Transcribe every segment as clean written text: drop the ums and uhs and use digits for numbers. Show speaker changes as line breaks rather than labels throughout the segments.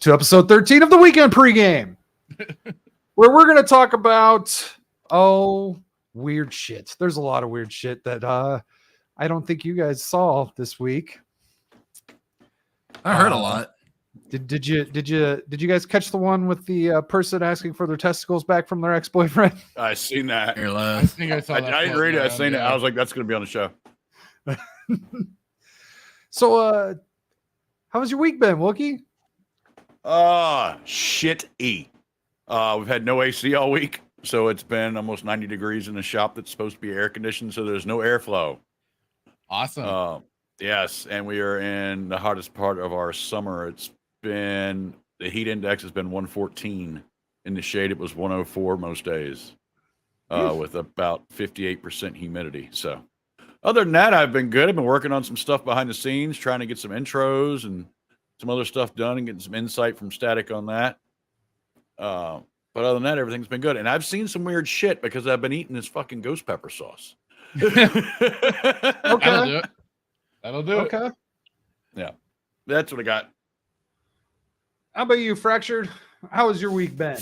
to episode 13 of the Weekend Pregame, where we're going to talk about, weird shit. There's a lot of weird shit that I don't think you guys saw this week.
I heard a lot.
Did you guys catch the one with the person asking for their testicles back from their ex-boyfriend?
I seen that.
I
think I saw that.
I didn't read it. I seen it. I was like, that's going to be on the show.
So, how was your week been, Wookie?
Shit-y. We've had no AC all week, so it's been almost 90 degrees in the shop that's supposed to be air conditioned, so there's no airflow.
Awesome.
Yes, and we are in the hottest part of our summer. The heat index has been 114. In the shade, it was 104 most days, with about 58% humidity. So, other than that, I've been good. I've been working on some stuff behind the scenes, trying to get some intros and some other stuff done and getting some insight from Static on that. But other than that, everything's been good. And I've seen some weird shit because I've been eating this fucking ghost pepper sauce.
Okay.
That'll do it.
Okay.
Yeah, that's what I got.
How about you, Fractured? How has your week been?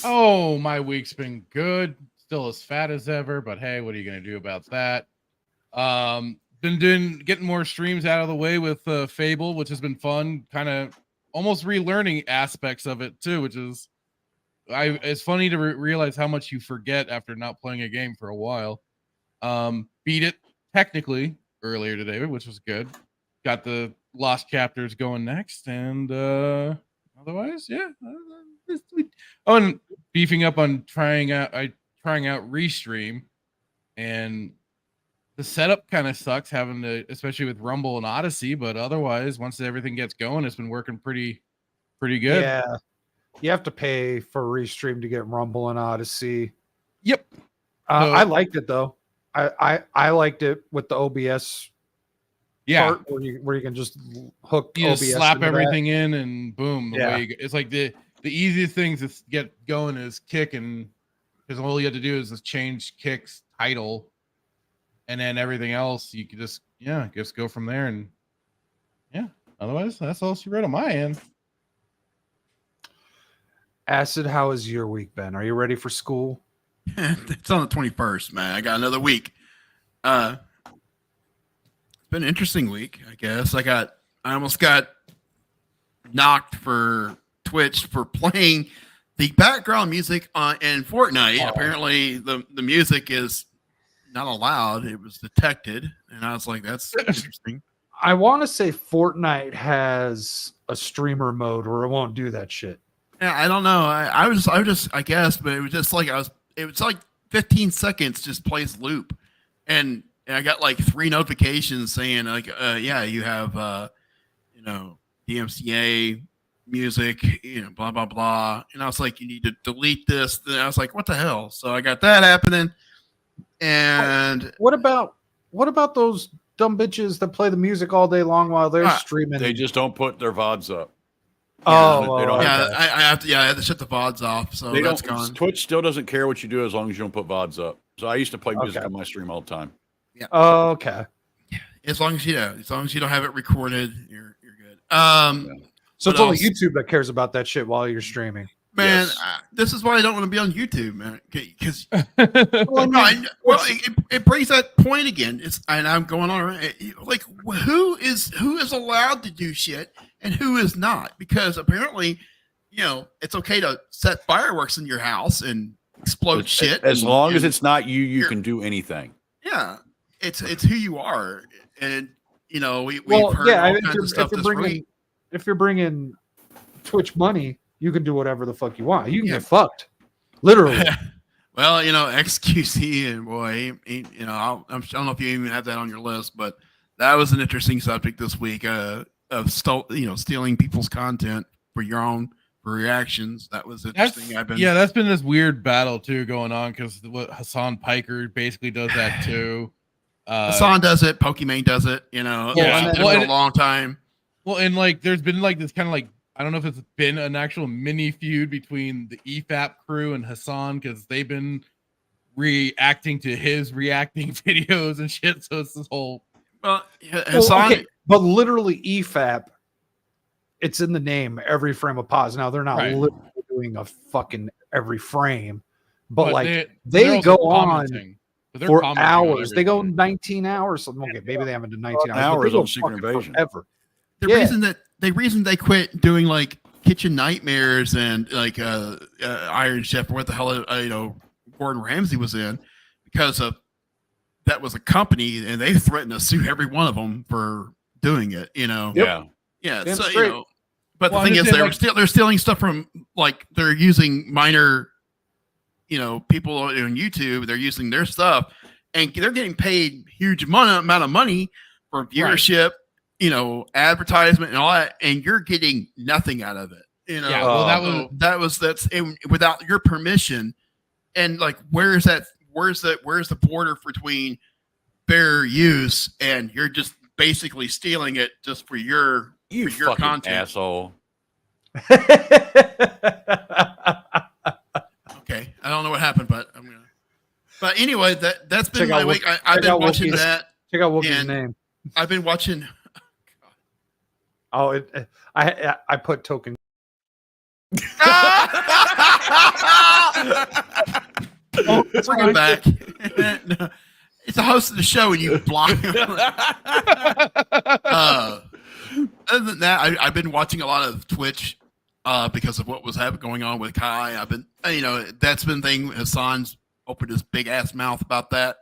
Oh, my week's been good. Still as fat as ever, but hey, what are you going to do about that? Been getting more streams out of the way with Fable, which has been fun. Kind of almost relearning aspects of it too, which is it's funny to realize how much you forget after not playing a game for a while. Beat it technically earlier today, which was good. Got the lost chapters going next, and otherwise, yeah. Oh, and beefing up on trying out Restream, and the setup kind of sucks having to, especially with Rumble and Odyssey. But otherwise, once everything gets going, it's been working pretty good.
Yeah, you have to pay for Restream to get Rumble and Odyssey.
Yep.
I liked it though. I liked it with the OBS.
Yeah,
part where you can just hook
you
OBS,
just slap everything in and boom. It's like the easiest things to get going is Kick, and because all you have to do is just change Kick's title, and then everything else you can just go from there. And yeah, otherwise that's all she wrote on my end.
Acid, how has your week been? Are you ready for school?
It's on the 21st, man. I got another week. It's been an interesting week, I guess. I almost got knocked for Twitch for playing the background music in Fortnite. Oh. Apparently, the music is not allowed. It was detected, and I was like, "That's interesting."
I want to say Fortnite has a streamer mode where it won't do that shit.
Yeah, I don't know. I guess, but it was just like it was like 15 seconds just plays loop, and I got like 3 notifications saying like, you have DMCA music, blah blah blah, and I was like, you need to delete this. Then I was like, what the hell? So I got that happening. And
what about those dumb bitches that play the music all day long while they're streaming?
They just don't put their VODs up.
I have to shut the VODs off. So that's gone.
Twitch still doesn't care what you do as long as you don't put VODs up. So I used to play music on my stream all the time.
Yeah.
Oh, okay.
Yeah. As long as you don't have it recorded, you're good.
So it's only YouTube that cares about that shit while you're streaming.
Man, yes. This is why I don't want to be on YouTube, man. Because it brings that point again. And I'm going on like who is allowed to do shit and who is not? Because apparently, it's okay to set fireworks in your house and explode shit.
As long as it's not you can do anything.
Yeah, it's who you are, and we've heard all kinds of stuff.
If you're bringing Twitch money, you can do whatever the fuck you want. You can get fucked, literally.
Well, XQC and boy, I don't know if you even have that on your list, but that was an interesting subject this week of stealing people's content for your own reactions. That was interesting.
That's been this weird battle too going on because what Hassan Piker basically does that too.
Hassan does it. Pokimane does it. For a long time.
Well, and like there's been like this kind of like, I don't know if it's been an actual mini feud between the EFAP crew and Hassan because they've been reacting to his reacting videos and shit. So it's this whole.
Hassan,
but literally EFAP it's in the name, every frame of pause. Now they're not
Right.
literally doing a fucking every frame, but like
they're
they
also
go on
commenting. But they're
for
commenting on
hours. They go
everything.
19 hours. Okay, maybe they haven't done 19 hours. but
Hours
they go
on Secret
fucking
Invasion.
forever.
The
Yeah.
reason they quit doing like Kitchen Nightmares and like Iron Chef or what the hell Gordon Ramsay was in, because of that was a company and they threatened to sue every one of them for doing it.
Yeah.
Yeah.
Damn
So
straight.
but
Well,
the thing
I'm
is,
just saying,
they're stealing stuff from, like, they're using minor, people on YouTube. They're using their stuff, and they're getting paid huge amount of money for viewership, advertisement and all that, and you're getting nothing out of it.
Yeah, well,
that's without your permission. And like, where's the border between fair use and you're just basically stealing it just for your
You
for your
fucking
content?
asshole.
Okay, I don't know what happened, but I'm gonna. But anyway, that's been
Check
my
out
week.
Wook-
I've
check
been
out
watching
Wookiee's-
that.
Check out Wookiee's
And-
name.
I've been watching.
Oh, I put token.
Bring him back. No, it's the host of the show, and you block him. Other than that, I've been watching a lot of Twitch because of what was going on with Kai. I've been, that's been thing. Hassan's opened his big ass mouth about that.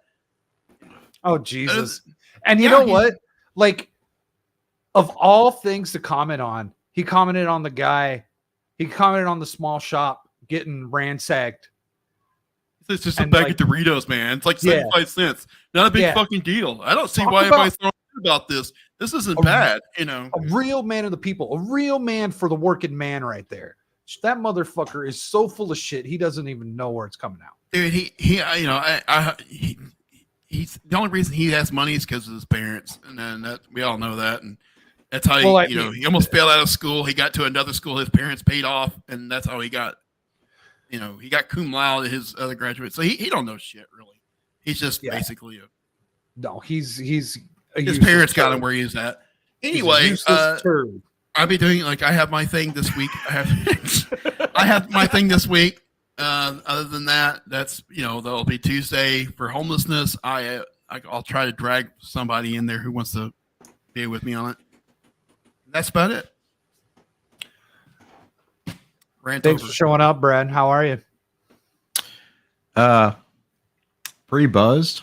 Oh Jesus! And
yeah,
you know what? Like, of all things to comment on, he commented on the guy. He commented on the small shop getting ransacked.
It's just a
And,
bag
like-
of Doritos, man. It's like
Yeah.
75 cents. Not a big
Yeah.
fucking deal. I don't see
Talk
why
about-
everybody's throwing shit about this. This isn't
A-
bad,
A real man of the people, a real man for the working man, right there. That motherfucker is so full of shit. He doesn't even know where it's coming out.
Dude, he's the only reason he has money is because of his parents, and then that we all know that, and that's how
Well,
he almost failed out of school. He got to another school his parents paid off, and that's how he got. He got cum laude at his other graduate, so he don't know shit really. He's just basically
No, he's a
his
useless
parents got
turd.
him where he's at.
He's a
Anyway,
useless turd.
I'll be doing I have my thing this week. I have my thing this week. Other than that, that's that'll be Tuesday for homelessness. I'll try to drag somebody in there who wants to be with me on it. That's about it. Rant
Thanks
over.
for showing up, Brad. How are you?
Pretty buzzed.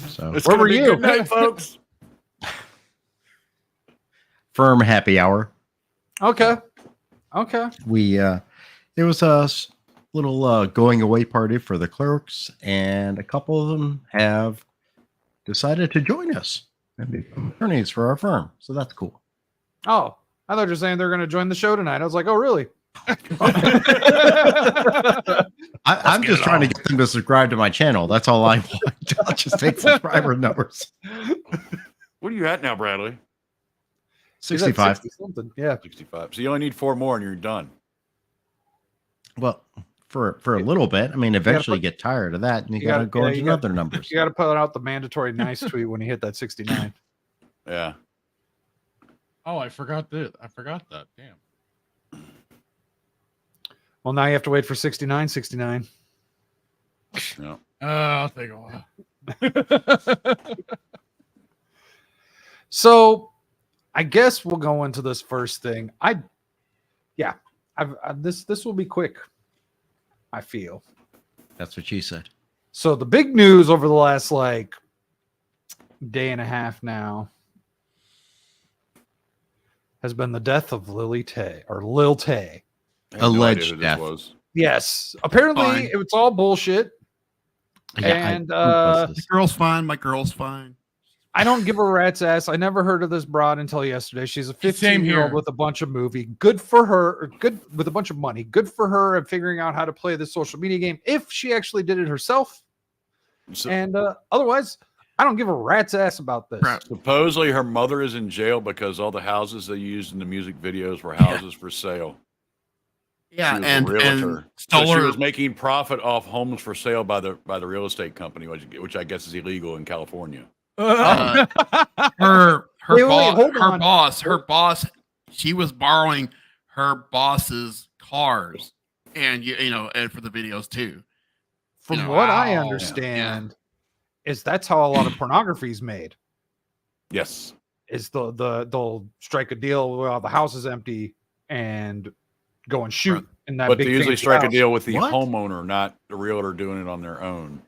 So
It's
Where
gonna
were
be
you?
Good night, folks.
firm happy hour.
Okay.
We there was a little going away party for the clerks, and a couple of them have decided to join us and become attorneys for our firm. So that's cool.
Oh, I thought you were saying they're going to join the show tonight. I was like, oh, really?
I'm just trying to get them to subscribe to my channel. That's all I want. I'll just take subscriber numbers.
What are you at now, Bradley?
He's at
65.
60 something. Yeah.
65. So you only need 4 more and you're done.
Well, for a little bit. I mean, eventually
put-
get tired of that, and you
you
got to
gotta-
go
yeah,
into
you gotta-
other numbers.
You got to put out the mandatory nice tweet when you hit that 69.
Yeah.
Oh, I forgot that. Damn.
Well, now you have to wait for 69.
Yeah.
I'll take a while.
So I guess we'll go into this first thing. This will be quick, I feel.
That's what she said.
So the big news over the last day and a half now has been the death of Lil Tay.
I had no idea
Alleged
who this
death.
was.
Yes, apparently
Fine.
it was all bullshit.
Yeah,
And,
who was
The
this?
girl's fine. My girl's fine.
I don't give a rat's ass. I never heard of this broad until yesterday. She's a
Same
15-year-old
here.
with a bunch of movie. Good for her. Good with a bunch of money. Good for her and figuring out how to play this social media game if she actually did it herself.
So,
And otherwise, I don't give a rat's ass about this.
Crap.
supposedly her mother is in jail because all the houses they used in the music videos were houses for sale.
Yeah,
She was
and
a realtor.
stole
So she
her.
was making profit off homes for sale by the real estate company, which I guess is illegal in California.
her
Wait, hold on.
boss she was borrowing her boss's cars, and and for the videos too.
From what I
Wow.
understand, is that's how a lot of pornography is made.
Yes.
Is they'll strike a deal while the house is empty and go and shoot in that
But
big
they usually
fancy
strike a
house.
deal with the
What?
homeowner, not the realtor doing it on their own.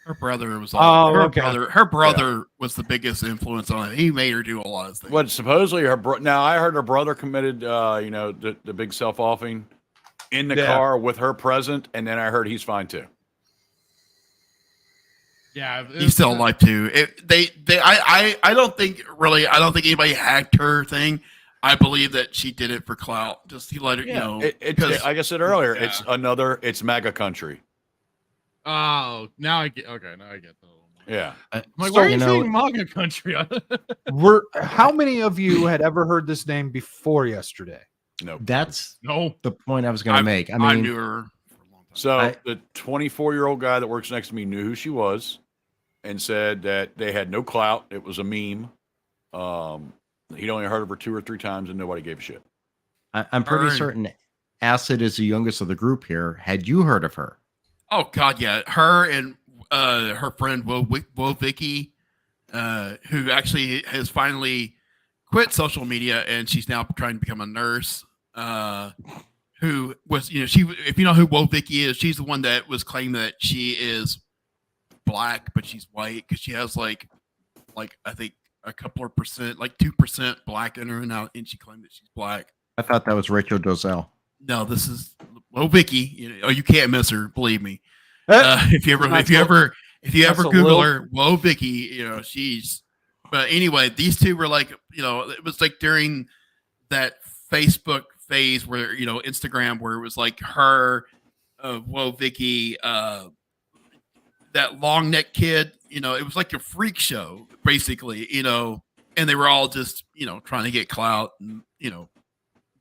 Her brother was her brother was the biggest influence on it. He made her do a lot of things.
What supposedly now I heard her brother committed the big self-offing in the car with her present, and then I heard he's fine too.
Yeah,
He's still alive too. I don't think anybody hacked her thing. I believe that she did it for clout. Just he let her,
like I said earlier, it's MAGA country.
Oh, now I get. Okay, now I get that.
Yeah.
I'm like,
So,
why are you saying MAGA country?
How many of you had ever heard this name before yesterday?
No.
That's
No.
the point I was going to make.
I knew her for a long time.
So the 24-year-old guy that works next to me knew who she was and said that they had no clout. It was a meme. He'd only heard of her 2 or 3 times and nobody gave a shit.
I'm pretty certain Acid is the youngest of the group here. Had you heard of her?
Oh God, yeah. Her and her friend Wo Vicky, who actually has finally quit social media and she's now trying to become a nurse. Who was, if you know who Wo Vicky is, she's the one that was claiming that she is black, but she's white because she has like I think a couple of percent, like 2% black in her now, and she claimed that she's black.
I thought that was Rachel Dozell.
No, this is Wo Vicky. You can't miss her. Believe me. If you ever Google her, Wo Vicky, she's. But anyway, these two were like, it was like during that Facebook phase where Instagram, where it was like her, Wo Vicky, that long neck kid. It was like a freak show, basically. And they were all just trying to get clout and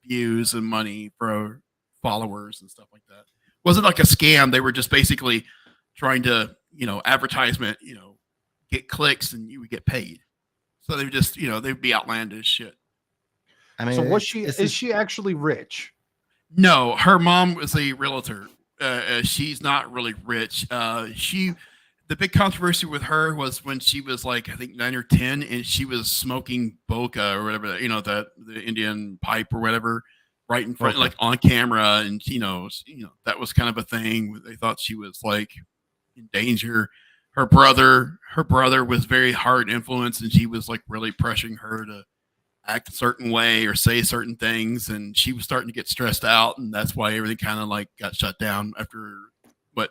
views and money for followers and stuff like that. It wasn't like a scam. They were just basically trying to advertisement, get clicks and you would get paid. So they would just they'd be outlandish shit.
I mean,
so is she actually rich?
No, her mom was a realtor. She's not really rich. The big controversy with her was when she was like, I think 9 or 10, and she was smoking boca or whatever, the Indian pipe or whatever, right in front, like on camera. And, that was kind of a thing. They thought she was like in danger. Her brother was very hard influence, and she was like really pressuring her to act a certain way or say certain things. And she was starting to get stressed out. And that's why everything kind of like got shut down after what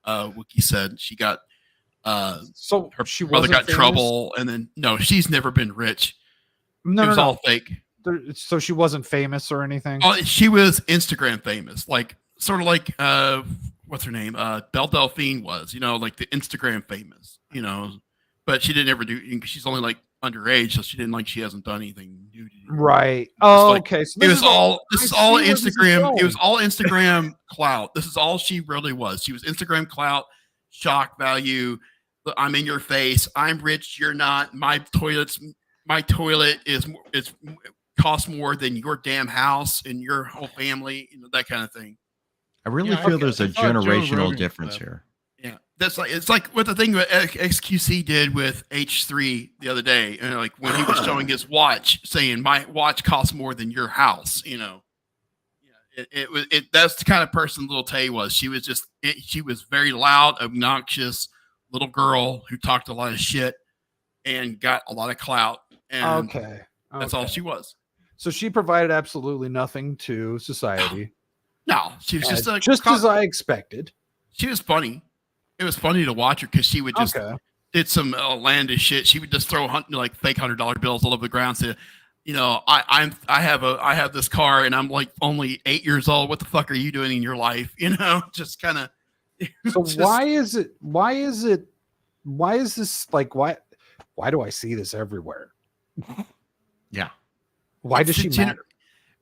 Wookie said. She got
so
her
she
brother got
famous?
trouble, and then no, she's never been rich.
No,
it was all fake.
So she wasn't famous or anything.
Oh, she was Instagram famous, like sort of like what's her name? Belle Delphine was, like the Instagram famous, but she didn't ever do. She's only like underage, so she hasn't done anything new.
Right. Oh, okay. So
this is all Instagram. It was all Instagram clout. This is all she really was. She was Instagram clout, shock value. I'm in your face. I'm rich. You're not. My toilet is costs more than your damn house and your whole family. That kind of thing.
I really feel there's a generational difference here.
Yeah, it's like what the thing that XQC did with H3 the other day, like when he was showing his watch, saying my watch costs more than your house. That's the kind of person Little Tay was. She was very loud, obnoxious little girl who talked a lot of shit and got a lot of clout. And that's all she was.
So she provided absolutely nothing to society.
No, she was
just as I expected.
She was funny. It was funny to watch her because she would just did some outlandish shit. She would just throw like fake $100 bills all over the ground. Say, I have this car and I'm like only 8 years old. What the fuck are you doing in your life? Just kind of.
So why is this like why do I see this everywhere?
Yeah.
Why does she matter?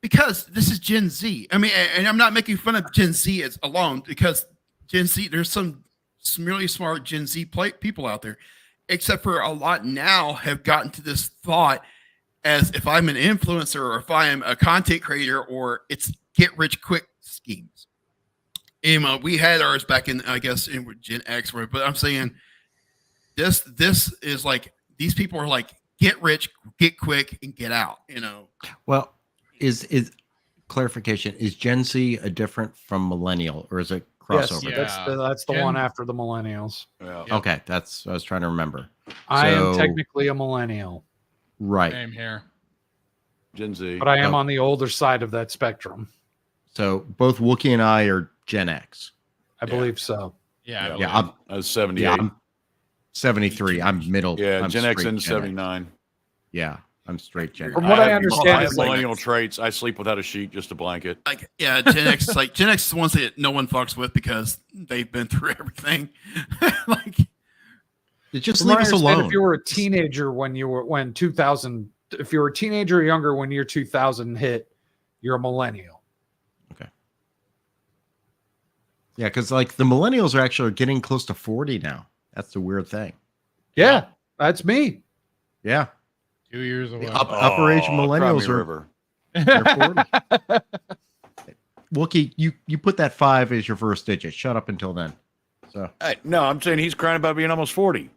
Because this is Gen Z. I mean, and I'm not making fun of Gen Z as alone, because Gen Z, there's some really smart Gen Z people out there, except for a lot now have gotten to this thought as if I'm an influencer or if I am a content creator or it's get rich quick schemes. And we had ours back in, I guess, in Gen X, but I'm saying this is like these people are like get rich, get quick, and get out.
Well, is clarification, is Gen Z a different from millennial, or is it crossover?
Yes, that's the one after the millennials.
Yeah.
Okay, that's what I was trying to remember.
I am technically a millennial.
Right.
Same here.
Gen Z.
But I am on the older side of that spectrum.
So both Wookiee and I are Gen X.
I believe so.
Yeah.
Yeah,
I was 78.
Yeah, I'm 73. I'm middle.
Yeah,
I'm
Gen X
straight
and
Gen
79.
Yeah, I'm straight Gen X.
From what I understand,
I
it's
have
like
millennial traits. I sleep without a sheet, just a blanket.
Like, yeah, Gen X is like Gen X is the ones that no one fucks with because they've been through everything. Like,
Just
from
leave
what I
us
understand,
alone.
if you were a teenager when 2000, if you were a teenager or younger when year 2000 hit, you're a millennial.
Okay. Yeah, because like the millennials are actually getting close to 40 now. That's the weird thing.
Yeah, that's me.
Yeah.
2 years away.
Upper age millennials are
River.
they're 40. Wookie, you put that 5 as your first digit. Shut up until then. So
Hey, no, I'm saying he's crying about being almost 40.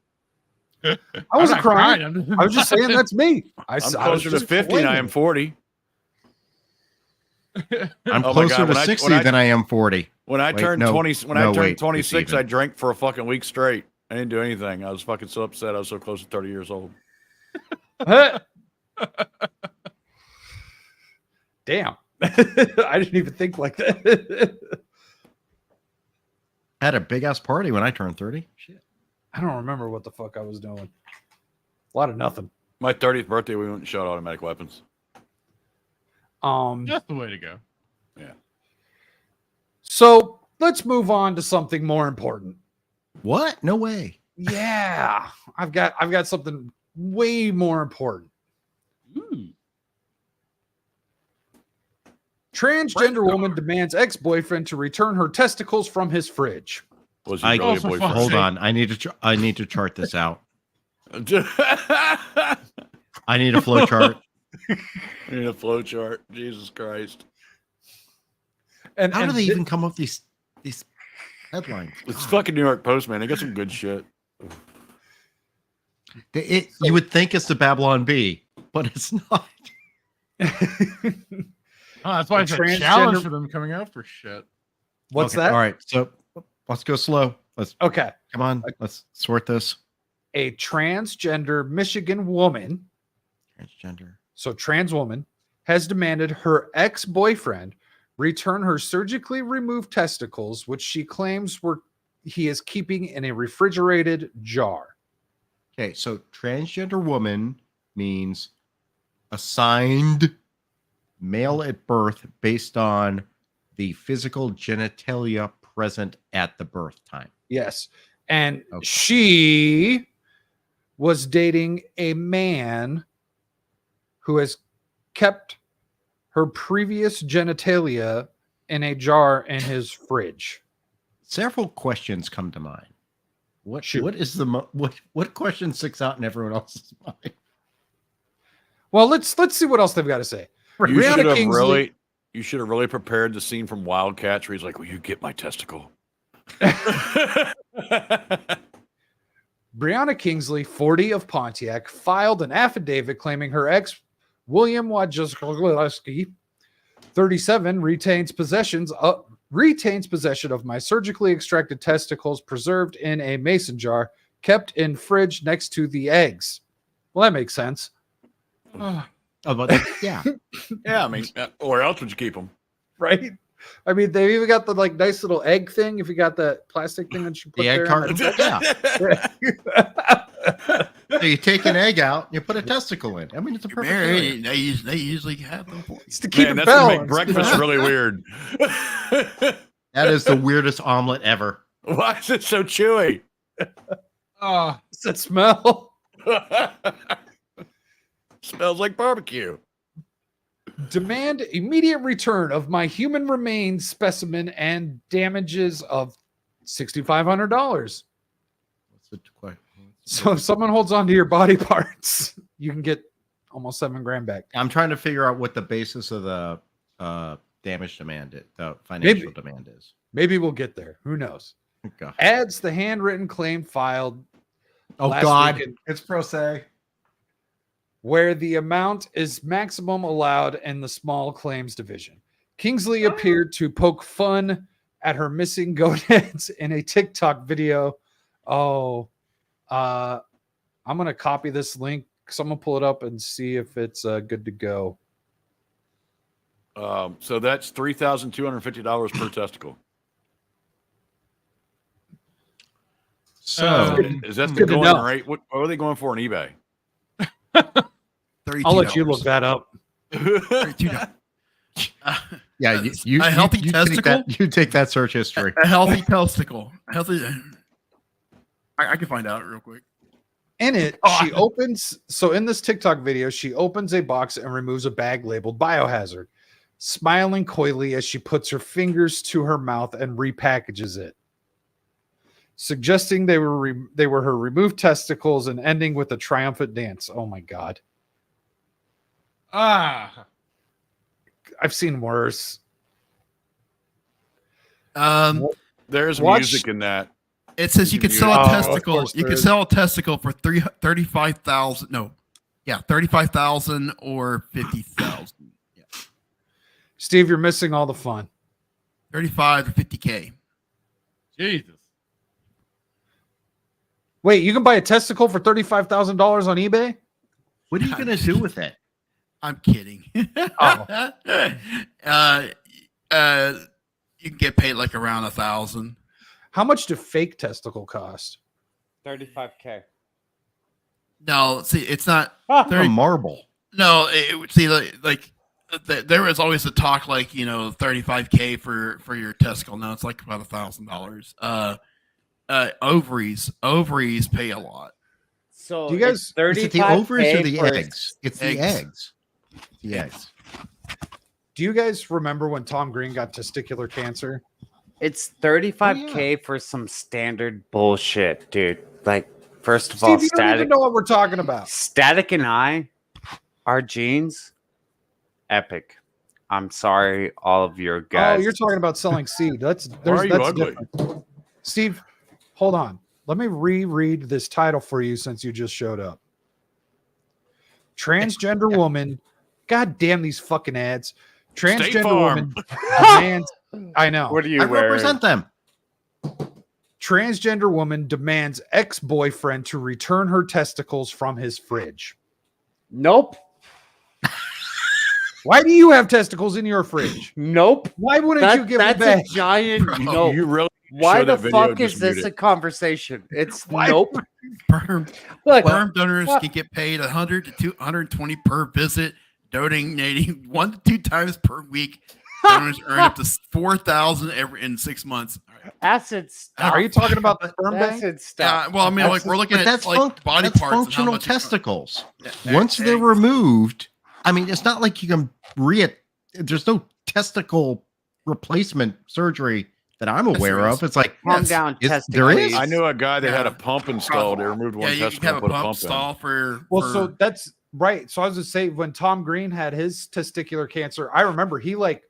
I wasn't
not
crying.
crying.
I was just saying that's me.
I'm closer to 50 and I am 40.
I'm
Oh my
closer
God,
to
when I-
60
when I-
than I am 40.
When I
Wait,
turned
no,
20, when
no,
I turned
wait, it's
26,
even.
I drank for a fucking week straight. I didn't do anything. I was fucking so upset. I was so close to 30 years old.
Damn. I didn't even think like that.
I had a big ass party when I turned 30. Shit.
I don't remember what the fuck I was doing. A lot of nothing.
My 30th birthday, we went and shot automatic weapons.
Just the way to go.
So let's move on to something more important.
What? No way.
Yeah, I've got something way more important. Transgender woman demands ex-boyfriend to return her testicles from his fridge.
Was he
I-
really a
for
boyfriend?
fuck's
Hold
sake.
on. I need to chart this out. I need a flow chart.
In a flow chart. Jesus Christ.
And
How do
and
they
thi-
even come up with these headlines?
It's fucking New York Post, man. They got some good shit.
You would think it's the Babylon Bee, but it's not.
Oh, that's why
A
it's a
transgender-
challenge for them coming out for shit.
What's
Okay,
that?
All right, so let's go slow. Let's
Okay.
come on. Let's sort this.
A transgender Michigan woman,
Transgender.
so trans woman, has demanded her ex-boyfriend return her surgically removed testicles, which she claims he is keeping in a refrigerated jar.
Okay, so transgender woman means assigned male at birth based on the physical genitalia present at the birth time.
Yes. And
Okay.
she was dating a man who has kept her previous genitalia in a jar in his fridge.
Several questions come to mind.
Shoot.
What is the what question sticks out in everyone else's mind?
Well, let's see what else they've got to say.
You
Brianna
should have
Kingsley-
really prepared the scene from Wildcats where he's like, "Will you get my testicle?"
Brianna Kingsley, 40 of Pontiac, filed an affidavit claiming her ex, William Wojciechowski, 37, retains possession of my surgically extracted testicles preserved in a mason jar kept in fridge next to the eggs. Well, that makes sense.
Oh, but yeah.
Yeah, I mean, where else would you keep them?
Right? I mean, they even got the like nice little egg thing. If you got that plastic thing that you put
The egg
there.
carton. Yeah. So you take an egg out, you put a testicle in. I mean, it's a perfect scenario.
They usually have them for you.
It's to keep
Man,
it
that's gonna make
balanced.
breakfast really weird.
That is the weirdest omelet ever.
Why is it so chewy?
Oh,
Does that smell?
Smells like barbecue.
Demand immediate return of my human remains specimen and damages of $6,500.
What's the question?
So if someone holds on to your body parts, you can get almost $7,000 back.
I'm trying to figure out what the basis of the damage demand, the financial demand is.
Maybe we'll get there. Who knows?
Okay.
Adds the handwritten claim filed.
Oh
last
God,
weekend,
it's pro se.
where the amount is maximum allowed in the small claims division. Kingsley appeared to poke fun at her missing gonads in a TikTok video. I'm going to copy this link. Someone pull it up and see if it's good to go.
So that's $3,250 per testicle.
So
Is that the
good to
going
know.
rate? What are they going for on eBay?
I'll let you look that up.
$32.
yeah, you
a healthy
you
testicle.
You take that search history.
A healthy testicle. Healthy. I can find out real quick.
In it, she opens. So in this TikTok video, she opens a box and removes a bag labeled biohazard, smiling coyly as she puts her fingers to her mouth and repackages it, suggesting they were her removed testicles and ending with a triumphant dance. Oh my God. I've seen worse.
There's music in that.
It says you could sell a testicle. You could
is.
sell a testicle for 35,000. No, yeah, 35,000 or 50,000. Yeah,
Steve, you're missing all the fun.
35 to 50K.
Jesus.
Wait, you can buy a testicle for $35,000 on eBay?
What are you going to do with it?
I'm kidding.
Oh.
You can get paid like around 1,000.
How much do fake testicle cost?
$35K.
No, see, it's not.
A marble.
No, see, there was always the talk, like, 35K for your testicle. Now it's like about $1,000. Ovaries pay a lot.
So
Do you guys-
it's
Is it the
35K
ovaries or the
for-
eggs? It's the eggs. The eggs.
Do you guys remember when Tom Green got testicular cancer?
It's 35K for some standard bullshit, dude. Like, first of
Steve,
all,
you don't even know what we're talking about.
Static and I, our genes, epic. I'm sorry, all of your guys.
Oh, you're talking about selling seed.
Why are you ugly?
different. Steve, hold on. Let me reread this title for you since you just showed up. Transgender woman. God damn these fucking ads. Transgender
Farm.
woman demands. I know.
What are you
I
wearing?
represent them.
Transgender woman demands ex-boyfriend to return her testicles from his fridge.
Nope.
Why do you have testicles in your fridge?
Nope.
Why wouldn't you give them
That's
back?
a giant no.
You really
Why
show
the
that video
fuck
and
is
just
this
mute
a
it.
conversation? It's
Why-
nope.
Sperm
Look,
donors can get paid 100 to 220 per visit, donating 1 to 2 times per week. Donors earn up to 4,000 in 6 months. All right.
acid stuff.
Are you talking about the sperm bank?
acid stuff?
Well, I mean, like, we're looking
But
at
that's,
like body
that's
parts. And how
functional
much
testicles.
Yeah,
Once they're
eggs.
removed, I mean, it's not like you can there's no testicle replacement surgery that I'm
Yes,
aware
there
of.
is.
It's like,
Calm down,
there
testicles.
is?
I knew a guy that had a
Yeah.
pump installed. They removed one
Yeah, you can
testicle
have
and
a
put a
pump
pump in.
stall for.
Well,
for-
so that's right. So I was going to say, when Tom Green had his testicular cancer, I remember he like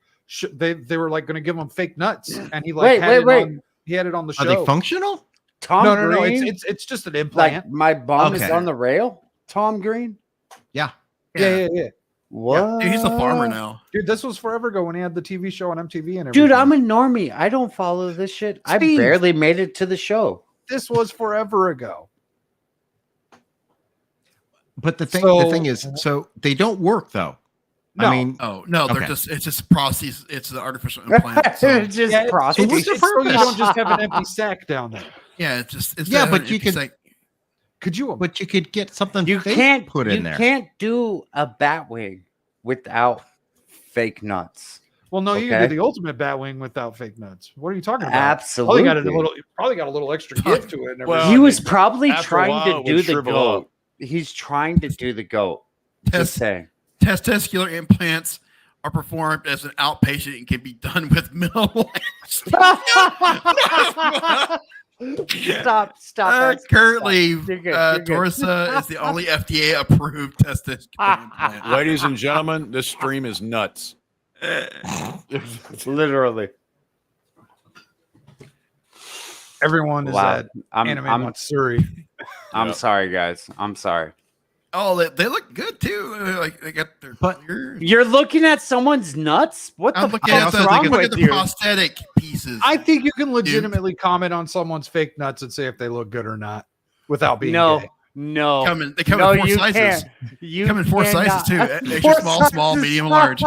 they were like going to give him fake nuts, and he like
Wait.
he had it on the
Are
show.
they functional?
Tom
No,
Green,
it's just an implant.
like my bum is
Okay.
on the rail. Tom Green.
Yeah.
yeah.
What?
Dude, he's a farmer now.
Dude, this was forever ago when he had the TV show on MTV and everything.
Dude, I'm a normie. I don't follow this shit. I
Steve.
barely made it to the show.
This was forever ago.
But the
So-
thing is, so they don't work though.
No.
I mean,
Oh no, they're
Okay.
it's just process. It's the artificial implant. So,
It's just
Yeah, it's-
prostate.
what's the
it's so you
purpose?
don't just have an empty sack down there.
yeah, it's just it's
Yeah, but you could-
Could you?
but you could get something
You
fake
can't
put in there.
You can't do a bat wing without fake nuts.
Well, no, you can
Okay.
do the ultimate bat wing without fake nuts. What are you talking about?
Absolutely.
Probably got a little extra gift to it. And
Well,
everything.
He was probably
after a
trying
while,
to
it would
do the
shrivel
goat.
up.
He's trying to do the goat. Just
Test,
saying.
testicular implants are performed as an outpatient and can be done with minimal.
Stop. Esther,
Currently,
stop. You're good, you're good.
Torsa is the only FDA-approved testis implant.
Ladies and gentlemen, this stream is nuts.
Literally.
Everyone is
Wow.
at Anime
I'm
Matsuri.
I'm
Yep.
sorry, guys. I'm sorry.
Oh, they look good too. Like they got their.
You're looking at someone's nuts? What
I'm
the
looking at
fuck's
the
wrong
look at
with
the
you?
prosthetic pieces.
I think you can legitimately comment on someone's fake nuts and say if they look good or not without being
No,
gay.
no.
they come
No,
in 4
you
sizes.
can't. You
Come in 4 sizes too.
cannot.
Extra
4
small, small,
sizes.
medium, large.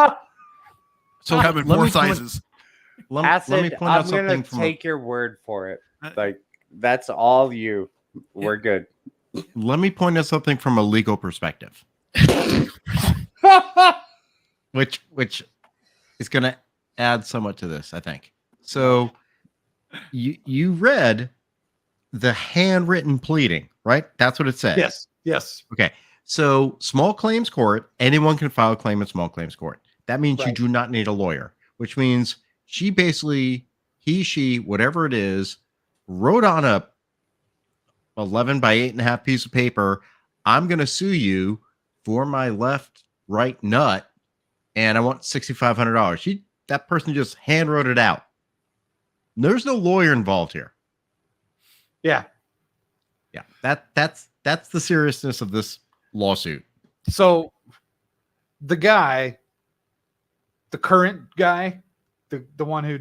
So
Come in
let
4
me point-
sizes.
Let me
Acid,
point out
I'm gonna
something from
take your word for it. Like that's all you. We're good.
let me point out something from a legal perspective, which is going to add somewhat to this, I think. So you read the handwritten pleading, right? That's what it said.
Yes.
Okay. So small claims court, anyone can file a claim in small claims court. That means you
Right.
do not need a lawyer, which means she basically, she, whatever it is, wrote on a 11 by 8.5 piece of paper, I'm going to sue you for my right nut, and I want $6,500. That person just hand wrote it out. There's no lawyer involved here.
Yeah.
That's the seriousness of this lawsuit.
So the guy, the current guy, the one who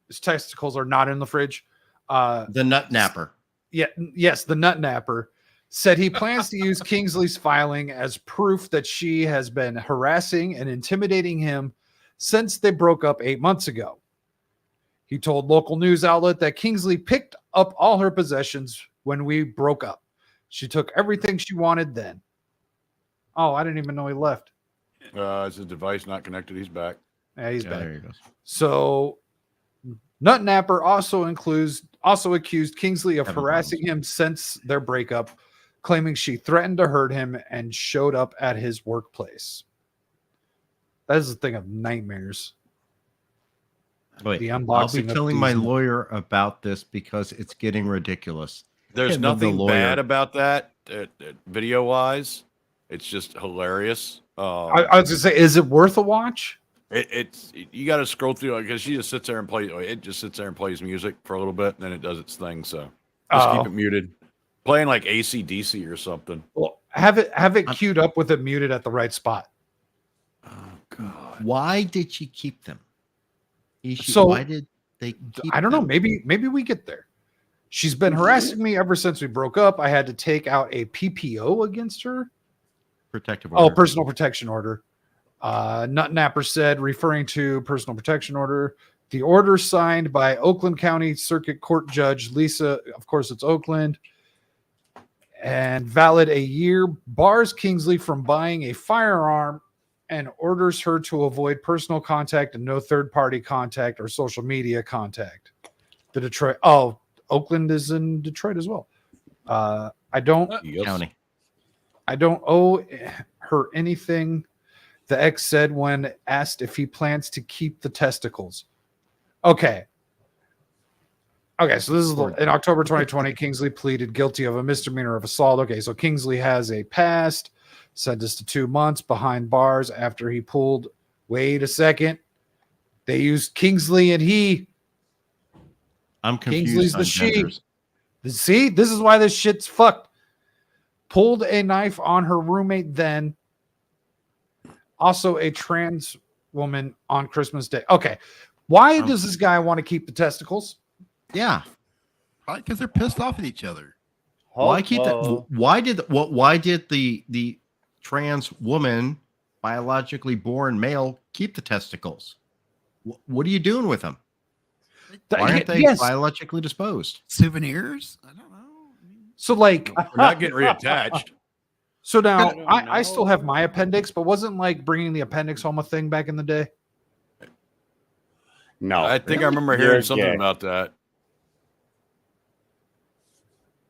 his testicles are not in the fridge,
The nut napper.
Yes, the nut napper said he plans to use Kingsley's filing as proof that she has been harassing and intimidating him since they broke up 8 months ago. He told local news outlet that Kingsley picked up all her possessions when we broke up. She took everything she wanted then. Oh, I didn't even know he left.
It's a device not connected. He's back.
Yeah, he's
Yeah,
back.
there you go.
So Nut Napper also accused Kingsley of
Having
harassing him since their breakup, claiming she threatened to hurt him and showed up at his workplace. That is a thing of nightmares.
Wait,
The
I'll
unboxing
be
of
telling my
these-
lawyer about this because it's getting ridiculous.
There's
And then the
nothing
lawyer-
bad about that video wise. It's just hilarious.
I was gonna say, is it worth a watch?
You got to scroll through because she just sits there and plays. It just sits there and plays music for a little bit, and then it does its thing. So just keep it muted, playing like AC/DC or something.
Well, have it queued up with it muted at the right spot.
Oh God!
Why did she keep them?
So,
why did they keep
I don't know.
them?
Maybe we get there. She's been harassing me ever since we broke up. I had to take out a PPO against her.
Protective
Oh,
order.
personal protection order. Nut Napper said, referring to personal protection order, the order signed by Oakland County Circuit Court Judge Lisa, of course it's Oakland, and valid a year, bars Kingsley from buying a firearm and orders her to avoid personal contact and no third-party contact or social media contact. Oakland is in Detroit as well. I don't
County.
owe her anything, the ex said when asked if he plans to keep the testicles. Okay, so this is in October 2020. Kingsley pleaded guilty of a misdemeanor of assault. Okay, so Kingsley has a past, sentenced to 2 months behind bars after he pulled. Wait a second. They used Kingsley and he.
I'm confused.
Kingsley's the
on
she.
genders.
See, this is why this shit's fucked. Pulled a knife on her roommate then. Also a trans woman on Christmas Day. Okay. Why does this guy want to keep the testicles?
Yeah.
Probably because they're pissed off at each other.
Why keep that? Why did the trans woman, biologically born male, keep the testicles? What are you doing with them? Why aren't they biologically disposed?
Souvenirs? I don't know.
So like
We're not getting reattached.
so now I still have my appendix, but wasn't like bringing the appendix home a thing back in the day?
No.
I think I remember
You're
hearing something
gay.
about that.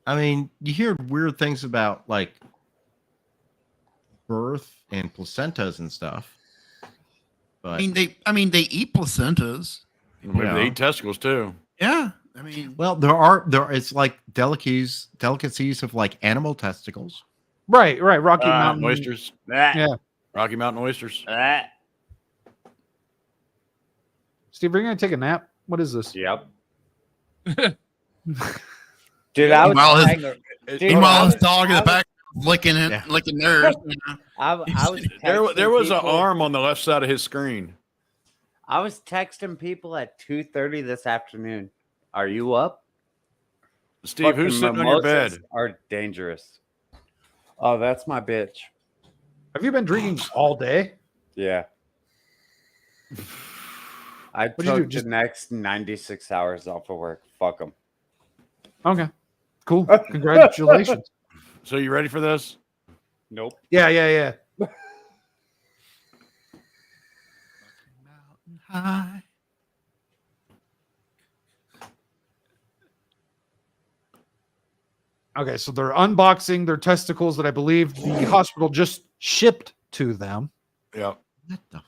I mean, you hear weird things about like birth and placentas and stuff. But
I mean, they eat placentas.
Maybe they eat testicles too.
Yeah, I mean,
Well, there. It's like delicacies of like animal testicles.
Right. Rocky Mountain
Oysters.
Yeah.
Rocky Mountain oysters.
Steve, are you gonna take a nap? What is this?
Yep. Dude, I was
Meanwhile,
Dude,
meanwhile,
I
his
was-
dog in
I
the back licking it,
Yeah.
licking theirs.
I was
There
texting
was an
people-
arm on the left side of his screen.
I was texting people at 2:30 this afternoon. Are you up?
Steve, who's
Fucking
sitting on your
mimosas
bed?
Are dangerous. Oh, that's my bitch.
Have you been drinking all day?
Yeah. I
What'd you do,
took
just-
the next 96 hours off of work. Fuck them.
Okay. Cool. Congratulations.
So you ready for this?
Nope.
Yeah.
Mountain high.
Okay, so they're unboxing their testicles that I believe the hospital just shipped to them.
Yeah.
What the?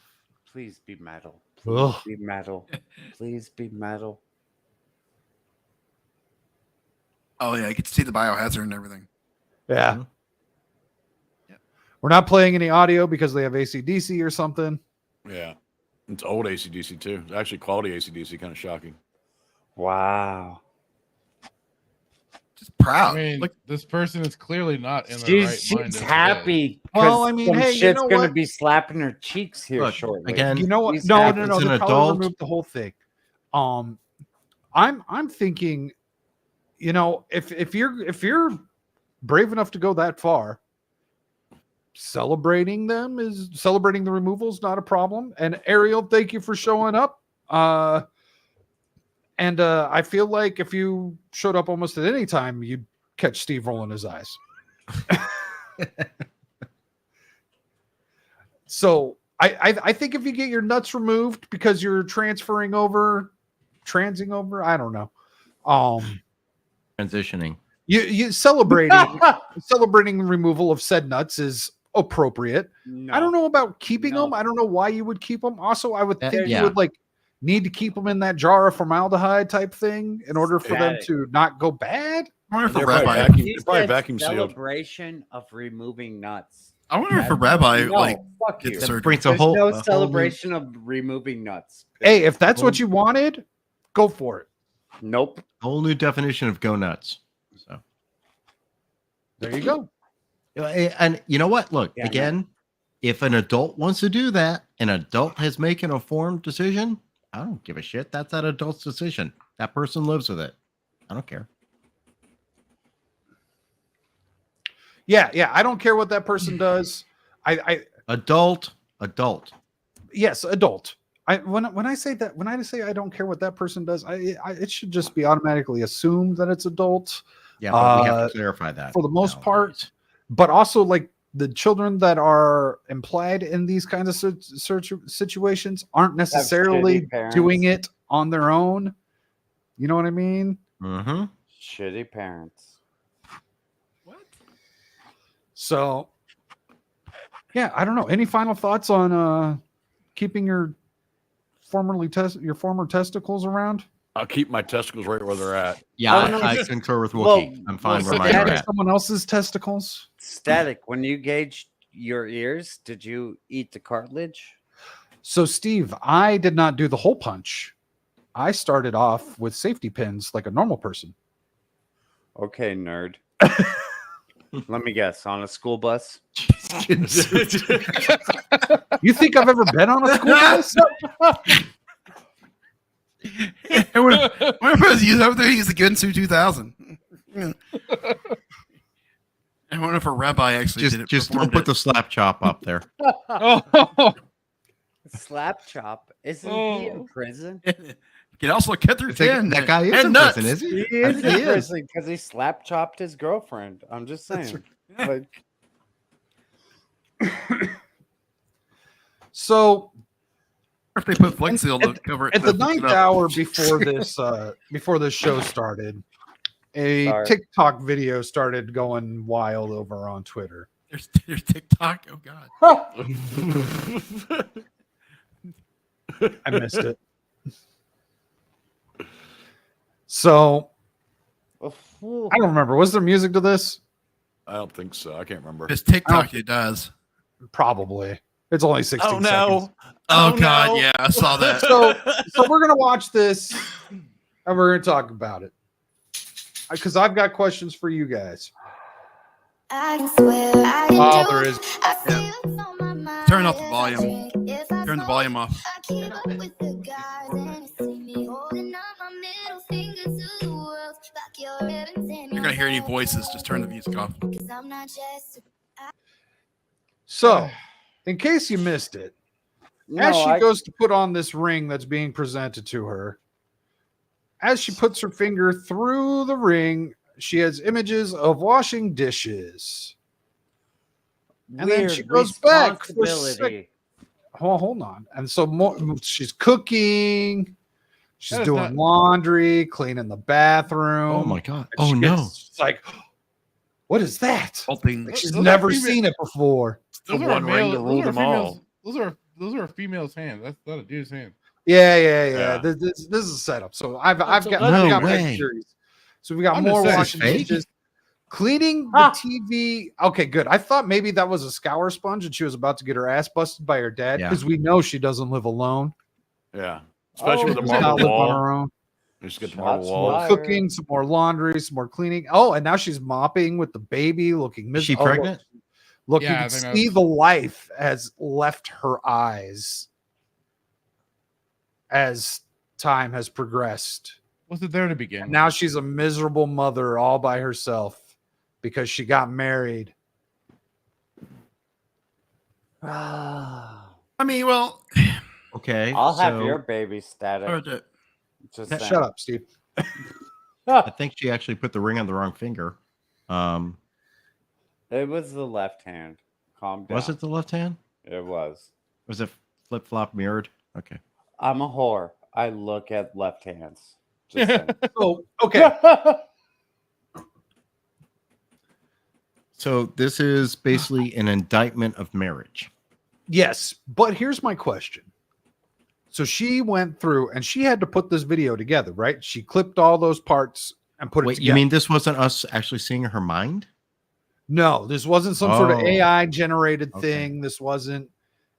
Please be metal.
Ugh.
Please be metal. Please be metal.
Oh yeah, I get to see the biohazard and everything.
Yeah.
Mhm.
We're not playing any audio because they have AC/DC or something.
Yeah. It's old AC/DC too. It's actually quality AC/DC, kind of shocking.
Wow.
Just proud.
I mean,
Like,
this person is clearly not in their
She's,
right mind.
she's
as it is.
happy.
Well,
'cause
I mean,
some
hey, you
shit's
know
gonna
what?
be slapping her cheeks here
Look,
shortly.
again,
You know what?
He's
No.
happy
They
as an
probably
adult.
removed the whole thing. I'm thinking, if you're brave enough to go that far, celebrating the removal is not a problem. And Ariel, thank you for showing up. And I feel like if you showed up almost at any time, you'd catch Steve rolling his eyes. So I think if you get your nuts removed because you're transing over, I don't know.
Transitioning.
You celebrating the removal of said nuts is appropriate.
No.
I don't know about keeping
No.
them. I don't know why you would keep them. Also, I would think you
yeah.
would need to keep them in that jar of formaldehyde type thing in order for them
Static.
to not go bad.
I wonder if a
They're probably
rabbi.
vacuum,
He
they're probably
said
vacuum sealed.
celebration of removing nuts.
I wonder if a rabbi
No,
like
fuck you.
gets
That
surgery.
brings a
There's
whole,
no
a whole new-
celebration of removing nuts.
Hey, if that's what you wanted, go for it.
Nope.
whole new definition of go nuts. So,
There you go.
and you know what? Look,
Yeah,
again, if an adult wants to do that, an adult has made an informed decision. I don't give a shit. That's that adult's decision. That person lives with it. I don't care.
Yeah. I don't care what that person does. I
Adult.
yes, adult. When I say I don't care what that person does, it should just be automatically assumed that it's adult
Yeah, but we have to clarify that
for the most
nowadays.
part. But also, the children that are implied in these kinds of situations aren't necessarily
shitty parents.
doing it on their own. You know what I mean?
Mm-hmm.
Shitty parents.
What?
So, yeah, I don't know. Any final thoughts on keeping your former testicles around?
I'll keep my testicles right where they're at.
Yeah,
Oh, no.
I concur with
Well,
Wookie. I'm fine
well,
where mine
so
are
that
at.
Someone else's testicles?
Static. When you gauged your ears, did you eat the cartilage?
So, Steve, I did not do the hole punch. I started off with safety pins like a normal person.
Okay, nerd. Let me guess. On a school bus?
You think I've ever been on a school bus?
What if I use over there? He's the Gunsu 2000. I wonder if a rabbi actually did it.
Just don't
performed
put
it.
the slap chop up there.
Oh,
Slap chop. Isn't he in
Oh.
prison?
Can also cut their chin.
That guy is
and
in
nuts.
prison, is he?
He is
I think
in prison because he slap chopped his girlfriend. I'm just saying. Like,
So,
If they put Flex Seal to cover it.
at the
to fix it
9th
up.
hour before this show started, a
Sorry.
TikTok video started going wild over on Twitter.
There's TikTok. Oh God.
I missed it. So
Oh,
I don't remember. Was there music to this?
I don't think so. I can't remember.
This TikTok it does.
Probably. It's only 16
Oh
seconds.
no!
Oh, God, yeah, I saw that.
So we're gonna watch this and we're gonna talk about it. Because I've got questions for you guys. Oh, there is.
Turn off the volume. Turn the volume off. You're gonna hear any voices, just turn the music off.
So, in case you missed it, as she goes to put on this ring that's being presented to her, as she puts her finger through the ring, she has images of washing dishes. And then she goes back for hold on. And so more, she's cooking, she's doing laundry, cleaning the bathroom.
Oh my God. Oh no.
It's like, what is that?
Helping.
She's never seen it before.
Those
The
are
one ring to rule them all.
Those are a female's hand. That's not a dude's hand.
Yeah. This is a setup. So I've got theories. So we got
I'm
more
just saying,
washing
fake?
dishes, cleaning the TV. Okay, good. I thought maybe that was a scour sponge and she was about to get her ass busted by her dad because we know she doesn't live alone.
Yeah, especially with the
She's not
marble
living on
wall.
her own.
Just get the marble
Shots
wall.
fired.
Cooking, some more laundry, some more cleaning. Oh, and now she's mopping with the baby, looking
Is she
miserable.
pregnant?
Look,
Yeah,
you
I
can
think
see
that's-
the life has left her eyes as time has progressed.
What's it there to begin?
And now she's a miserable mother all by herself because she got married.
I'll
I mean, well,
Okay.
have your baby static. Just
Shut
saying.
up, Steve.
I think she actually put the ring on the wrong finger.
It was the left hand. Calm down.
Was it the left hand?
It was.
Was it flip flop mirrored? Okay.
I'm a whore. I look at left hands. Just saying.
Oh, okay.
So this is basically an indictment of marriage.
Yes, but here's my question. So she went through and she had to put this video together, right? She clipped all those parts and put it
Wait,
together.
you mean this wasn't us actually seeing her mind?
No, this wasn't some sort of
Oh.
AI generated
Okay.
thing. This wasn't.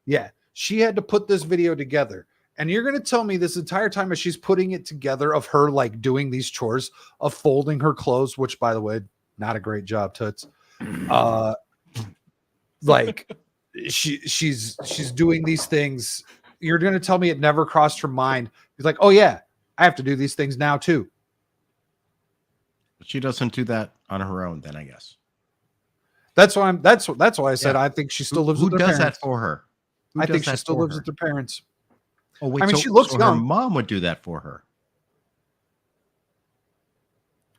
Yeah, she had to put this video together. And you're going to tell me this entire time as she's putting it together of her like doing these chores of folding her clothes, which by the way, not a great job, Toots. Like she's doing these things. You're going to tell me it never crossed her mind. He's like, oh yeah, I have to do these things now too.
But she doesn't do that on her own, then I guess.
That's why that's why I said I think she still lives
Who
with her
does
parents.
that for her? Who
I
does
think she
that
still
for
lives
her?
with her parents.
Oh wait,
I mean,
so,
she looks
so
young.
her mom would do that for her,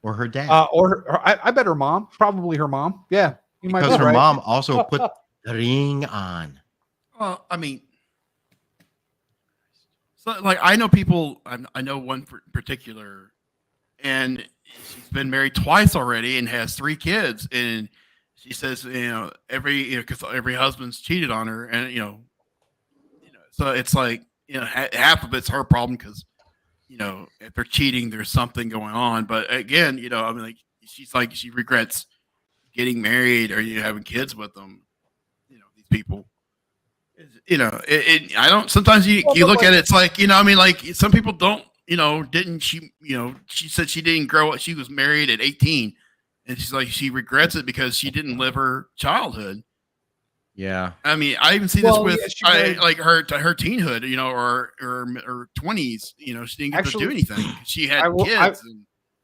or her dad,
I bet her mom, probably her mom. Yeah, you might
because
be
her
right.
mom also put the ring on.
well, I mean, so like I know people. I know one particular, and she's been married twice already and has 3 kids. And she says, because every husband's cheated on her, and so it's like half of it's her problem because if they're cheating, there's something going on. But again, I mean, like she regrets getting married or having kids with them. These people. I don't. Sometimes you look at it. It's like I mean, like some people don't. Didn't she? She said she didn't grow up. She was married at 18, and she's like she regrets it because she didn't live her childhood.
Yeah,
I mean, I even see this with
married-
like her teenhood, or 20s. She didn't get to do anything. She had kids.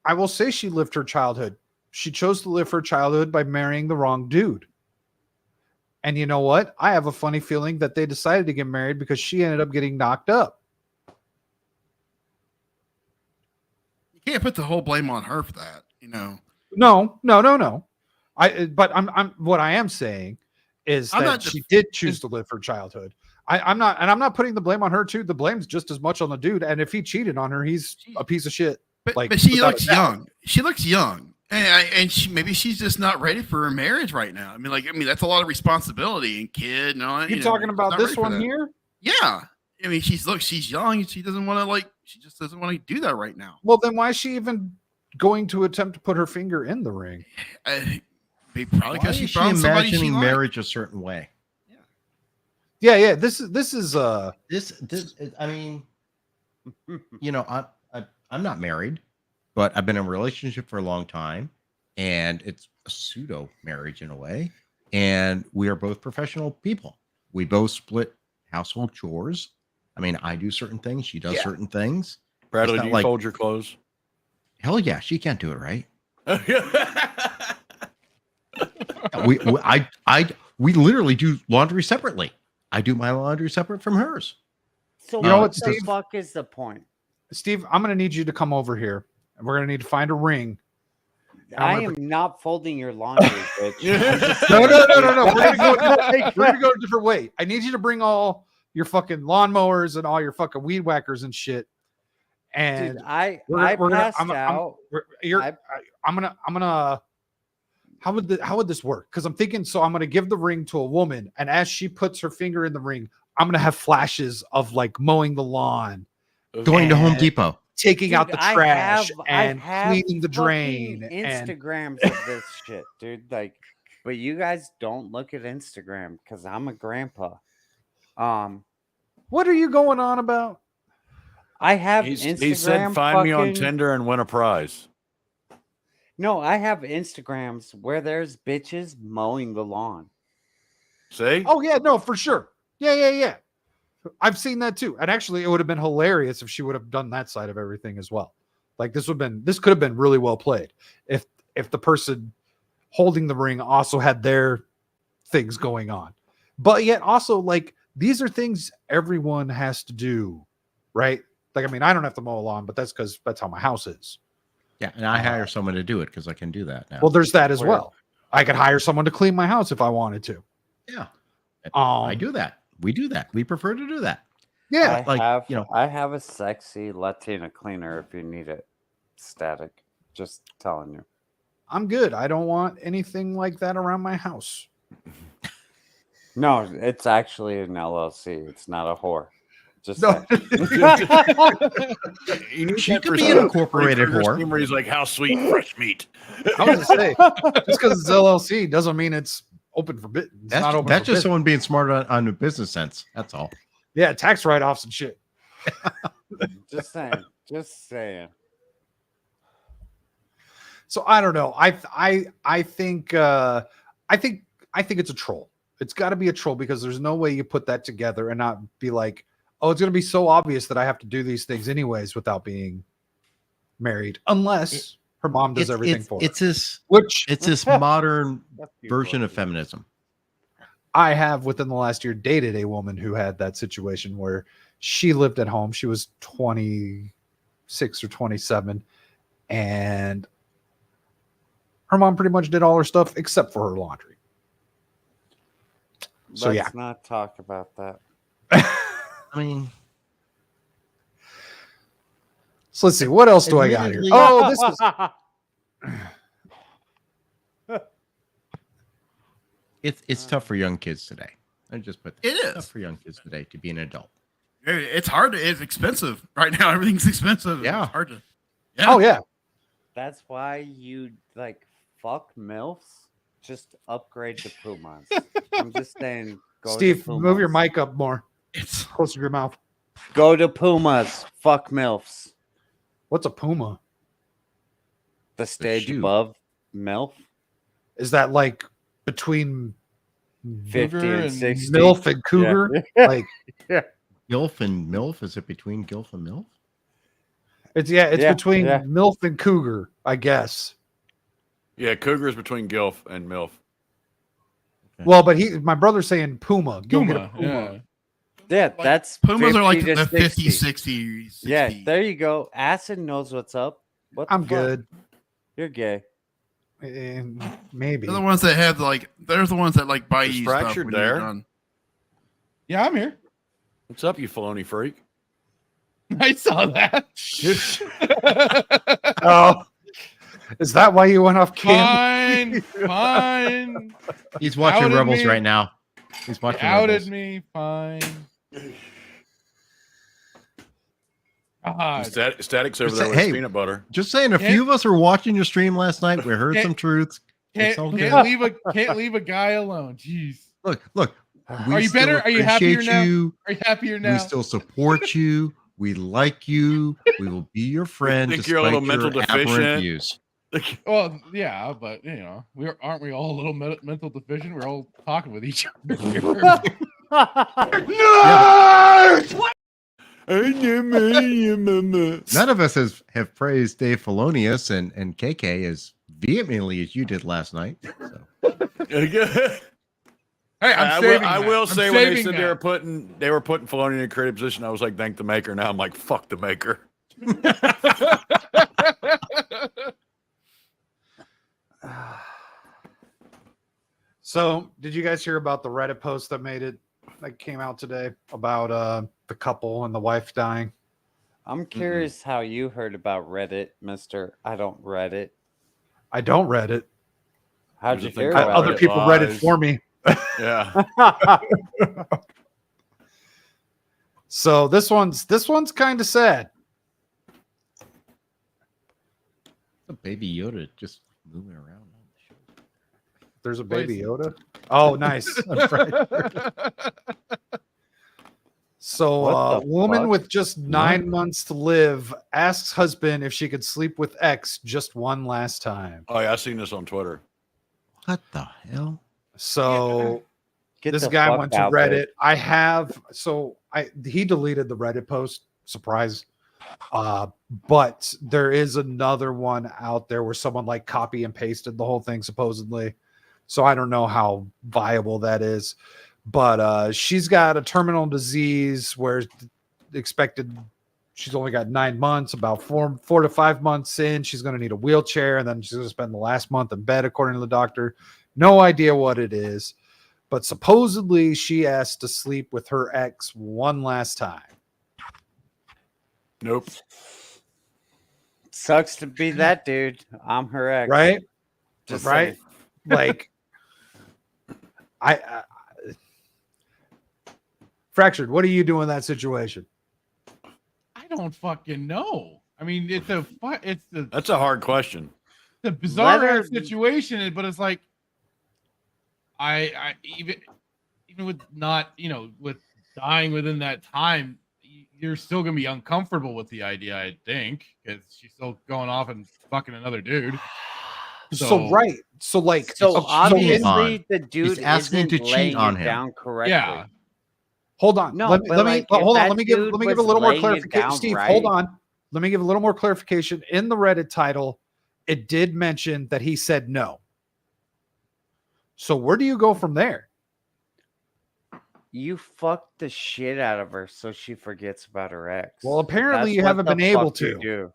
I will say she lived her childhood. She chose to live her childhood by marrying the wrong dude. And you know what? I have a funny feeling that they decided to get married because she ended up getting knocked up.
You can't put the whole blame on her for that.
No. But I'm what I am saying is that she did choose to live her childhood. I'm not putting the blame on her too. The blame's just as much on the dude. And if he cheated on her, he's a piece of shit.
But she looks young. She looks young, and maybe she's just not ready for a marriage right now. I mean, that's a lot of responsibility and kid and all that.
You talking about this one here?
Yeah, I mean, she's young. She doesn't want to she just doesn't want to do that right now.
Well, then why is she even going to attempt to put her finger in the ring?
Probably
Why
because she
is she
found somebody she
imagining
liked.
marriage a certain way?
Yeah. This is
This I mean, you know, I'm not married, but I've been in a relationship for a long time, and it's a pseudo marriage in a way. And we are both professional people. We both split household chores. I mean, I do certain things, she does certain things.
Bradley,
It's
do
not
you fold your clothes?
Hell yeah, she can't do it right.
Yeah.
We literally do laundry separately. I do my laundry separate from hers.
So
You know
what
what,
the
Steve?
fuck is the point?
Steve, I'm going to need you to come over here, and we're going to need to find a ring.
I am not folding your laundry, bitch.
No. We're going to go a different way. I need you to bring all your fucking lawnmowers and all your fucking weed whackers and shit. And
Dude, I
we're
passed
gonna,
out.
I'm gonna. How would this work? Because I'm thinking, so I'm gonna give the ring to a woman, and as she puts her finger in the ring, I'm gonna have flashes of like mowing the lawn,
Going to Home
And-
Depot.
taking out
Dude,
the trash, and
I have
cleaning the drain.
fucking
And
Instagrams of this shit, dude. Like, but you guys don't look at Instagram because I'm a grandpa.
what are you going on about?
I have
He
Instagram.
said, "Find me on
fucking-
Tinder and win a prize."
No, I have Instagrams where there's bitches mowing the lawn.
See?
Oh yeah, no, for sure. Yeah. I've seen that too. And actually, it would have been hilarious if she would have done that side of everything as well. Like this could have been really well played if the person holding the ring also had their things going on. But yet also like these are things everyone has to do, right? Like I mean, I don't have to mow a lawn, but that's because that's how my house is.
Yeah, and I hire someone to do it because I can do that now.
Well, there's that as
Where-
well. I could hire someone to clean my house if I wanted to.
Yeah,
Um,
I do that. We do that. We prefer to do that.
Yeah,
I have a sexy Latina cleaner if you need it. Static. Just telling you.
I'm good. I don't want anything like that around my house.
No, it's actually an LLC. It's not a whore. Just
No.
You need
She
that
could
for
be
some
an incorporated
burger
whore.
scheme where he's like, "How sweet, fresh meat."
I was gonna say, just because it's LLC doesn't mean it's open for business. It's not open
That's
for
just
business.
someone being smart on the business sense. That's all.
Yeah, tax write-offs and shit.
Just saying. Just saying.
So I don't know. I think it's a troll. It's got to be a troll because there's no way you put that together and not be like, oh, it's going to be so obvious that I have to do these things anyways without being married, unless her mom does everything for her.
It's this modern
That's beautiful.
version of feminism.
I have within the last year dated a woman who had that situation where she lived at home. She was 26 or 27, and her mom pretty much did all her stuff except for her laundry. So
Let's not talk about that.
I mean,
So let's see. What else do I got here?
Admittedly-
Oh, this is
it's tough for young kids today. I just put
It
it's
is.
tough for young kids today to be an adult.
It's hard. It's expensive right now. Everything's expensive.
Yeah.
It's hard to. Yeah.
Oh yeah.
That's why you like fuck MILFs. Just upgrade to Pumas. I'm just saying. Go
Steve,
to
move your
Pumas.
mic up more.
It's
Closer to your mouth.
Go to Pumas. Fuck MILFs.
What's a Puma?
The stage
shoe.
above MILF.
Is that like between
50
Cougar
and
and
60.
MILF and Cougar?
Yeah.
Like
Gilf and MILF? Is it between Gilf and MILF?
it's
Yeah,
between
yeah.
MILF and Cougar, I guess.
Yeah, cougar is between Gilf and MILF.
Well, but my brother's saying Puma. Go get a
Puma.
Puma.
Yeah.
Yeah,
like,
that's
Pumas are like
50 to
the 50,
60.
60.
Yeah, there you go. Acid knows what's up. What the
I'm
fuck?
good.
You're gay.
And maybe.
They're the ones that have they're the ones that like buy
Is
you stuff
Fractured
when you're
there?
done.
Yeah, I'm here.
What's up, you faloney freak?
I saw that.
Oh, is that why you went off camera?
Fine.
He's watching
Outed
Rebels
me.
right now. He's watching
Outed
Rebels.
me. Fine. God.
Static's over
Just
there
say-
with
hey.
peanut butter.
Just saying, a few of us were watching your stream last night. We heard
Can't-
some truths. It's all
Can't
good.
leave a guy alone. Jeez.
Look. We
Are you
still
better? Are you happier
appreciate
now?
you.
Are you happier now?
We still support you. We like you. We will be your friend.
think you're a little mental
aberrant
deficient.
views.
Well, yeah, but aren't we all a little mental deficient? We're all talking with each other. Here.
None of us have praised Dave Felonius and KK as vehemently as you did last night. So.
Hey,
I will
I'm
say when they
saving
said
that.
they were putting Filoni in a creative position, I was like, thank the maker. Now I'm like, fuck the maker.
So, did you guys hear about the Reddit post that came out today about the couple and the wife dying?
I'm curious how you heard about Reddit, Mister. I don't Reddit.
I don't read it.
How'd
There's
you
a thing
hear
called
about
Other
it?
people read it
lies.
for me.
Yeah.
So this one's kind of sad.
A baby Yoda just moving around on the show.
There's a baby Yoda. Oh, nice. So
What
a
the
woman
fuck?
with just 9 months to live asks husband if she could sleep with ex just one last time.
Oh yeah, I seen this on Twitter.
What the hell?
So
Get
this
the
guy
fuck
went to
out,
Reddit.
bitch.
He deleted the Reddit post. Surprise. But there is another one out there where someone like copy and pasted the whole thing supposedly. So I don't know how viable that is. But she's got a terminal disease where she's only got 9 months, about 4 to 5 months in, she's going to need a wheelchair, and then she's going to spend the last month in bed, according to the doctor. No idea what it is, but supposedly she asked to sleep with her ex one last time.
Nope.
Sucks to be that dude. I'm her ex.
Right?
Just
Right?
saying.
Like, I Fractured, what do you do in that situation?
I don't fucking know. I mean, it's a
That's a hard question.
bizarre
Let her-
situation, but it's like I even with not with dying within that time, you're still gonna be uncomfortable with the idea. I think because she's still going off and fucking another dude.
So right. So like
So
okay,
obviously the dude
asking
isn't
to cheat
laying
on
it
him.
down correctly.
Yeah.
hold on.
No,
let me
but like, if
hold on.
that
Let me give
dude
a
was
little more
laying it
clarification.
down
Steve,
right-
hold on. Let me give a little more clarification. In the Reddit title, it did mention that he said no. So where do you go from there?
You fucked the shit out of her so she forgets about her ex.
Well, apparently
That's
you
what
haven't
the
been able
fuck you
to.
do.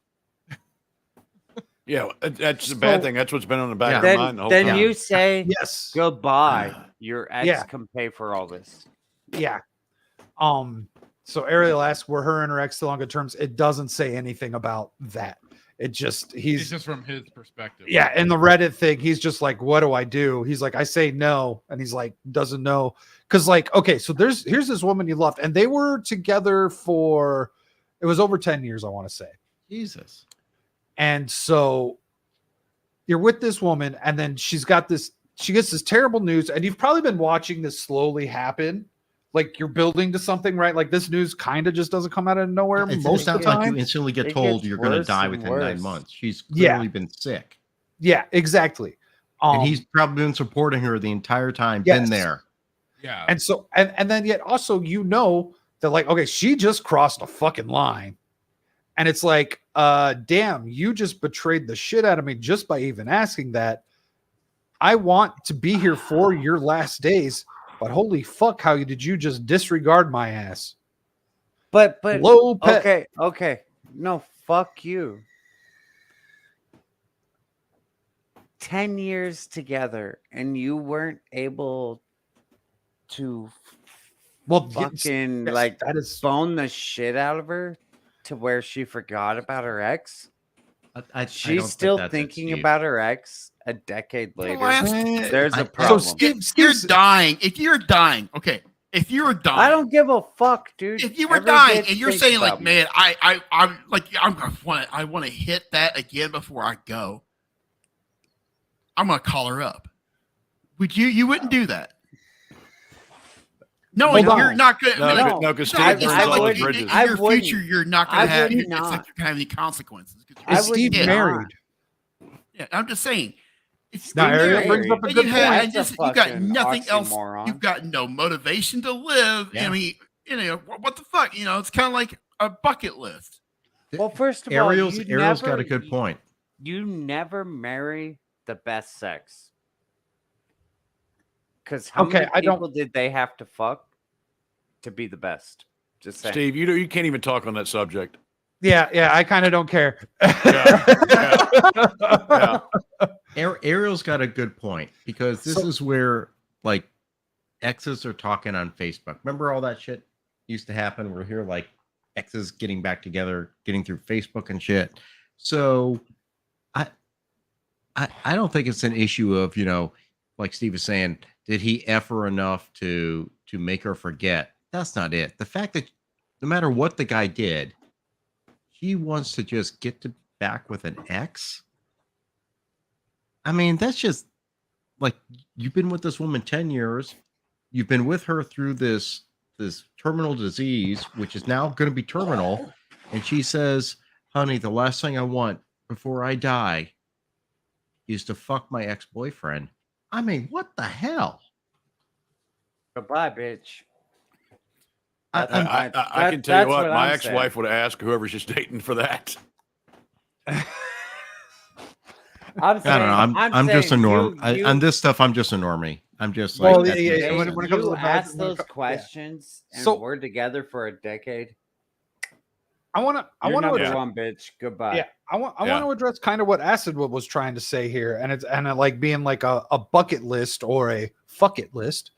Yeah, that's the bad
So-
thing. That's what's been on the back of her mind the whole
Then
time.
you say
Yes.
goodbye. Your ex
Yeah.
can pay for all this.
Yeah. So Ariel asks, were her and her ex still on good terms? It doesn't say anything about that. It just
It's
he's
just from his perspective.
yeah, in the Reddit thing, he's just like, what do I do? He's like, I say no, and he's like, doesn't know. Because like, okay, so here's this woman you loved, and they were together for it was over 10 years, I want to say.
Jesus.
And so you're with this woman, and then she gets this terrible news, and you've probably been watching this slowly happen. Like you're building to something, right? Like this news kind of just doesn't come out of nowhere
It
most of
sounds
the
like you
time.
instantly get
It
told
gets
you're going to
worse
die
and
within 9
worse.
months. She's
Yeah.
clearly been sick.
Yeah, exactly.
And he's probably been supporting her the entire time,
Yes.
been there.
Yeah.
and so and then yet also that like, okay, she just crossed a fucking line. And it's like, damn, you just betrayed the shit out of me just by even asking that. I want to be here for your last days, but holy fuck, how did you just disregard my ass?
But
Low pet.
okay. No, fuck you. 10 years together and you weren't able to
Well,
fucking
yes,
like
that is
bone the shit out of her to where she forgot about her ex.
I
She's
don't
still
think that's it,
thinking
Steve.
about her ex a decade later.
last-
There's
I-
a problem.
Steve-
If you're dying, okay. If you were dying,
I don't give a fuck, dude.
if you were
Every
dying
bitch
and you're
thinks
saying like,
about me.
man, I want to hit that again before I go. I'm gonna call her up. Would you? You wouldn't do that. No,
Hold
you're
on.
not gonna.
No, because
I-
Steve
I
burns all the
wouldn't-
bridges.
I
in your
wouldn't.
future, you're not
I
gonna have.
would
It's like
not.
you're gonna have any consequences.
I
Is
would
Steve
not.
married?
Yeah, I'm just saying. If
Now,
you're
Ariel
married,
brings up a
and
good
you
point.
have,
That's a
you got
fucking
nothing else.
oxymoron.
You've got no motivation to live.
Yeah.
I mean, what the fuck? It's kind of like a bucket list.
Well, first of all,
Ariel's
you
got
never-
a good point.
You never marry the best sex. Because how
Okay,
many
I don't-
people did they have to fuck to be the best? Just saying.
Steve, you can't even talk on that subject.
Yeah, I kind of don't care.
Yeah.
Ariel's got a good point because this
So-
is where like exes are talking on Facebook. Remember all that shit used to happen? We're here like exes getting back together, getting through Facebook and shit. So I don't think it's an issue of, like Steve was saying, did he F her enough to make her forget? That's not it. The fact that no matter what the guy did, he wants to just get back with an ex. I mean, that's just like you've been with this woman 10 years. You've been with her through this terminal disease, which is now going to be terminal. And she says, honey, the last thing I want before I die is to fuck my ex-boyfriend. I mean, what the hell?
Goodbye, bitch.
I can tell you what, my ex-wife would ask whoever she's dating for that.
I'm saying,
I don't know. I'm just a
saying
norm.
you-
on this stuff, I'm just a normie. I'm just
Well,
like, that's
yeah,
me.
yeah, when it comes to
you
the
ask
when it
those
co- yeah.
questions and
So-
we're together for a decade.
I want to
You're
to
number one, bitch. Goodbye.
Yeah, I want
Yeah.
to address kind of what Acid was trying to say here, and it's like being like a bucket list or a fuck it list.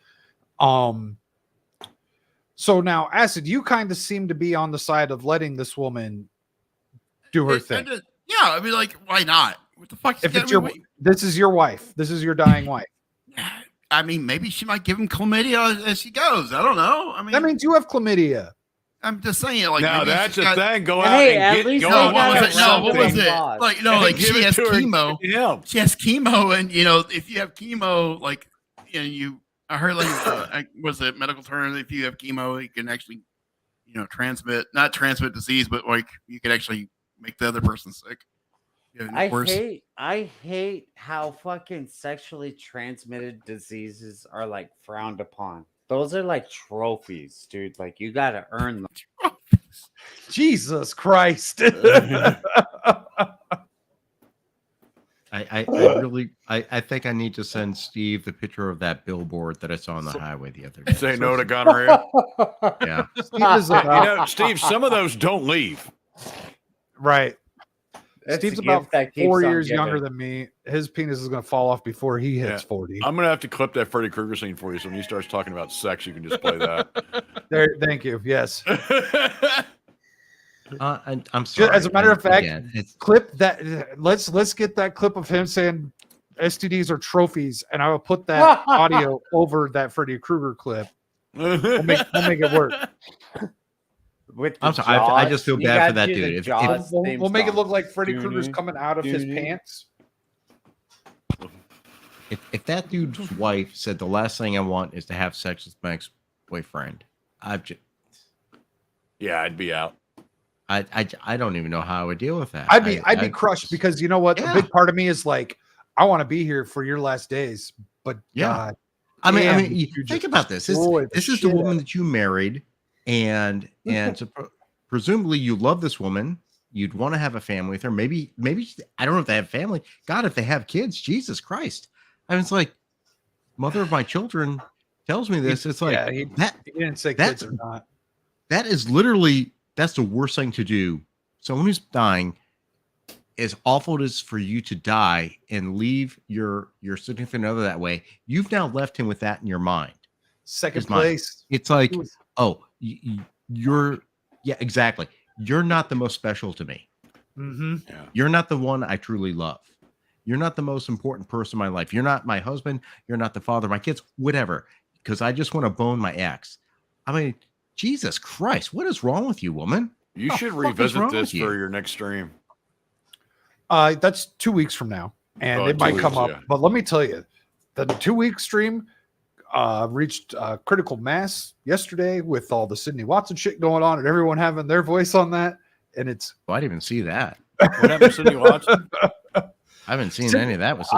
So now, Acid, you kind of seem to be on the side of letting this woman do her thing.
Yeah, I mean, like, why not? What the fuck?
If it's this is your wife, this is your dying wife.
I mean, maybe she might give him chlamydia as she goes. I don't know. I mean,
That means you have chlamydia.
I'm just saying, like,
Now
maybe
that's
she's
the
got-
thing. Go out
Hey, at
and get
least
go
they
on
got
one
a
of
was it? No, what was
something.
it?
Boss.
Like, like
Give
she
it
has
to her.
chemo.
Yeah.
She has chemo, and if you have chemo, like, I heard like, was it medical term? If you have chemo, you can actually, not transmit disease, but like you can actually make the other person sick.
I hate how fucking sexually transmitted diseases are like frowned upon. Those are like trophies, dude. Like you gotta earn them.
Jesus Christ.
I really think I need to send Steve the picture of that billboard that I saw on the highway the other day.
Say no to gonorrhea.
Yeah.
Steve is about,
Steve, some of those don't leave.
right.
It's
Steve's
a
about
gift that keeps
4
on
years
giving.
younger than me. His penis is going to fall off before he hits 40.
I'm gonna have to clip that Freddy Krueger scene for you, so when he starts talking about sex, you can just play that.
There, thank you. Yes.
I'm sorry.
As a matter of fact,
Again, it's
clip that. Let's get that clip of him saying STDs are trophies, and I will put that audio over that Freddy Krueger clip. We'll make it work.
With
I'm
the
sorry. I
Jaws,
just feel
you
bad
gotta
for that
do the
dude. If-
Jaws
We'll
theme
make it
song.
look like Freddy Krueger's
Doo-doo,
coming out of his
doo-doo.
pants.
if that dude's wife said the last thing I want is to have sex with my ex-boyfriend, I'd
be out.
I don't even know how I would deal with that.
I'd be crushed because you know what?
Yeah.
A big part of me is like, I want to be here for your last days, but
Yeah.
God,
I mean,
damn,
you
you
think
just
about this.
destroyed
This
the
is the
shit out
woman
of
that you married, and presumably you love this woman. You'd want to have a family with her. Maybe I don't know if they have family. God, if they have kids, Jesus Christ! I mean, it's like mother of my children tells me this. It's like
yeah, he didn't say
that's-
kids or not.
that is literally that's the worst thing to do. Someone who's dying, as awful it is for you to die and leave your significant other that way, you've now left him with that in your mind.
Second
is mine.
place.
It's like,
It was-
oh, you're exactly. You're not the most special to me.
Mm-hmm.
You're not the one I truly love. You're not the most important person in my life. You're not my husband. You're not the father of my kids, whatever. Because I just want to bone my ex. I mean, Jesus Christ, what is wrong with you, woman?
You
The
should
fuck is
revisit
wrong
this
with you?
for your next stream.
That's 2 weeks from now, and
Oh,
it
2
might come
weeks,
up.
yeah.
But let me tell you, the 2 week stream reached critical mass yesterday with all the Sydney Watson shit going on and everyone having their voice on that. And it's
Oh, I didn't even see that.
What happened to Sydney Watson?
I haven't seen
Sydney-
any of that. Was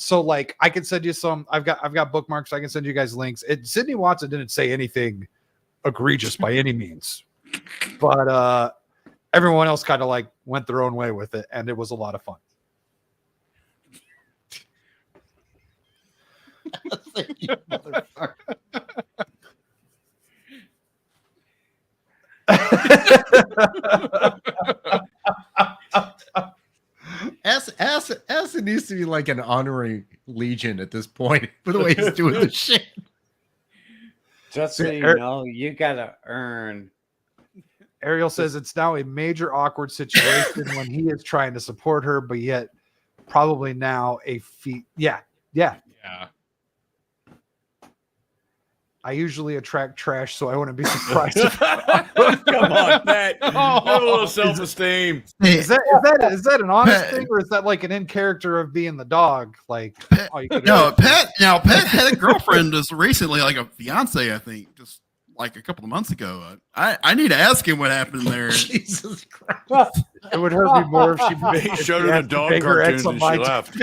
so like I can send you some. I've got bookmarks. I can send you guys links. Sydney Watson didn't say anything egregious by any means, but everyone else kind of like went their own way with it, and it was a lot of fun.
you motherfucker. Acid needs to be like an honorary legion at this point for the way he's doing the shit.
Just so you know, you gotta earn.
Ariel says it's now a major awkward situation when he is trying to support her, but yet probably now a feat. Yeah.
Yeah.
I usually attract trash, so I wouldn't be surprised. If
Come on, Pat. Have a little self-esteem.
is that an honest thing, or is that like an in character of being the dog? Like, oh, you could
Pat had a girlfriend just recently, like a fiance, I think, just like a couple of months ago. I need to ask him what happened there.
Jesus Christ.
it would hurt me more if she
He showed her the dog cartoons and she left.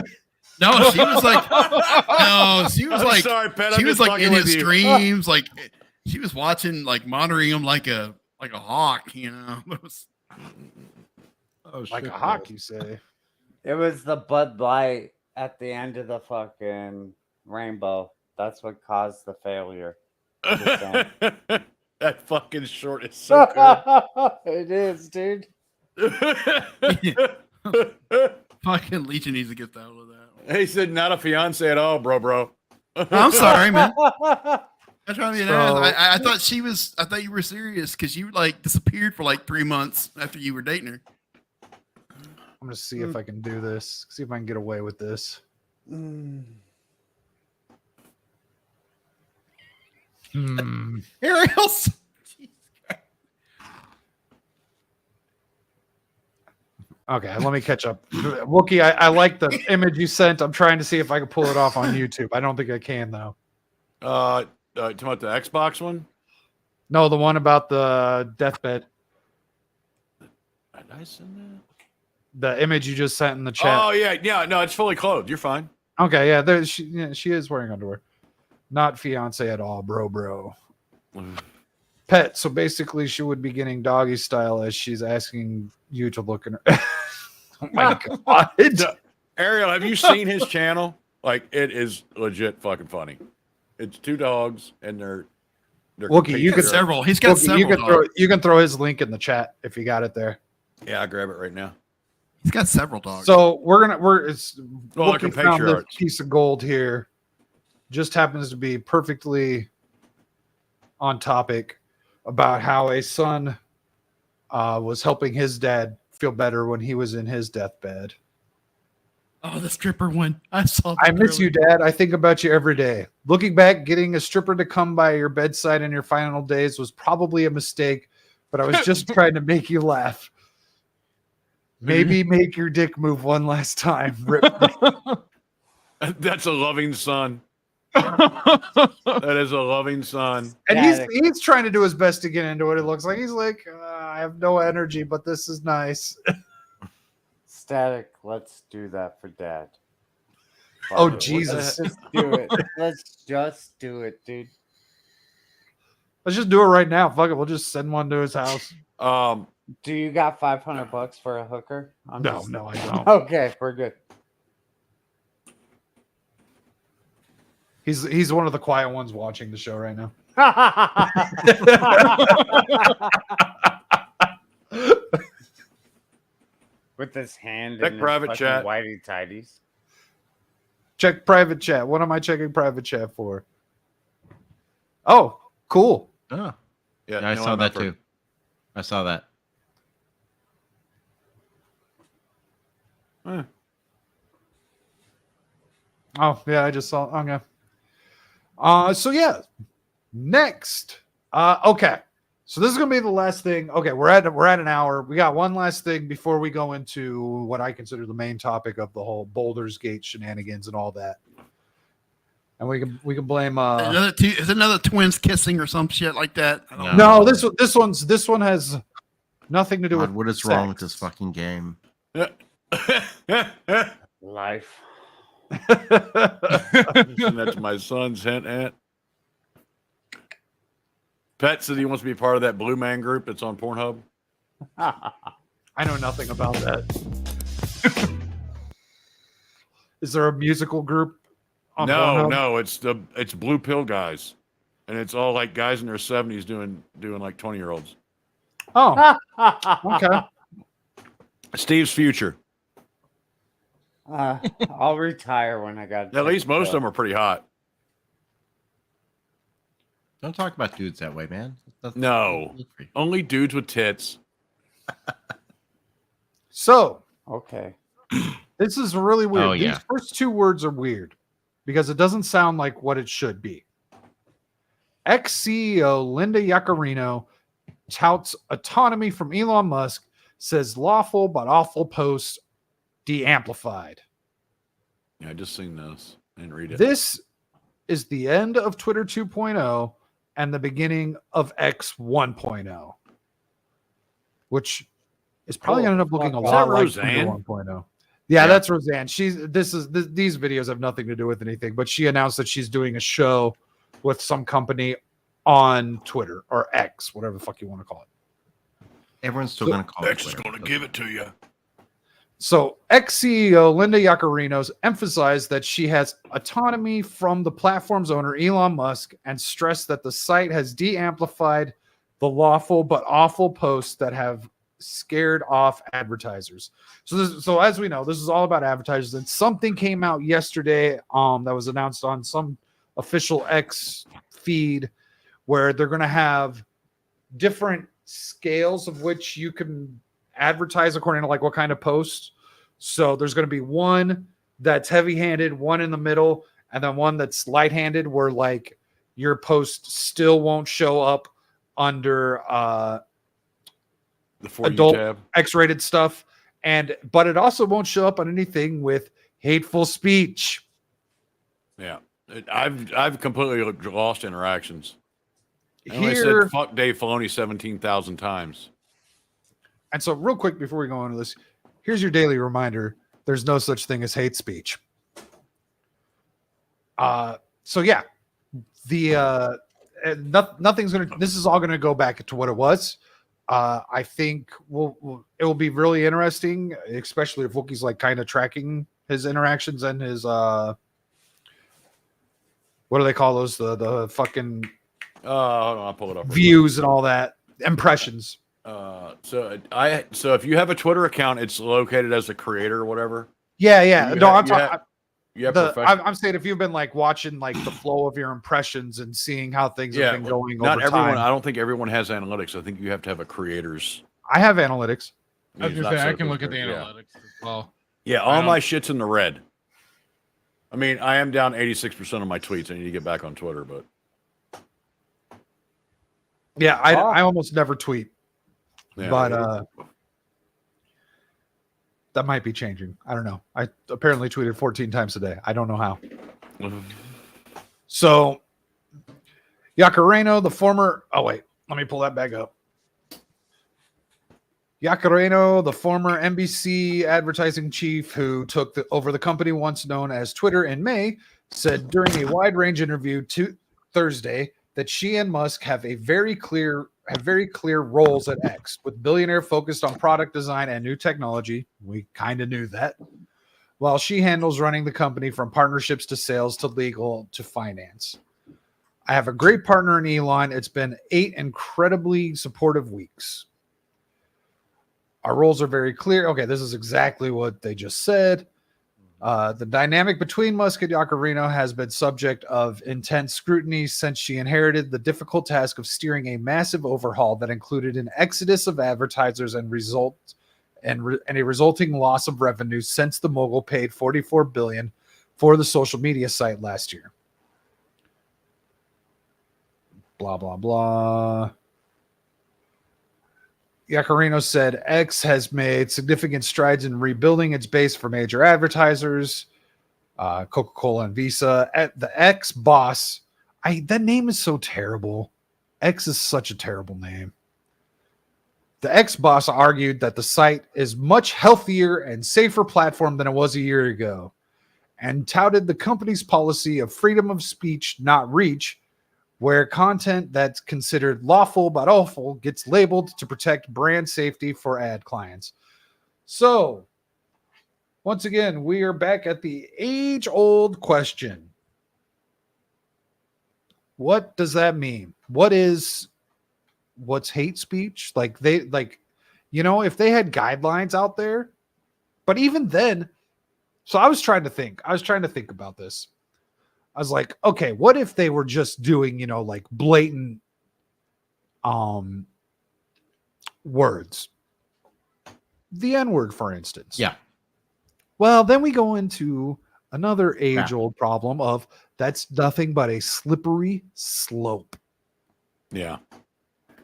No, she was like,
I'm sorry, Pat.
she
I'm
was
just
like
fucking
in
with
his
you.
dreams, like she was watching, like monitoring him like a hawk, you know. It was,
like a hawk, you say.
It was the Bud Light at the end of the fucking rainbow. That's what caused the failure.
That fucking short is so good.
It is, dude.
fucking Legion needs to get out of that.
He said, "Not a fiance at all, bro."
I'm sorry, man. I'm trying to be an
So-
ass. I thought you were serious because you like disappeared for like 3 months after you were dating her.
I'm gonna see if I can do this. See if I can get away with this.
Ariel's.
Okay, let me catch up. Wookie, I like the image you sent. I'm trying to see if I can pull it off on YouTube. I don't think I can though.
Talking about the Xbox one?
No, the one about the deathbed.
Did I send that?
The image you just sent in the chat.
Oh yeah. No, it's fully clothed. You're fine.
Okay, yeah, she is wearing underwear. Not fiance at all, bro. Pet. So basically, she would be getting doggy style as she's asking you to look in her. Oh my god!
Ariel, have you seen his channel? Like, it is legit fucking funny. It's two dogs and they're
Wookie, you could
Several. He's got
Wookie,
several.
you can throw his link in the chat if you got it there.
Yeah, I'll grab it right now.
He's got several dogs.
So we're
Well, I can
Wookie found this
patriarchs.
piece of gold here. Just happens to be perfectly on topic about how a son was helping his dad feel better when he was in his deathbed.
Oh, the stripper one. I saw.
I miss you, Dad. I think about you every day. Looking back, getting a stripper to come by your bedside in your final days was probably a mistake, but I was just trying to make you laugh. Maybe make your dick move one last time. Rip.
That's a loving son. That is a loving son.
And
Static.
he's trying to do his best to get into it. It looks like he's like, I have no energy, but this is nice.
Static, let's do that for Dad.
Oh,
Fuck it.
Jesus.
Let's just do it. Let's just do it, dude.
Let's just do it right now. Fuck it. We'll just send one to his house.
Do you got $500 for a hooker?
No, I don't.
Okay, we're good.
He's one of the quiet ones watching the show right now.
With his hand
Check
in
private
his
chat.
whitey tighties.
Check private chat. What am I checking private chat for? Oh, cool.
Oh,
Yeah,
I
no
saw that
effort.
too. I saw that.
Eh.
Oh, yeah, I just saw. Okay. So yeah, next Okay. So this is gonna be the last thing. Okay, we're at an hour. We got one last thing before we go into what I consider the main topic of the whole Baldur's Gate shenanigans and all that. And we can blame
Is another twins kissing or some shit like that? I don't
no,
know.
this one has nothing to do
God,
with
what is wrong with this fucking game?
Life.
Listen, that's my son's hint at. Pet said he wants to be part of that Blue Man group that's on Pornhub.
I know nothing about that. Is there a musical group on Pornhub?
No, it's Blue Pill guys, and it's all like guys in their 70s doing like 20-year-olds.
Oh, okay.
Steve's future.
I'll retire when I got.
At least most of them are pretty hot.
Don't talk about dudes that way, man.
No, only dudes with tits.
So
Okay.
this is really weird.
Oh, yeah.
These first two words are weird because it doesn't sound like what it should be. Ex-CEO Linda Yaccarino touts autonomy from Elon Musk, says lawful but awful posts de-amplified.
Yeah, I just seen this. I didn't read it.
This is the end of Twitter 2.0 and the beginning of X 1.0, which is probably going to end up looking a
Is
lot
that
like
Roseanne?
Twitter 1.0. Yeah, that's Roseanne. These videos have nothing to do with anything, but she announced that she's doing a show with some company on Twitter or X, whatever the fuck you want to call it.
Everyone's still going to call it
X is
Twitter.
going to give it to you.
So, ex-CEO Linda Yaccarino's emphasized that she has autonomy from the platform's owner, Elon Musk, and stressed that the site has de-amplified the lawful but awful posts that have scared off advertisers. So as we know, this is all about advertisers. And something came out yesterday that was announced on some official X feed where they're going to have different scales of which you can advertise according to like what kind of post. So there's going to be one that's heavy-handed, one in the middle, and then one that's light-handed where like your post still won't show up under
The For You
adult
tab.
X-rated stuff, but it also won't show up on anything with hateful speech.
Yeah, I've completely lost interactions. I only
Here,
said fuck Dave Filoni 17,000 times.
and so real quick before we go into this, here's your daily reminder: there's no such thing as hate speech. So yeah, nothing's gonna. This is all gonna go back to what it was. I think it will be really interesting, especially if Wookiee's like kind of tracking his interactions and his what do they call those? The fucking
Hold on, I'll pull it up.
views and all that, impressions.
So if you have a Twitter account, it's located as a creator or whatever.
Yeah, yeah.
You
No,
have-
I'm
you
talking.
have- You have professional.
I'm saying if you've been like watching like the flow of your impressions and seeing how things have been going
Not
over
everyone.
time.
I don't think everyone has analytics. I think you have to have a creator's.
I have analytics.
I was
He's
gonna
not
say I
so
can look at the
good, yeah.
analytics as well.
Yeah,
I
all
don't-
my shit's in the red. I mean, I am down 86% of my tweets. I need to get back on Twitter, but
Yeah, I almost never tweet,
yeah.
but that might be changing. I don't know. I apparently tweeted 14 times a day. I don't know how. So, Yaccarino, the former. Oh wait, let me pull that back up. Yaccarino, the former NBC advertising chief who took over the company once known as Twitter in May, said during a wide-range interview to Thursday that she and Musk have very clear roles at X, with billionaire focused on product design and new technology. We kind of knew that. While she handles running the company from partnerships to sales to legal to finance. I have a great partner in Elon. It's been 8 incredibly supportive weeks. Our roles are very clear. Okay, this is exactly what they just said. The dynamic between Musk and Yaccarino has been subject of intense scrutiny since she inherited the difficult task of steering a massive overhaul that included an exodus of advertisers and a resulting loss of revenue since the mogul paid $44 billion for the social media site last year. Blah, blah, blah. Yacarino said X has made significant strides in rebuilding its base for major advertisers. Coca-Cola and Visa. At the X boss, that name is so terrible. X is such a terrible name. The X boss argued that the site is much healthier and safer platform than it was a year ago, and touted the company's policy of freedom of speech, not reach, where content that's considered lawful but awful gets labeled to protect brand safety for ad clients. So, once again, we are back at the age-old question. What does that mean? What's hate speech? If they had guidelines out there, but even then, so I was trying to think about this. I was like, okay, what if they were just doing, blatant words? The N-word, for instance.
Yeah.
Well, then we go into another age-old problem of that's nothing but a slippery slope.
Yeah.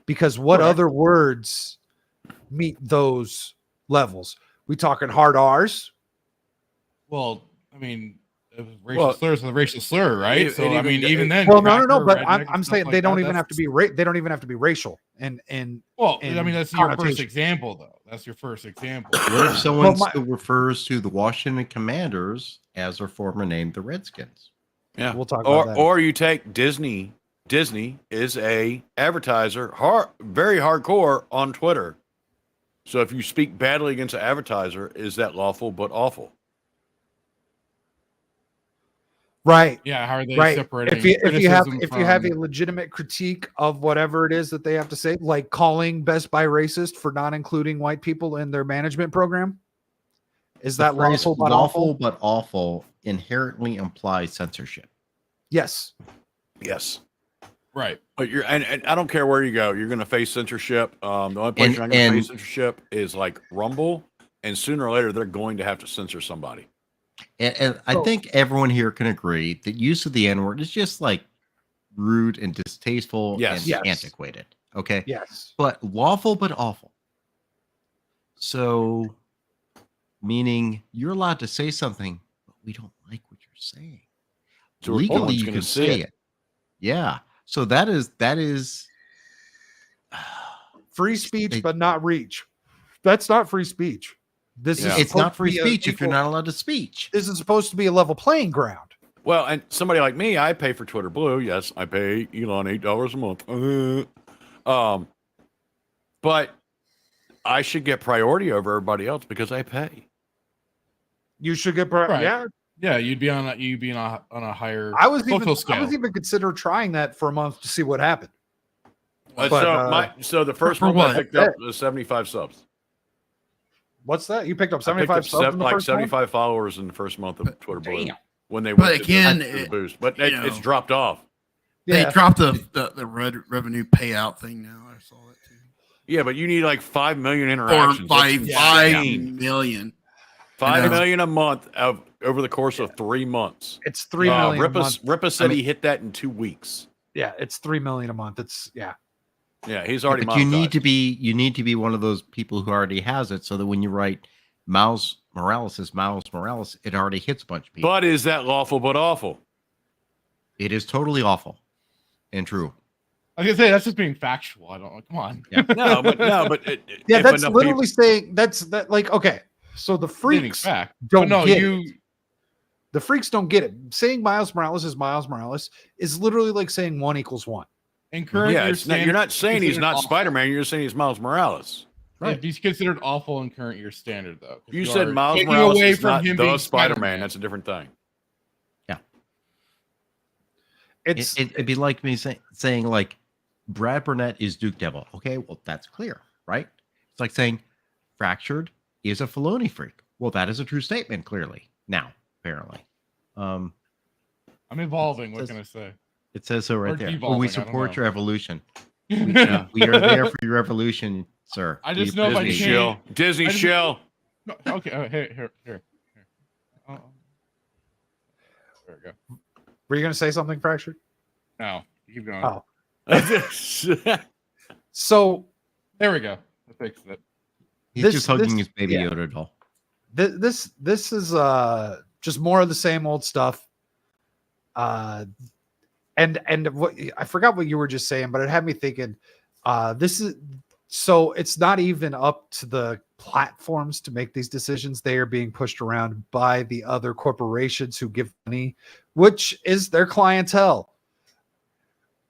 Because what other words meet those levels? We talking hard R's?
Well, I mean, racial slurs is a racial slur, right? So I mean, even then.
Well, no. But I'm saying they don't even have to be they don't even have to be racial.
Well, I mean, that's your first example, though. That's your first example.
What if someone still refers to the Washington Commanders as their former name, the Redskins?
Yeah,
we'll talk about that.
Or you take Disney. Disney is a advertiser, very hardcore on Twitter. So if you speak badly against an advertiser, is that lawful but awful?
Right.
Yeah. How are they
right.
separating?
If you have a legitimate critique of whatever it is that they have to say, like calling Best Buy racist for not including white people in their management program, is that lawful but awful?
But awful inherently implies censorship.
Yes.
Yes.
Right.
But and I don't care where you go, you're going to face censorship. The only place you're not going to face censorship is like Rumble, and sooner or later they're going to have to censor somebody.
And I think everyone here can agree that use of the N-word is just like rude and distasteful and antiquated. Okay.
Yes.
But lawful but awful. So, meaning you're allowed to say something, but we don't like what you're saying. So legally, you can say it. Yeah. So that is
free speech, but not reach. That's not free speech.
It's not free speech if you're not allowed to speech.
This is supposed to be a level playing ground.
Well, and somebody like me, I pay for Twitter Blue. Yes, I pay Elon $8 a month. But I should get priority over everybody else because I pay.
You should get priority.
Right. Yeah, you'd be on a higher.
I was
scale.
I was even consider trying that for a month to see what happened.
So the first month I picked up was 75 subs.
What's that? You picked up 75 subs in the first
75
month?
followers in the first month of Twitter Blue when they
but
went
again,
to the boost. But it's dropped off.
They dropped the revenue payout thing now. I saw it too.
Yeah, but you need like 5 million interactions.
Or 5 million.
5 million a month over the course of 3 months.
It's 3 million a month.
Ripa said he hit that in 2 weeks.
Yeah, it's 3 million a month.
Yeah, he's already.
But you need to be one of those people who already has it, so that when you write Miles Morales, it already hits a bunch of people.
But is that lawful but awful?
It is totally awful and true.
I was gonna say that's just being factual. I don't come on.
Yeah.
That's literally saying that. Like, okay, so the freaks don't get it. The freaks don't get it. Saying Miles Morales is literally like saying 1 = 1.
You're not saying he's not Spider-Man. You're saying he's Miles Morales.
Right. If he's considered awful in current year standard, though.
You said Miles Morales is not the Spider-Man. That's a different thing.
Yeah. It'd be like me saying like Brad Burnett is Duke Devil. Okay, well that's clear, right? It's like saying Fractured is a Filoni freak. Well, that is a true statement, clearly. Now, apparently.
I'm evolving. What can I say?
It says so right there. Well, we support your evolution. We are there for your evolution, sir.
I just know if I can't.
Disney shill.
No, okay, here. There we go.
Were you going to say something, Fractured?
No, keep going.
Oh, So
There we go. I fixed it.
He's just hugging his baby
yeah.
Yoda doll.
This is just more of the same old stuff. And what I forgot what you were just saying, but it had me thinking. This is so it's not even up to the platforms to make these decisions. They are being pushed around by the other corporations who give money, which is their clientele.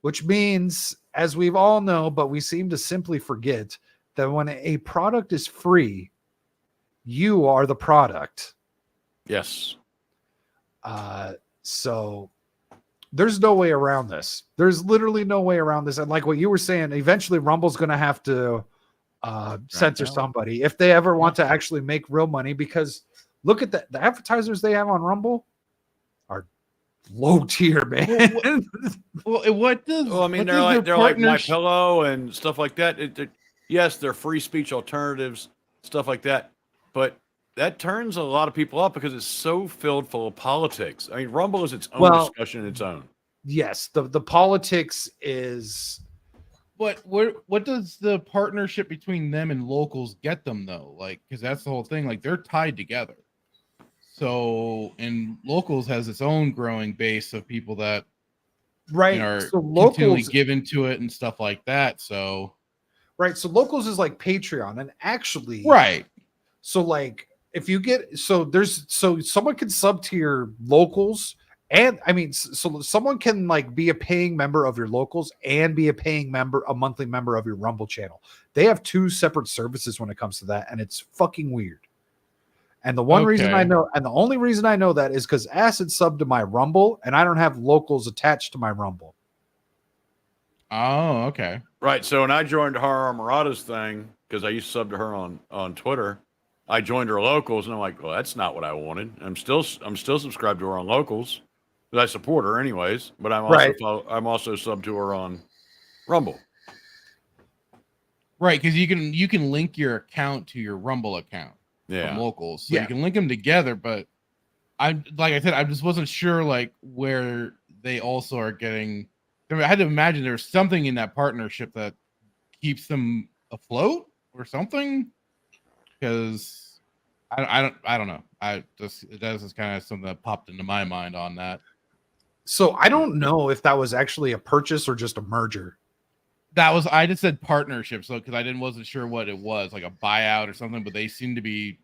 Which means, as we've all know, but we seem to simply forget that when a product is free, you are the product.
Yes.
So there's no way around this. There's literally no way around this. And like what you were saying, eventually Rumble's going to have to censor somebody if they ever want to actually make real money, because look at the advertisers they have on Rumble are low tier, man.
What does?
Well, I mean,
what
they're
does
like
their
My
partnership-
Pillow and stuff like that. Yes, they're free speech alternatives, stuff like that, but that turns a lot of people off because it's so filled full of politics. I mean, Rumble is its own discussion in its own.
Yes, the politics is.
But what does the partnership between them and locals get them though? Like, because that's the whole thing. Like, they're tied together. So, and locals has its own growing base of people that
Right.
are
So
continually
locals
given to it and stuff like that. So,
right. So locals is like Patreon, and actually,
right.
So like if you get so someone can sub tier locals, and I mean so someone can like be a paying member of your locals and be a monthly member of your Rumble channel. They have two separate services when it comes to that, and it's fucking weird. And the one reason I know, and the only reason I know that is because Acid subbed to my Rumble, and I don't have locals attached to my Rumble.
Oh, okay.
Right. So when I joined Horror Armorada's thing, because I used to sub to her on Twitter, I joined her locals, and I'm like, well, that's not what I wanted. I'm still subscribed to her on locals, but I support her anyways. But I'm also sub to her on Rumble.
Right, because you can link your account to your Rumble account from locals, so you can link them together. But I just wasn't sure like where they also are getting. I mean, I had to imagine there's something in that partnership that keeps them afloat or something. Because I don't know. That is kind of something that popped into my mind on that.
So I don't know if that was actually a purchase or just a merger.
I just said partnership, so because wasn't sure what it was, like a buyout or something, but they seem to be,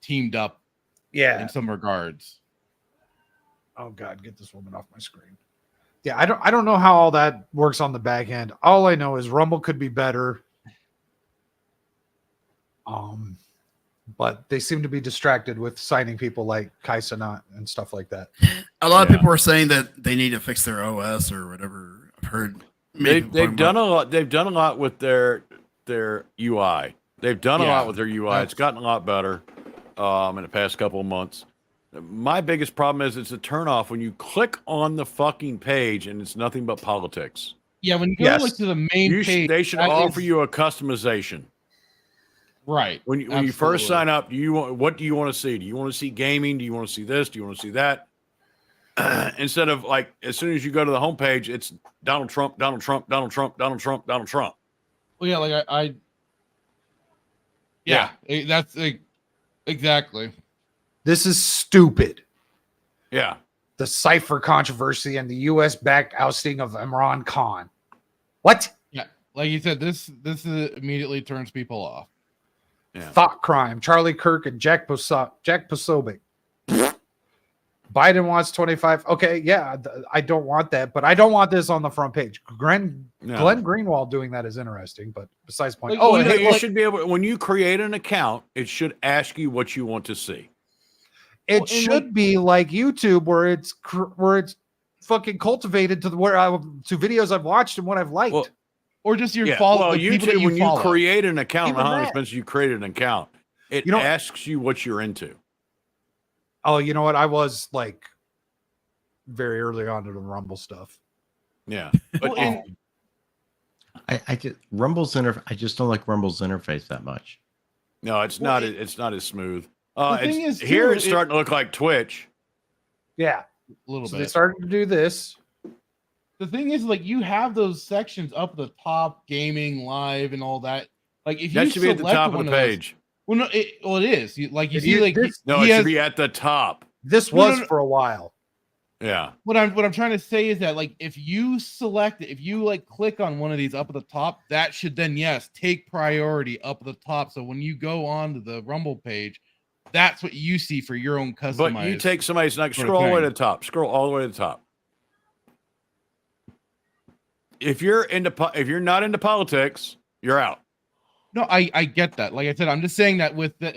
teamed up.
Yeah.
In some regards.
Oh God, get this woman off my screen. Yeah, I don't know how all that works on the back end. All I know is Rumble could be better. But they seem to be distracted with signing people like Kai Cenat and stuff like that.
A lot of people are saying that they need to fix their OS or whatever. I've heard
they've done a lot. They've done a lot with their UI. They've done a lot with their UI. It's gotten a lot better in the past couple of months. My biggest problem is it's a turnoff when you click on the fucking page and it's nothing but politics.
Yeah, when you go like to the main page,
they should offer you a customization.
Right.
When you first sign up, what do you want to see? Do you want to see gaming? Do you want to see this? Do you want to see that? Instead of like, as soon as you go to the homepage, it's Donald Trump, Donald Trump, Donald Trump, Donald Trump, Donald Trump.
Well, yeah, like that's exactly.
This is stupid.
Yeah.
The Cypher controversy and the U.S.-backed ousting of Imran Khan. What?
Yeah, like you said, this immediately turns people off.
Yeah.
Thought crime. Charlie Kirk and Jack Posobiec. Biden wants 25. Okay, yeah, I don't want that, but I don't want this on the front page. Glenn Greenwald doing that is interesting, but besides the point.
You should be able. When you create an account, it should ask you what you want to see.
It should be like YouTube, where it's fucking cultivated to videos I've watched and what I've liked.
Well,
or just your follow.
Well, YouTube, when you create an account,
Even
how many
that.
expenses you created an account, it asks you what you're into.
Oh, you know what? I was like very early on to the Rumble stuff.
Yeah, but
I just Rumble's I just don't like Rumble's interface that much.
No, it's not. It's not as smooth.
thing is,
here it's starting to look like Twitch.
Yeah,
a little bit.
They started to do this.
the thing is, like, you have those sections up at the top, gaming, live, and all that. Like, if
That
you
should be at the
select
top of
one
the
those-
page.
well, no, it is. You
If
see,
you-
like,
this-
No,
he
it
has,
should be at the top.
This
No, no,
was
no.
for a while.
Yeah.
what I'm trying to say is that, like, if you select it, if you like click on one of these up at the top, that should then take priority up at the top. So when you go on to the Rumble page, that's what you see for your own customized.
But you take somebody's like
sort of
scroll all the way to
thing.
the top. Scroll all the way to the top. If you're not into politics, you're out.
No, I get that. Like I said, I'm just saying that with those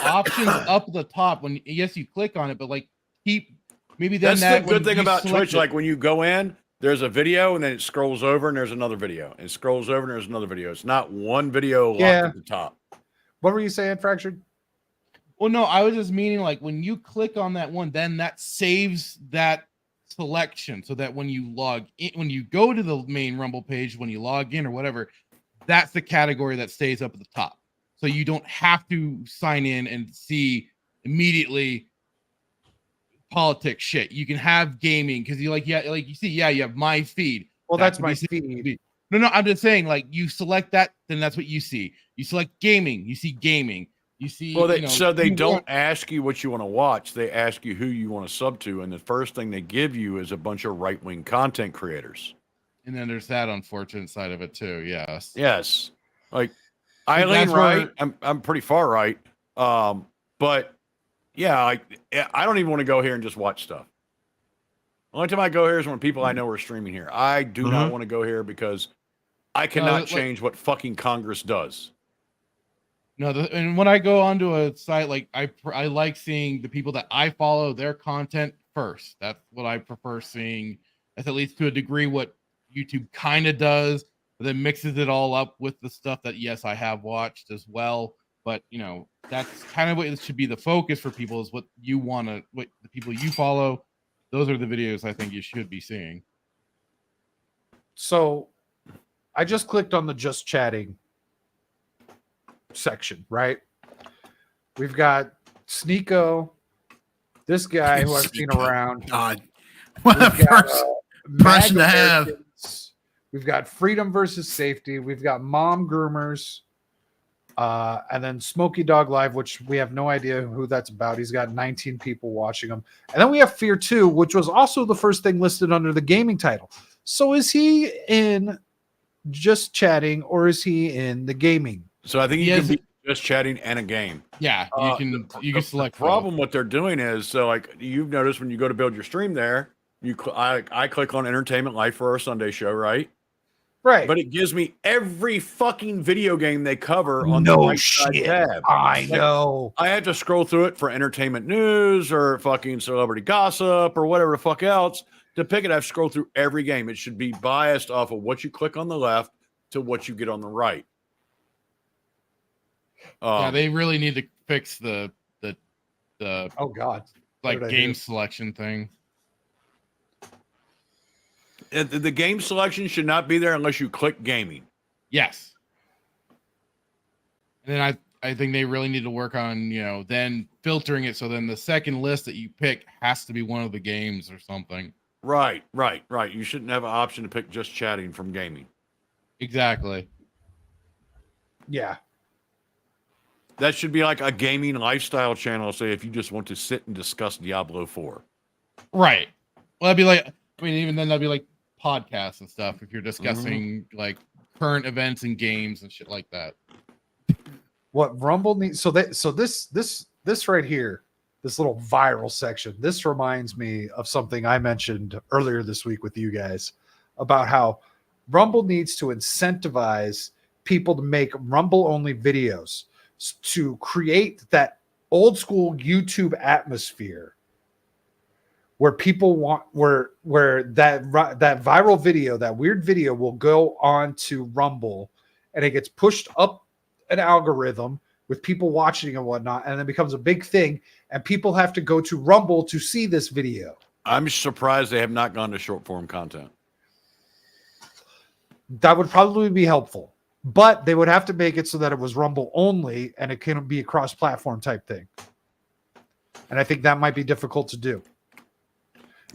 options up at the top, when you click on it, but like keep maybe then
That's the good
when
thing
you
about
select
Twitch.
it-
Like when you go in, there's a video and then it scrolls over and there's another video. And it scrolls over and there's another video. It's not one video locked
Yeah.
at the top.
What were you saying, Fractured?
Well, no, I was just meaning like when you click on that one, then that saves that selection so that when you log in, when you go to the main Rumble page, when you log in or whatever, that's the category that stays up at the top. So you don't have to sign in and see immediately politics shit. You can have gaming because you you have my feed.
Well,
That
that's
can
my
be saved.
feed.
No, I'm just saying, like, you select that, then that's what you see. You select gaming, you see gaming. You see,
Well, they
you
don't
want-
ask you what you want to watch. They ask you who you want to sub to, and the first thing they give you is a bunch of right-wing content creators.
And then there's that unfortunate side of it too. Yes.
Yes, like
So
I lean
that's
right.
where-
I'm pretty far right. But yeah, I don't even want to go here and just watch stuff. The only time I go here is when people I know are streaming here. I do not want to go here because I cannot change what fucking Congress does.
No, and when I go onto a site, like I like seeing the people that I follow, their content first. That's what I prefer seeing. That's at least to a degree what YouTube kind of does, but then mixes it all up with the stuff that yes, I have watched as well. But that's kind of what it should be the focus for people is what you want to, what the people you follow. Those are the videos I think you should be seeing.
So I just clicked on the just chatting section, right? We've got Sneeko, this guy who I've seen
Sneeko.
around.
God, what a
We've got,
first
Mag
person to have.
Americans. We've got Freedom versus Safety. We've got Mom Groomers. And then Smoky Dog Live, which we have no idea who that's about. He's got 19 people watching him. And then we have Fear 2, which was also the first thing listed under the gaming title. So is he in just chatting or is he in the gaming?
So I think
He
you
has-
can be just chatting and a game.
Yeah, you can select
The problem what they're doing is, so like you've noticed when you go to build your stream there, I click on Entertainment Life for our Sunday show, right?
Right.
But it gives me every fucking video game they cover on
No
the right side
shit.
tab.
I
Like,
know.
I have to scroll through it for entertainment news or fucking celebrity gossip or whatever the fuck else. To pick it, I have to scroll through every game. It should be biased off of what you click on the left to what you get on the right.
yeah, they really need to fix the
Oh God.
like
What did I
game
do?
selection thing.
The game selection should not be there unless you click gaming.
Yes. And then I think they really need to work on, then filtering it so then the second list that you pick has to be one of the games or something.
Right. You shouldn't have an option to pick just chatting from gaming.
Exactly.
Yeah.
That should be like a gaming lifestyle channel. Say if you just want to sit and discuss Diablo 4.
Right. Well, that'd be like, even then that'd be like podcasts and stuff if you're discussing like current events and games and shit like that.
What Rumble needs, so this right here, this little viral section, this reminds me of something I mentioned earlier this week with you guys about how Rumble needs to incentivize people to make Rumble only videos to create that old school YouTube atmosphere where people want where that viral video, that weird video will go on to Rumble and it gets pushed up an algorithm with people watching and whatnot, and then becomes a big thing, and people have to go to Rumble to see this video.
I'm surprised they have not gone to short form content.
That would probably be helpful, but they would have to make it so that it was Rumble only and it can be a cross-platform type thing. And I think that might be difficult to do.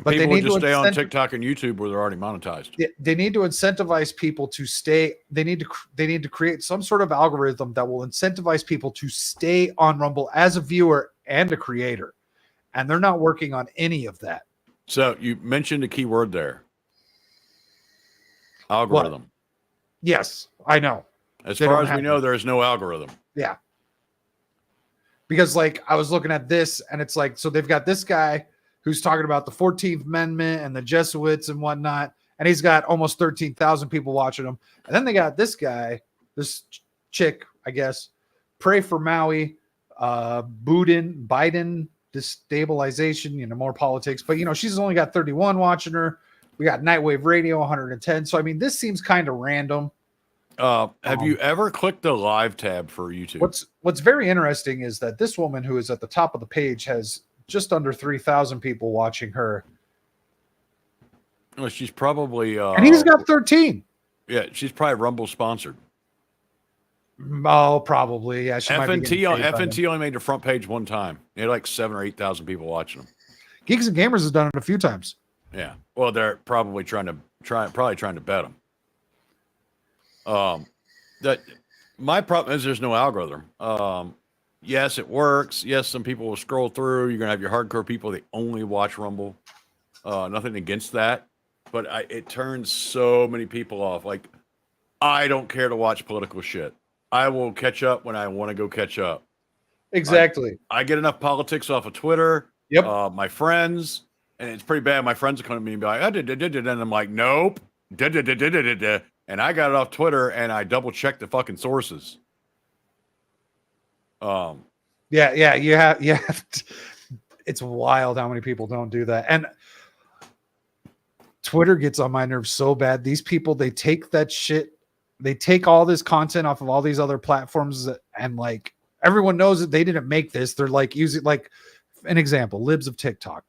But
people
they
will
need
just
to
stay on
incent-
TikTok and YouTube where they're already monetized.
they need to incentivize people to stay. They need to create some sort of algorithm that will incentivize people to stay on Rumble as a viewer and a creator. And they're not working on any of that.
So you mentioned a key word there. Algorithm.
Yes, I know.
As
They
far
don't
as we
have
know, there is no algorithm.
Yeah. Because like I was looking at this and it's like, so they've got this guy who's talking about the 14th Amendment and the Jesuits and whatnot. And he's got almost 13,000 people watching him. And then they got this guy, this chick, I guess, Pray for Maui, Biden destabilization, more politics. But, she's only got 31 watching her. We got Nightwave Radio, 110. So, I mean, this seems kind of random.
Have you ever clicked the live tab for YouTube?
What's very interesting is that this woman who is at the top of the page has just under 3,000 people watching her.
Well, she's probably
And he's got 13.
Yeah, she's probably Rumble sponsored.
Oh, probably. Yeah, she might be
FNT
getting paid by them.
FNT only made the front page one time. They had like 7,000 or 8,000 people watching them.
Geeks and Gamers has done it a few times.
Yeah. Well, they're probably trying to bet them. That my problem is there's no algorithm. Yes, it works. Yes, some people will scroll through. You're gonna have your hardcore people that only watch Rumble. Nothing against that, but it turns so many people off. Like, I don't care to watch political shit. I will catch up when I want to go catch up.
Exactly.
I get enough politics off of Twitter.
Yep.
My friends, and it's pretty bad. My friends will come to me and be like, and I'm like, nope. And I got it off Twitter and I double checked the fucking sources.
Yeah. You have it's wild how many people don't do that. And Twitter gets on my nerves so bad. These people, they take that shit, they take all this content off of all these other platforms, and like everyone knows that they didn't make this. They're like using, like, an example, Libs of TikTok.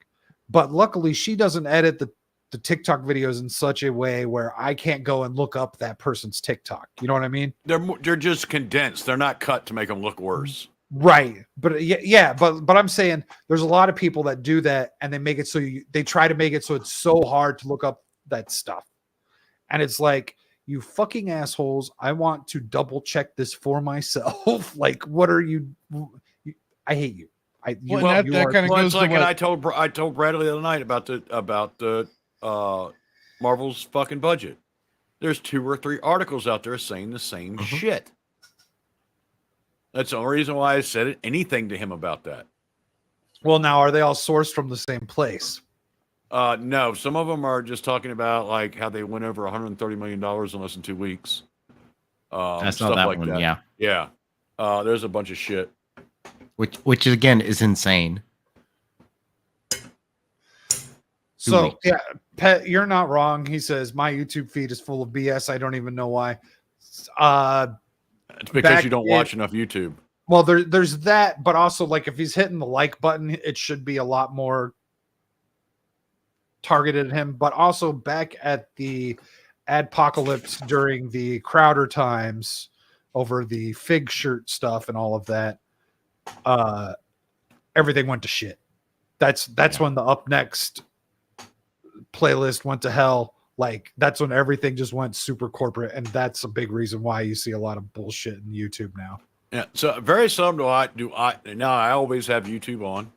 But luckily she doesn't edit the TikTok videos in such a way where I can't go and look up that person's TikTok. You know what I mean?
They're just condensed. They're not cut to make them look worse.
Right. But yeah, but I'm saying there's a lot of people that do that, and they make it so they try to make it so it's so hard to look up that stuff. And it's like, you fucking assholes, I want to double check this for myself. Like, what are you? I hate you.
That kind of goes
It's like,
to
and
what,
I told Bradley the other night about the Marvel's fucking budget. There's 2 or 3 articles out there saying the same shit. That's the only reason why I said anything to him about that.
Well, now, are they all sourced from the same place?
No, some of them are just talking about like how they went over $130 million in less than 2 weeks.
I saw
stuff
that
like
one.
that.
Yeah.
Yeah. There's a bunch of shit.
Which again is insane.
So yeah, Pet, you're not wrong. He says my YouTube feed is full of BS. I don't even know why.
It's because you don't watch enough YouTube.
Well, there's that, but also, like, if he's hitting the like button, it should be a lot more targeted at him. But also back at the Adpocalypse during the Crowder times over the Fig shirt stuff and all of that, everything went to shit. That's when the Up Next playlist went to hell. Like, that's when everything just went super corporate, and that's a big reason why you see a lot of bullshit in YouTube now.
Yeah, so very seldom do I now. I always have YouTube on.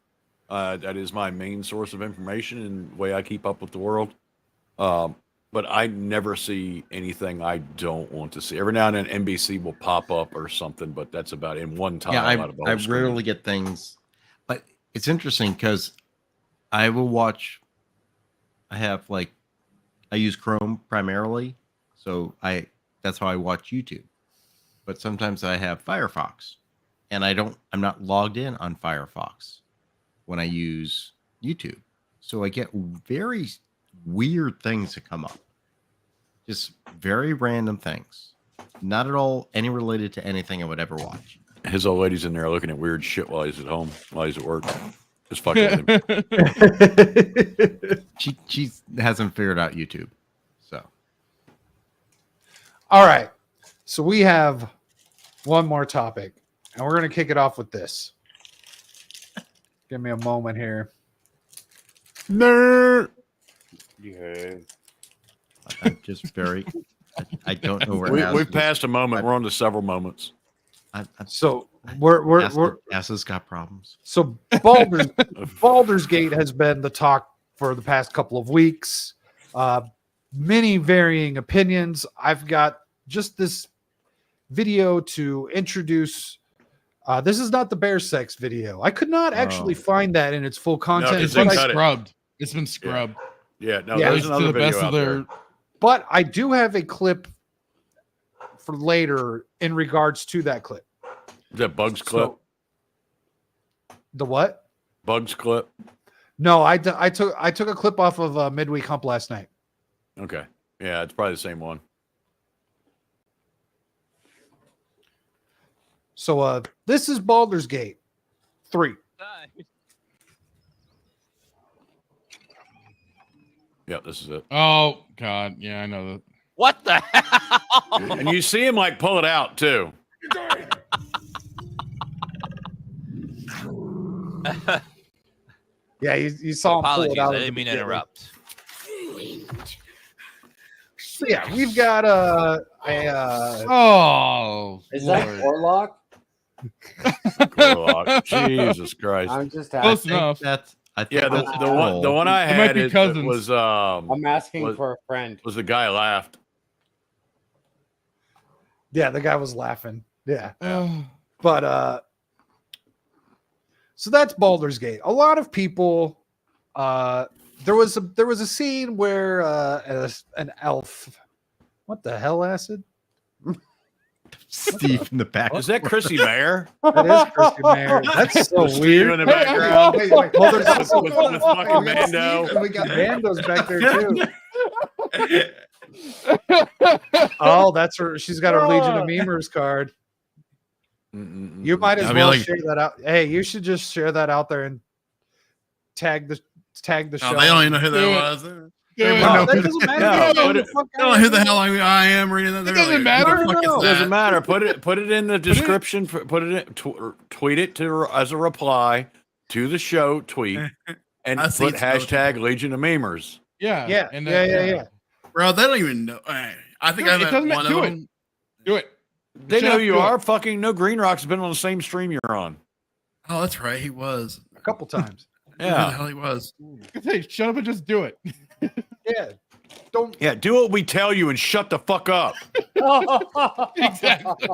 That is my main source of information and way I keep up with the world. But I never see anything I don't want to see. Every now and then NBC will pop up or something, but that's about in one time.
Yeah, I rarely get things, but it's interesting because I will watch. I have I use Chrome primarily, so that's how I watch YouTube. But sometimes I have Firefox, and I'm not logged in on Firefox when I use YouTube. So I get very weird things that come up. Just very random things. Not at all any related to anything I would ever watch.
His old lady's in there looking at weird shit while he's at home, while he's at work. Just fucking with him.
She hasn't figured out YouTube. So.
All right. So we have one more topic, and we're going to kick it off with this. Give me a moment here.
Nerd.
Yeah.
I'm just very. I don't know where
We've passed a moment. We're on to several moments.
So we're
Assa's got problems.
so Baldur's Gate has been the talk for the past couple of weeks. Many varying opinions. I've got just this video to introduce. This is not the bear sex video. I could not actually find that in its full content.
because
It's
they
been
cut it.
scrubbed. It's been scrubbed.
Yeah, no,
Yeah,
there's
It's
another
to the
video
best
out
of their.
there.
But I do have a clip for later in regards to that clip.
Is that Bugs clip?
So, the what?
Bugs clip.
No, I took a clip off of Midweek Hump last night.
Okay. Yeah, it's probably the same one.
So this is Baldur's Gate 3.
Yeah, this is it.
Oh God, yeah, I know that.
What the hell?
And you see him like pull it out too.
Yeah, you saw him pull
Apologies,
it out.
I
at
didn't
the
mean to
beginning.
interrupt.
So yeah, we've got
Oh,
Is
Lord.
that Warlock?
Warlock. Jesus Christ.
I'm just
Close
asking.
enough.
I think
Yeah, the
that's
one I
It might
had
be
it
cousins.
was
I'm asking
Was-
for a friend.
was the guy laughed.
yeah, the guy was laughing. Yeah.
Oh.
But so that's Baldur's Gate. A lot of people there was a scene where an elf, what the hell, Acid?
Steve in the back.
Is that Chrissy Mayer?
That is Christy Mayer. That's so
With Steve
weird.
in the background.
Wait, wait.
Well, there's
with,
also
with fucking Mando.
And we got
Mando's back there too. Oh, that's her. She's got her Legion of Memers card. You might as
I'll be
well
like-
share that out. Hey, you should just share that out there and tag the show.
Oh, they don't even know who
Do
that
it.
was. They
Dude,
No,
know
that
who
doesn't matter.
Yeah,
Get
put
the
it-
fuck
don't know
out
who
of
the
here.
hell I am reading that. They're
doesn't
like,
matter.
Who the fuck
No,
is
Doesn't
that?
matter. Put it in the description. Put it in, tweet it to as a reply to the show tweet, and
I see
put
it's
hashtag Legion of Memers.
Yeah,
Yeah,
and
yeah.
Bro, they don't even know. I think
Do it.
I've
It
met
doesn't
one
matter.
of
Do it.
them.
Do it.
They know
Jeff,
who you
do it.
are. Fucking no. Green Rock's been on the same stream you're on.
Oh, that's right. He was.
A couple times.
Who the
Yeah,
hell he was.
Hey, shut up and just do it.
Yeah. Don't.
yeah. Do what we tell you and shut the fuck up.
Exactly.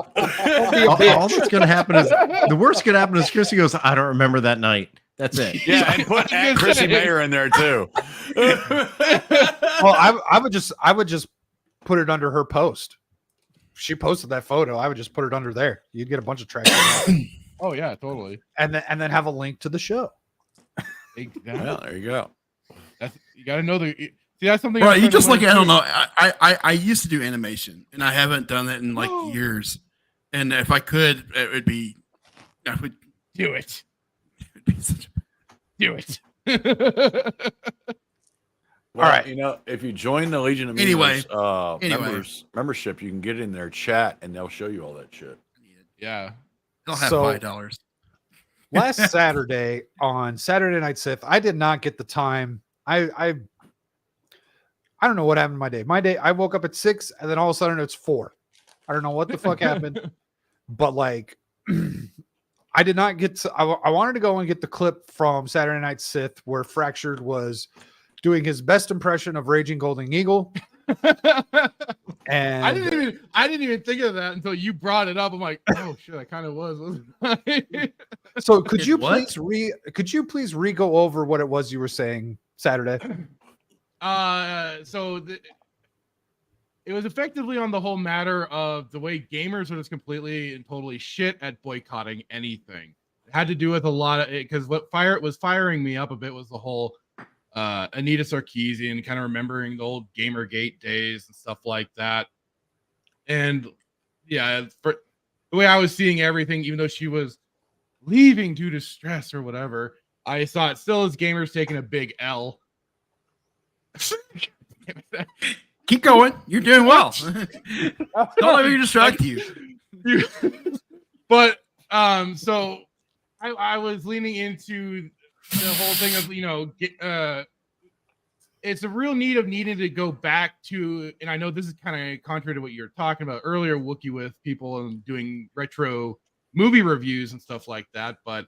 all that's going to happen is the worst going to happen is Chrissy goes, I don't remember that night. That's it.
Yeah, and put
I was gonna
Chrissy
say.
Mayer in there too.
Well, I would just put it under her post. If she posted that photo, I would just put it under there. You'd get a bunch of traction,
Oh yeah, totally.
and then have a link to the show.
Exactly.
Well, there you go.
That's, you got to know the. See, that's something.
Bro,
I'm
you
trying to
just like
learn
I don't
too.
know. I used to do animation, and I haven't done that in like years. And if I could, it would be. I would
Do it.
it'd be such a-
Do it.
Well,
All right.
You know, if you join the Legion of
Anyway,
Memers, membership, you can get in their chat and they'll show you all that shit.
Yeah.
They'll have
So-
$5.
Last Saturday on Saturday Night Sith, I did not get the time. I don't know what happened to my day. My day, I woke up at 6 and then all of a sudden it's 4. I don't know what the fuck happened, but like I did not get to, I wanted to go and get the clip from Saturday Night Sith where Fractured was doing his best impression of Raging Golden Eagle. And
I didn't even think of that until you brought it up. I'm like, oh shit, I kind of was. Wasn't I?
so could you
What?
please re-go over what it was you were saying Saturday?
It was effectively on the whole matter of the way gamers are just completely and totally shit at boycotting anything. It had to do with a lot of it because what was firing me up a bit was the whole Anita Sarkeesian, kind of remembering the old Gamergate days and stuff like that. And yeah, for the way I was seeing everything, even though she was leaving due to stress or whatever, I saw it still as gamers taking a big L.
Keep going. You're doing well. Don't let me distract you.
But so I was leaning into the whole thing of it's a real need of needing to go back to, and I know this is kind of contrary to what you were talking about earlier, Wookie, with people and doing retro movie reviews and stuff like that. But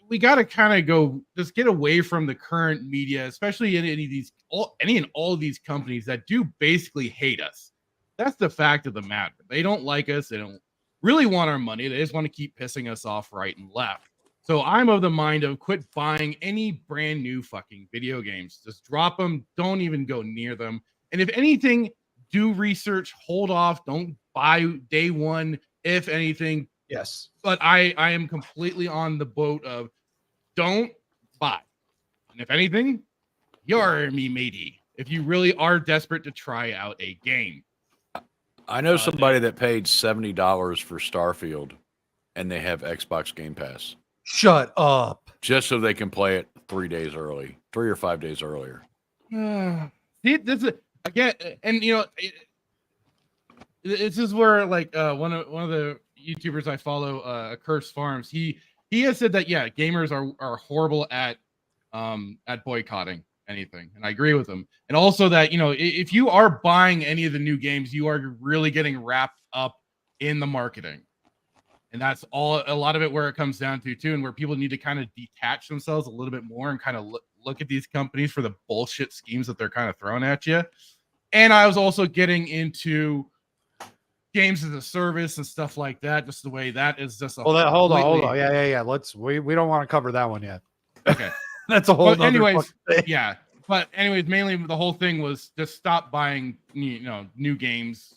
we got to kind of go just get away from the current media, especially in any and all of these companies that do basically hate us. That's the fact of the matter. They don't like us. They don't really want our money. They just want to keep pissing us off right and left. So I'm of the mind of quit buying any brand new fucking video games. Just drop them. Don't even go near them. And if anything, do research, hold off. Don't buy day one, if anything.
Yes.
But I am completely on the boat of don't buy. And if anything, you're me matey. If you really are desperate to try out a game.
I know somebody that paid $70 for Starfield, and they have Xbox Game Pass.
Shut up.
Just so they can play it 3 days early, 3 or 5 days earlier.
See, this is again, and this is where like one of the YouTubers I follow, Curse Farms, he has said that gamers are horrible at boycotting anything, and I agree with him. And also that if you are buying any of the new games, you are really getting wrapped up in the marketing. And that's a lot of it where it comes down to too, and where people need to kind of detach themselves a little bit more and kind of look at these companies for the bullshit schemes that they're kind of throwing at you. And I was also getting into games as a service and stuff like that, just the way that is just a
hold on. Yeah. We don't want to cover that one yet.
Okay.
That's a whole
But anyways,
thing.
yeah. But anyways, mainly the whole thing was just stop buying new games.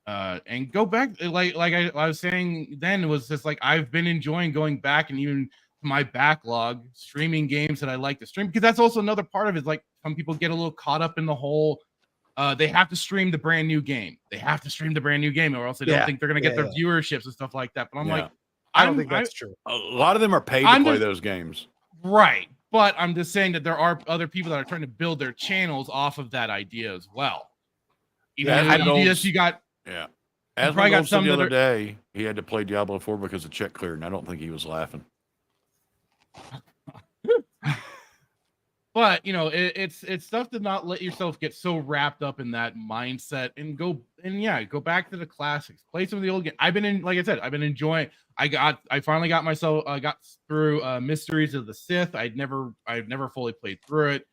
And go back, like I was saying then, it was just like I've been enjoying going back and even my backlog streaming games that I like to stream, because that's also another part of it. Is like some people get a little caught up in the whole they have to stream the brand new game. They have to stream the brand new game, or else they don't think they're gonna get their viewerships and stuff like that. But I'm like,
I don't think that's true.
A lot of them are paid to play those games.
Right. But I'm just saying that there are other people that are trying to build their channels off of that idea as well. You got.
Yeah. As I got some the other day, he had to play Diablo 4 because the check cleared, and I don't think he was laughing.
But it's stuff to not let yourself get so wrapped up in that mindset and go back to the classics. Play some of the old games. I've been enjoying. I finally got myself got through Mysteries of the Sith. I've never fully played through it,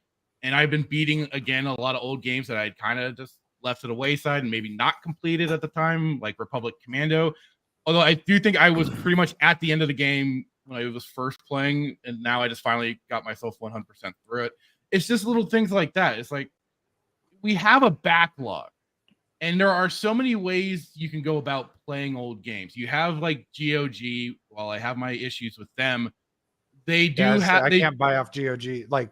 and I've been beating again a lot of old games that I'd kind of just left to the wayside and maybe not completed at the time, like Republic Commando. Although I do think I was pretty much at the end of the game when I was first playing, and now I just finally got myself 100% through it. It's just little things like that. It's like we have a backlog, and there are so many ways you can go about playing old games. You have like GOG. While I have my issues with them, they do have. I
can't buy off GOG. Like,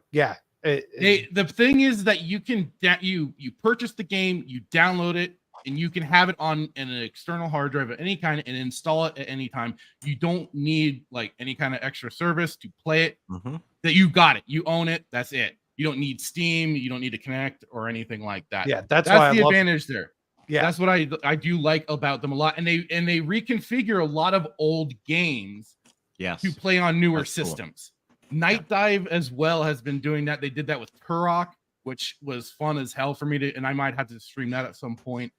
the thing is that you can you purchase the game, you download it, and you can have it on an external hard drive of any kind and install it at any time. You don't need like any kind of extra service to play it.
Mm-hmm.
That you got it, you own it. That's it. You don't need Steam. You don't need to connect or anything like that.
Yeah, that's
why the advantage there.
Yeah,
that's what I do like about them a lot. And they reconfigure a lot of old games.
Yes.
To play on newer
That's
systems. Cool. Night Dive as well has been doing that. They did that with Turok, which was fun as hell for me to, and I might have to stream that at some point.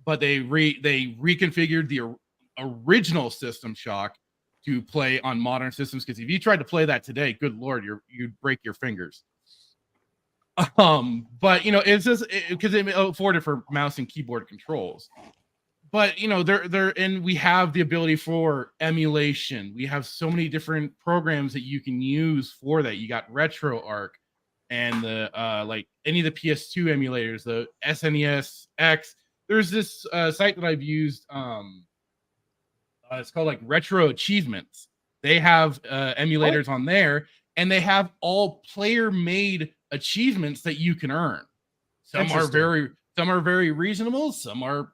But they reconfigured the original System Shock to play on modern systems, because if you tried to play that today, good lord, you'd break your fingers. But it's just because it afforded for mouse and keyboard controls. But they're and we have the ability for emulation. We have so many different programs that you can use for that. You got RetroArch and the like any of the PS2 emulators, the SNES X. There's this site that I've used. It's called like Retro Achievements. They have emulators on there, and they have all player-made achievements that you can earn. Some are very reasonable. Some are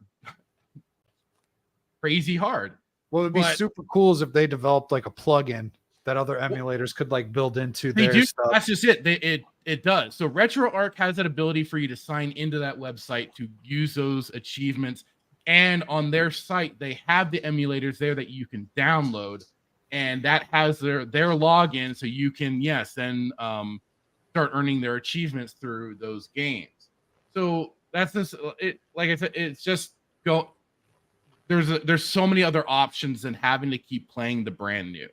crazy hard.
What would be super cool is if they developed like a plugin that other emulators could like build into their stuff.
That's just it. It does. So RetroArch has that ability for you to sign into that website to use those achievements. And on their site, they have the emulators there that you can download, and that has their login, so you can then start earning their achievements through those games. So that's this. Like I said, it's just go. There's so many other options than having to keep playing the brand new.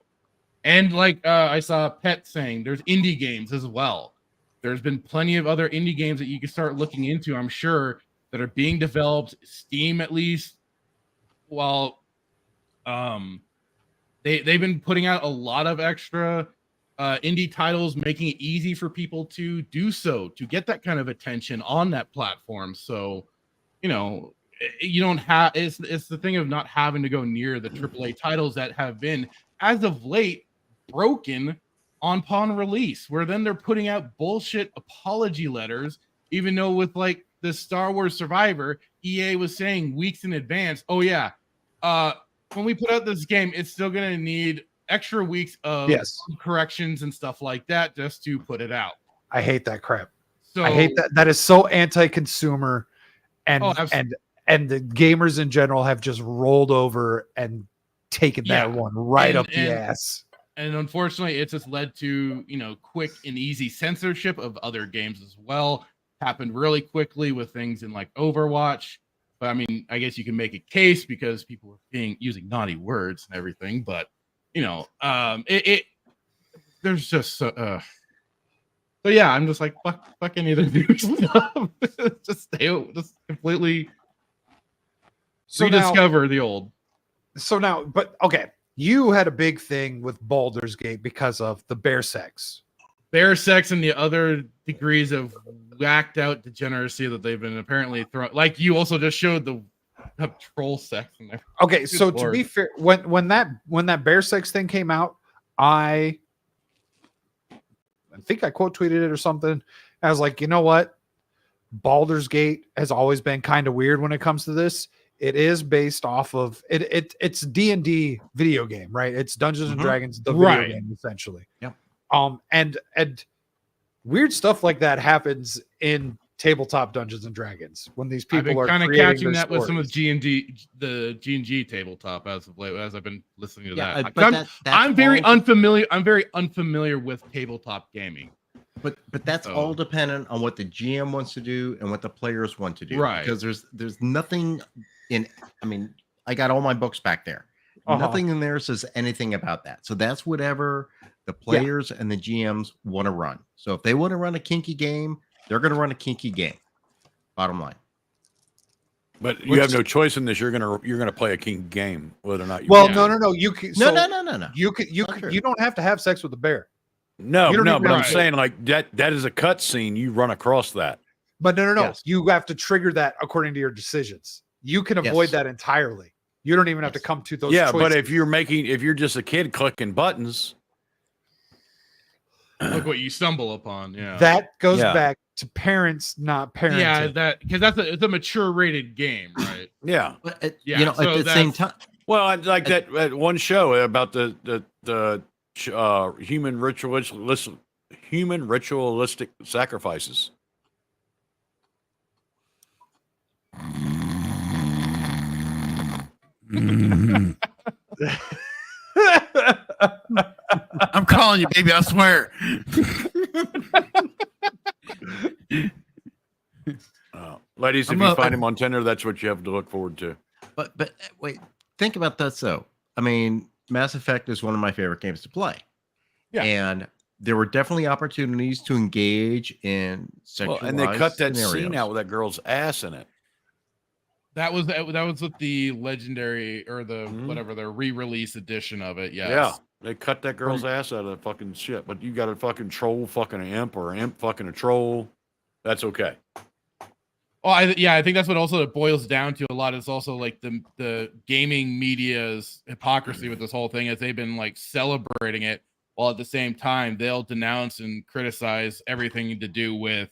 And like I saw Pet saying, there's indie games as well. There's been plenty of other indie games that you can start looking into, I'm sure, that are being developed. Steam, at least, while they've been putting out a lot of extra indie titles, making it easy for people to do so, to get that kind of attention on that platform. So, you don't have, it's the thing of not having to go near the AAA titles that have been, as of late, broken upon release, where then they're putting out bullshit apology letters, even though with like the Star Wars Survivor, EA was saying weeks in advance, oh yeah, when we put out this game, it's still going to need extra weeks of corrections and stuff like that just to put it out.
I hate that crap.
So
I hate that. That is so anti-consumer, and the gamers in general have just rolled over and taken that one right up the ass.
And unfortunately, it's just led to, quick and easy censorship of other games as well. Happened really quickly with things in like Overwatch. But I mean, I guess you can make a case because people were using naughty words and everything. But there's just so yeah, I'm just like fuck any of the new stuff. just completely rediscover the old.
So now, but okay, you had a big thing with Baldur's Gate because of the bear sex.
Bear sex and the other degrees of whacked out degeneracy that they've been apparently throwing. Like you also just showed the troll sex in there.
Okay, so to be fair, when that bear sex thing came out, I think I quote tweeted it or something. I was like, you know what? Baldur's Gate has always been kind of weird when it comes to this. It is based off of it's D&D video game, right? It's Dungeons and Dragons, the video game, essentially.
Yep.
And weird stuff like that happens in tabletop Dungeons and Dragons when these people are
kind of catching that
stories.
with some of the G&G tabletop as of late, as I've been listening to that.
I'm
very unfamiliar. I'm very unfamiliar with tabletop gaming.
But that's all dependent on what the GM wants to do and what the players want to do.
Right.
Because there's nothing in. I mean, I got all my books back there. Nothing in there says anything about that. So that's whatever the players and the GMs want to run. So if they want to run a kinky game, they're going to run a kinky game. Bottom line.
But you have no choice in this. You're gonna play a kinky game, whether or not you.
Well, no. You can.
No.
You don't have to have sex with the bear.
No. But I'm saying like that is a cut scene. You run across that.
But no.
Yes.
You have to trigger that according to your decisions. You can avoid that entirely. You don't even have to come to those.
Yeah,
choices.
but if you're just a kid clicking buttons,
look what you stumble upon. Yeah,
that goes back to parents not parenting.
Yeah, that because it's a mature rated game, right?
Yeah,
but at the same time.
Well, I like that one show about the human ritualistic sacrifices.
I'm calling you, baby. I swear.
Ladies, if you find him on Tinder, that's what you have to look forward to.
But wait, think about this though. I mean, Mass Effect is one of my favorite games to play.
Yeah,
and there were definitely opportunities to engage in sexual.
And they cut that scene out with that girl's ass in it.
That was with the legendary or the whatever the re-release edition of it. Yes.
Yeah, they cut that girl's ass out of the fucking shit. But you got a fucking troll, fucking an imp, or an imp fucking a troll. That's okay.
Oh, I think that's what also it boils down to a lot. Is also like the gaming media's hypocrisy with this whole thing, as they've been like celebrating it, while at the same time they'll denounce and criticize everything to do with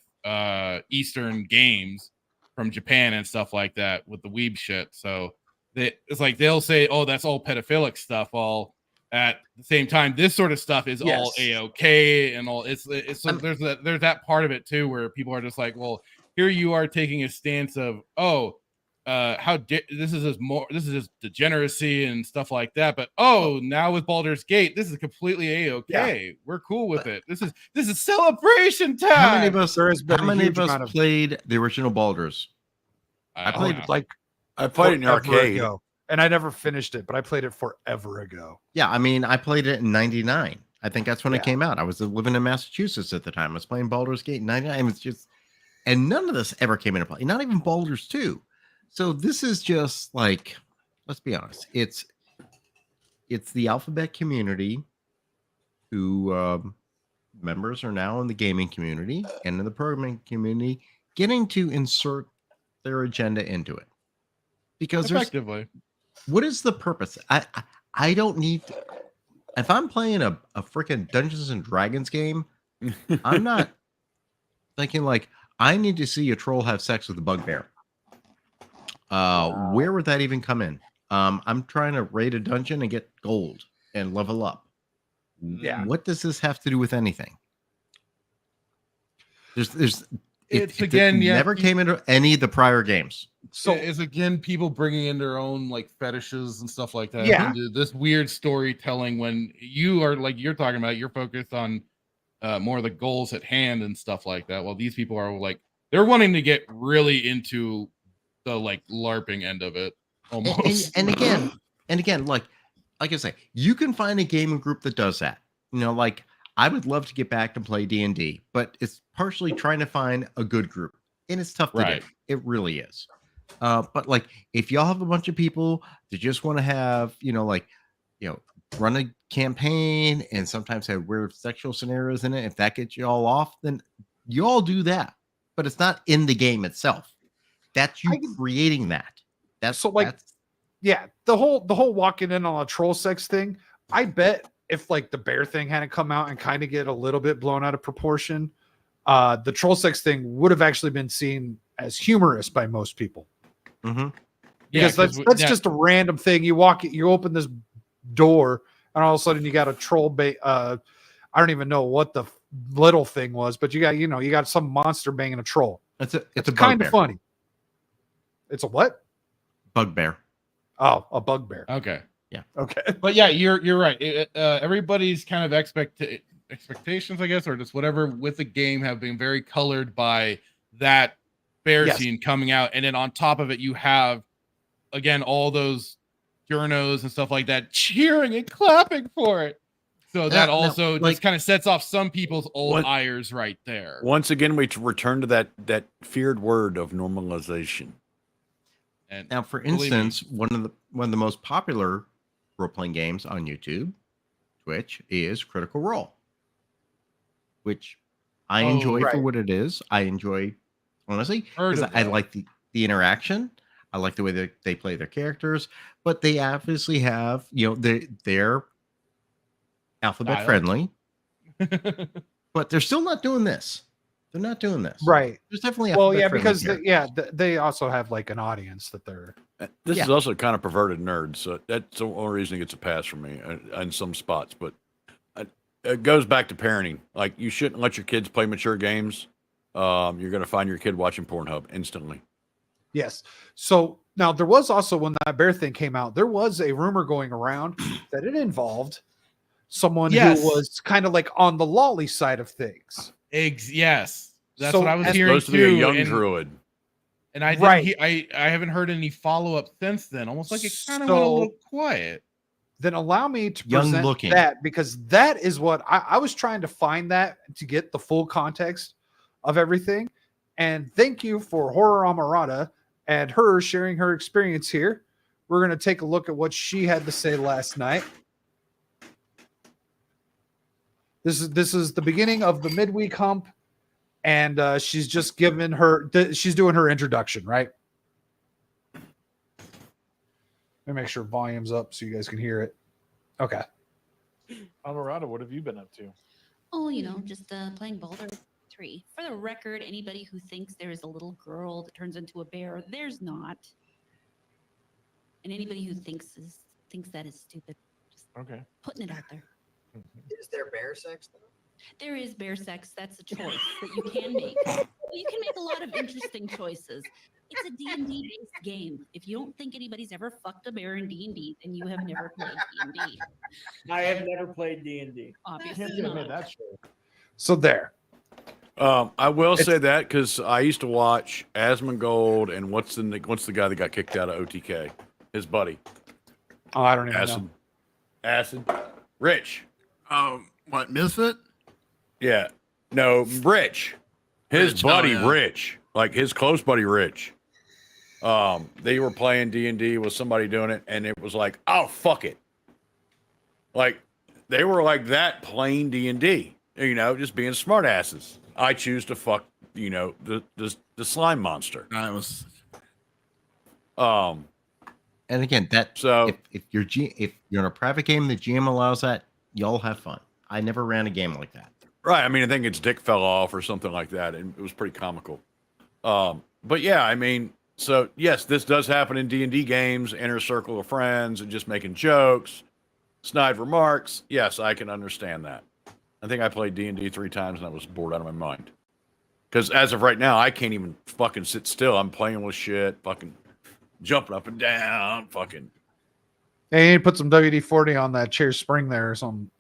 Eastern games from Japan and stuff like that with the weeb shit. So it's like they'll say, "Oh, that's all pedophilic stuff." All at the same time, this sort of stuff is all A-OK and all. It's so there's that part of it too where people are just like, "Well, here you are taking a stance of, oh, this is just degeneracy and stuff like that. But now with Baldur's Gate, this is completely a-okay. Yeah. We're cool with it. This is celebration time.
How many of us?
There has been
how many of us played the original Baldur's?
I played it in the arcade,
and I never finished it, but I played it forever ago.
Yeah, I mean, I played it in '99. I think that's when it came out. I was living in Massachusetts at the time. I was playing Baldur's Gate in '99. It was just, and none of this ever came into play. Not even Baldur's 2. So this is just like, let's be honest. It's the alphabet community who members are now in the gaming community and in the programming community getting to insert their agenda into it. Because
effectively,
what is the purpose? I don't need to, if I'm playing a freaking Dungeons and Dragons game, I'm not thinking like I need to see a troll have sex with a bugbear. Where would that even come in? I'm trying to raid a dungeon and get gold and level up.
Yeah.
What does this have to do with anything? Never came into any of the prior games.
So it's again people bringing in their own like fetishes and stuff like that.
Yeah.
This weird storytelling when you are like you're talking about, you're focused on more of the goals at hand and stuff like that. Well, these people are like they're wanting to get really into the like LARPing end of it almost.
And again, like I say, you can find a gaming group that does that. You know, like I would love to get back to play D&D, but it's partially trying to find a good group, and it's tough to do. It really is. But like, if y'all have a bunch of people that just want to have, run a campaign and sometimes have weird sexual scenarios in it, if that gets you all off, then you all do that. But it's not in the game itself. That's you creating that. That's so like,
yeah, the whole walking in on a troll sex thing. I bet if like the bear thing hadn't come out and kind of get a little bit blown out of proportion, the troll sex thing would have actually been seen as humorous by most people.
Mm-hmm.
Because that's just a random thing. You open this door, and all of a sudden you got a troll bait. I don't even know what the little thing was, but you got some monster banging a troll.
It's a
kind of funny. It's a what?
Bugbear.
Oh, a bugbear.
Okay.
Yeah.
Okay.
But yeah, you're right. Everybody's kind of expectations, I guess, or just whatever with the game have been very colored by that bear scene coming out, and then on top of it, you have again all those journos and stuff like that cheering and clapping for it. So that also just kind of sets off some people's old ires right there.
Once again, we return to that feared word of normalization.
And now, for instance, one of the most popular role-playing games on YouTube, Twitch, is Critical Role, which I enjoy for what it is. I enjoy, honestly, because I like the interaction. I like the way that they play their characters, but they obviously have, they're alphabet friendly, but they're still not doing this. They're not doing this.
Right.
There's definitely
because they also have like an audience that they're.
This is also kind of perverted nerds, so that's the only reason it gets a pass from me in some spots. But it goes back to parenting. Like, you shouldn't let your kids play mature games. You're going to find your kid watching Pornhub instantly.
Yes. So now there was also, when that bear thing came out, there was a rumor going around that it involved someone who was kind of like on the lolly side of things.
Yes, that's what I was hearing
supposed to be a young druid.
And I haven't heard any follow up since then. Almost like it kind of went a little quiet.
Then allow me to present that, because that is what I was trying to find, that to get the full context of everything. And thank you for Horror Amarada and her sharing her experience here. We're going to take a look at what she had to say last night. This is the beginning of the midweek hump, and she's just given she's doing her introduction, right? Let me make sure volume's up so you guys can hear it. Okay.
Amarada, what have you been up to?
Oh, just playing Baldur 3. For the record, anybody who thinks there is a little girl that turns into a bear, there's not. And anybody who thinks that is stupid, just putting it out there.
Is there bear sex though?
There is bear sex. That's a choice that you can make. You can make a lot of interesting choices. It's a D&D based game. If you don't think anybody's ever fucked a bear in D&D, then you have never played D&D.
I have never played D&D.
Obviously
Can't admit
not.
that's true.
So there.
I will say that because I used to watch Asmongold and what's the guy that got kicked out of OTK? His buddy.
Oh, I don't even know.
Acid. Rich.
What, Misfit?
Yeah. No, Rich. His
Rich,
buddy,
yeah.
Rich. Like his close buddy, Rich. They were playing D&D with somebody doing it, and it was like, oh, fuck it. Like, they were like that playing D&D. You know, just being smart asses. I choose to fuck, you know, the slime monster.
That was.
And again, that
So
if you're in a private game, the GM allows that, y'all have fun. I never ran a game like that.
right. I mean, I think its dick fell off or something like that, and it was pretty comical. But yeah, I mean, so yes, this does happen in D&D games, inner circle of friends, and just making jokes, snide remarks. Yes, I can understand that. I think I played D&D 3 times and I was bored out of my mind. Because as of right now, I can't even fucking sit still. I'm playing with shit, fucking jumping up and down, fucking.
Hey, you need to put some WD-40 on that chair spring there or something.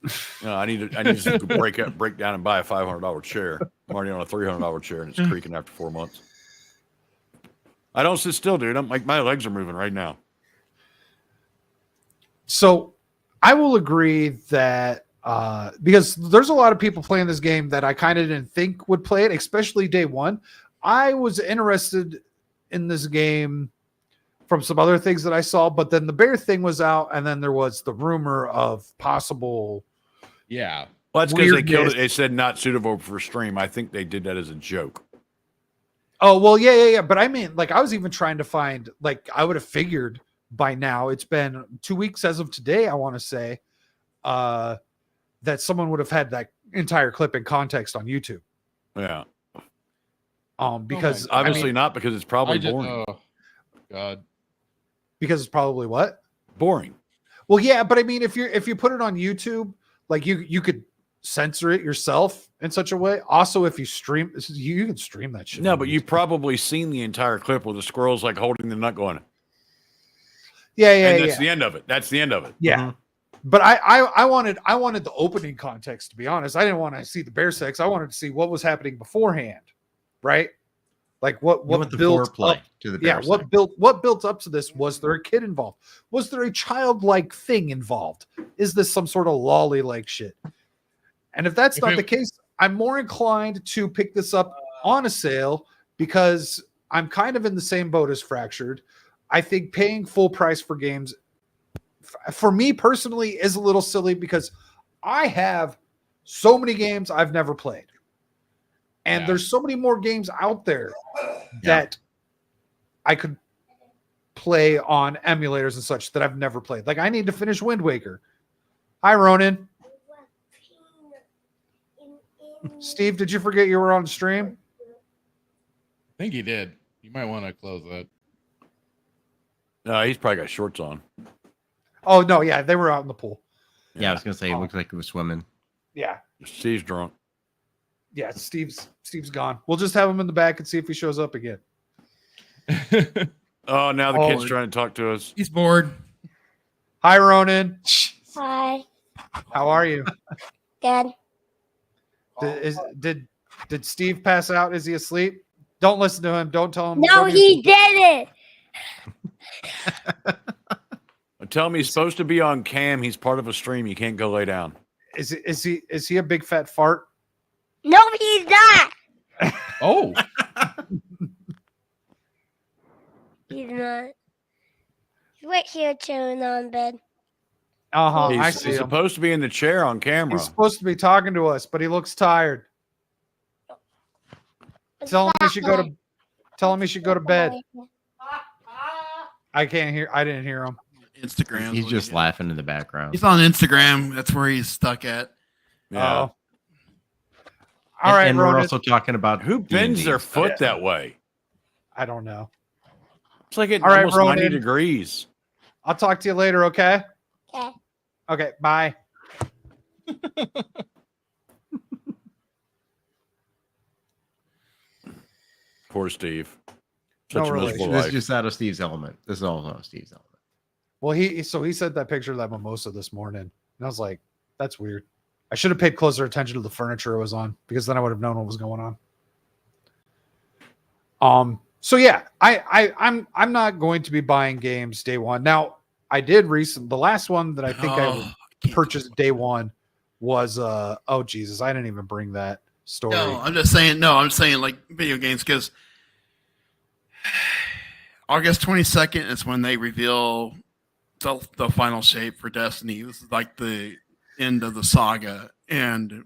You know, I need to break down and buy a $500 chair. I'm already on a $300 chair and it's creaking after 4 months. I don't sit still, dude. I'm like, my legs are moving right now.
So I will agree that because there's a lot of people playing this game that I kind of didn't think would play it, especially day one. I was interested in this game from some other things that I saw, but then the bear thing was out, and then there was the rumor of possible.
Yeah.
Well, that's because they
weirdness.
killed it. They said not suitable for stream. I think they did that as a joke.
Oh, well, yeah. But I mean, like, I was even trying to find, like, I would have figured by now, it's been 2 weeks as of today, I want to say, that someone would have had that entire clip in context on YouTube.
Yeah.
Because
obviously not, because it's probably boring.
Oh, God.
Because it's probably what?
Boring.
Well, yeah, but I mean, if you put it on YouTube, like you could censor it yourself in such a way. Also, if you stream, you can stream that shit.
No,
on
but
YouTube.
you've probably seen the entire clip where the squirrel's like holding the nut going.
Yeah,
And that's the end of it. That's the end of it.
Yeah.
Mhm.
But I wanted the opening context, to be honest. I didn't want to see the bear sex. I wanted to see what was happening beforehand, right? Like what
You want the
built
foreplay
up
to the
yeah,
bear
what
sex.
built up to this? Was there a kid involved? Was there a childlike thing involved? Is this some sort of lolly like shit? And if that's not the case, I'm more inclined to pick this up on a sale because I'm kind of in the same boat as Fractured. I think paying full price for games, for me personally, is a little silly because I have so many games I've never played. And there's so many more games out there that I could play on emulators and such that I've never played. Like, I need to finish Wind Waker. Hi, Ronan. Steve, did you forget you were on stream?
I think he did. You might want to close that.
No, he's probably got shorts on.
Oh, no, yeah, they were out in the pool.
Yeah, I was gonna say it looked like it was swimming.
Yeah.
Steve's drunk.
Yeah, Steve's gone. We'll just have him in the back and see if he shows up again.
Oh, now the
Oh,
kid's trying to talk to us.
He's bored.
Hi, Ronan.
Hi.
How are you?
Good.
Did Steve pass out? Is he asleep? Don't listen to him. Don't tell him.
No,
don't
he didn't.
Tell me he's supposed to be on cam. He's part of a stream. You can't go lay down.
Is he a big fat fart?
No, he's not.
Oh.
He's not. He's right here chilling on bed.
Uh-huh. I
He's
see him.
supposed to be in the chair on camera.
He's supposed to be talking to us, but he looks tired. Tell him he should go to bed. I can't hear. I didn't hear him.
Instagram.
He's just laughing in the background.
He's on Instagram. That's where he's stuck at.
Yeah.
Oh. All right,
and we're
Ronan.
also talking about
Who bends
D&D
their
stuff.
foot that way?
I don't know.
It's like at
All right,
almost 90
Ronan.
degrees.
I'll talk to you later, okay?
Okay.
Okay, bye.
Poor Steve. Such a
relation.
miserable
This is
life.
just out of Steve's element. This is all out of Steve's element.
Well, he sent that picture of that mimosa this morning, and I was like, "That's weird." I should have paid closer attention to the furniture it was on, because then I would have known what was going on. So yeah, I'm not going to be buying games day one. Now, I did the last one that I think I purchased day one was oh Jesus, I didn't even bring that story.
No, I'm just saying. No, I'm saying like video games because August 22nd is when they reveal the final shape for Destiny. This is like the end of the saga, and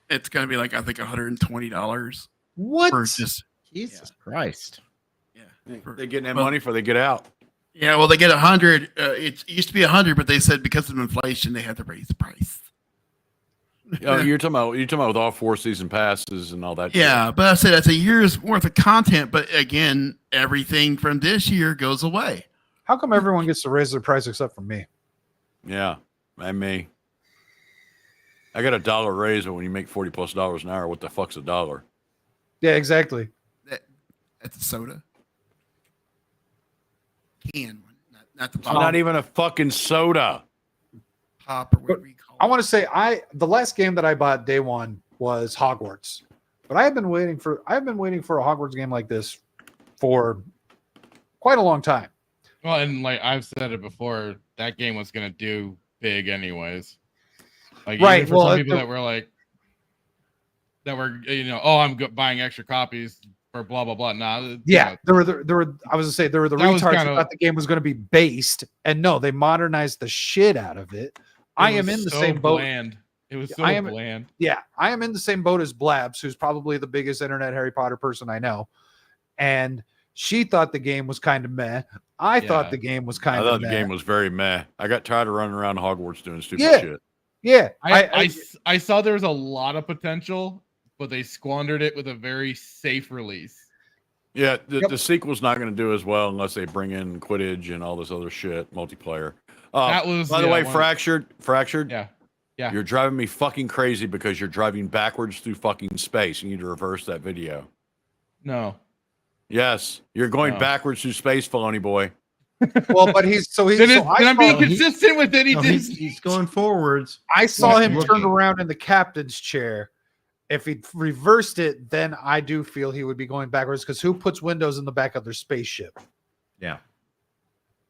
it's going to be like I think $120.
What?
For just
Jesus Christ.
yeah.
They're getting that money before they get out.
Yeah, well, they get 100. It used to be 100, but they said because of inflation, they had to raise the price.
Oh, you're talking about with all 4 season passes and all that.
Yeah, but I said that's a year's worth of content. But again, everything from this year goes away.
How come everyone gets to raise their price except for me?
Yeah, and me. I got $1 raise, but when you make $40+ an hour, what the fuck's $1?
Yeah, exactly.
That's a soda. Can one, not the
It's
pop.
not even a fucking soda.
Pop or whatever you call it.
I want to say the last game that I bought day one was Hogwarts, but I have been waiting for a Hogwarts game like this for quite a long time.
Well, and like I've said it before, that game was gonna do big anyways. Like
Right,
even for
well,
some people that were like, oh, I'm buying extra copies for blah blah blah. Nah,
Yeah, there were. I was gonna say there were the
That was
retards who
kinda-
thought the game was going to be based, and no, they modernized the shit out of it. I am in the same boat.
Bland. It was so
I am-
bland.
Yeah, I am in the same boat as Blabs, who's probably the biggest internet Harry Potter person I know, and she thought the game was kind of meh. I thought
Yeah.
the game was
I
kind
thought
of
the
meh.
game was very meh. I got tired of running around Hogwarts doing stupid
Yeah.
shit.
Yeah,
I saw there was a lot of potential, but they squandered it with a very safe release.
Yeah,
Yep.
the sequel's not going to do as well unless they bring in Quidditch and all this other shit, multiplayer.
That was
by the
yeah,
way,
one-
fractured.
Yeah. Yeah.
You're driving me fucking crazy because you're driving backwards through fucking space. You need to reverse that video.
No.
Yes, you're going
No.
backwards through space, Filoni boy.
well, but he's
Then,
I
I'm being
saw-
consistent with it. He
No,
did.
he's going forwards.
I saw
He's
him
looking.
turned around in the captain's chair. If he reversed it, then I do feel he would be going backwards, because who puts windows in the back of their spaceship?
Yeah.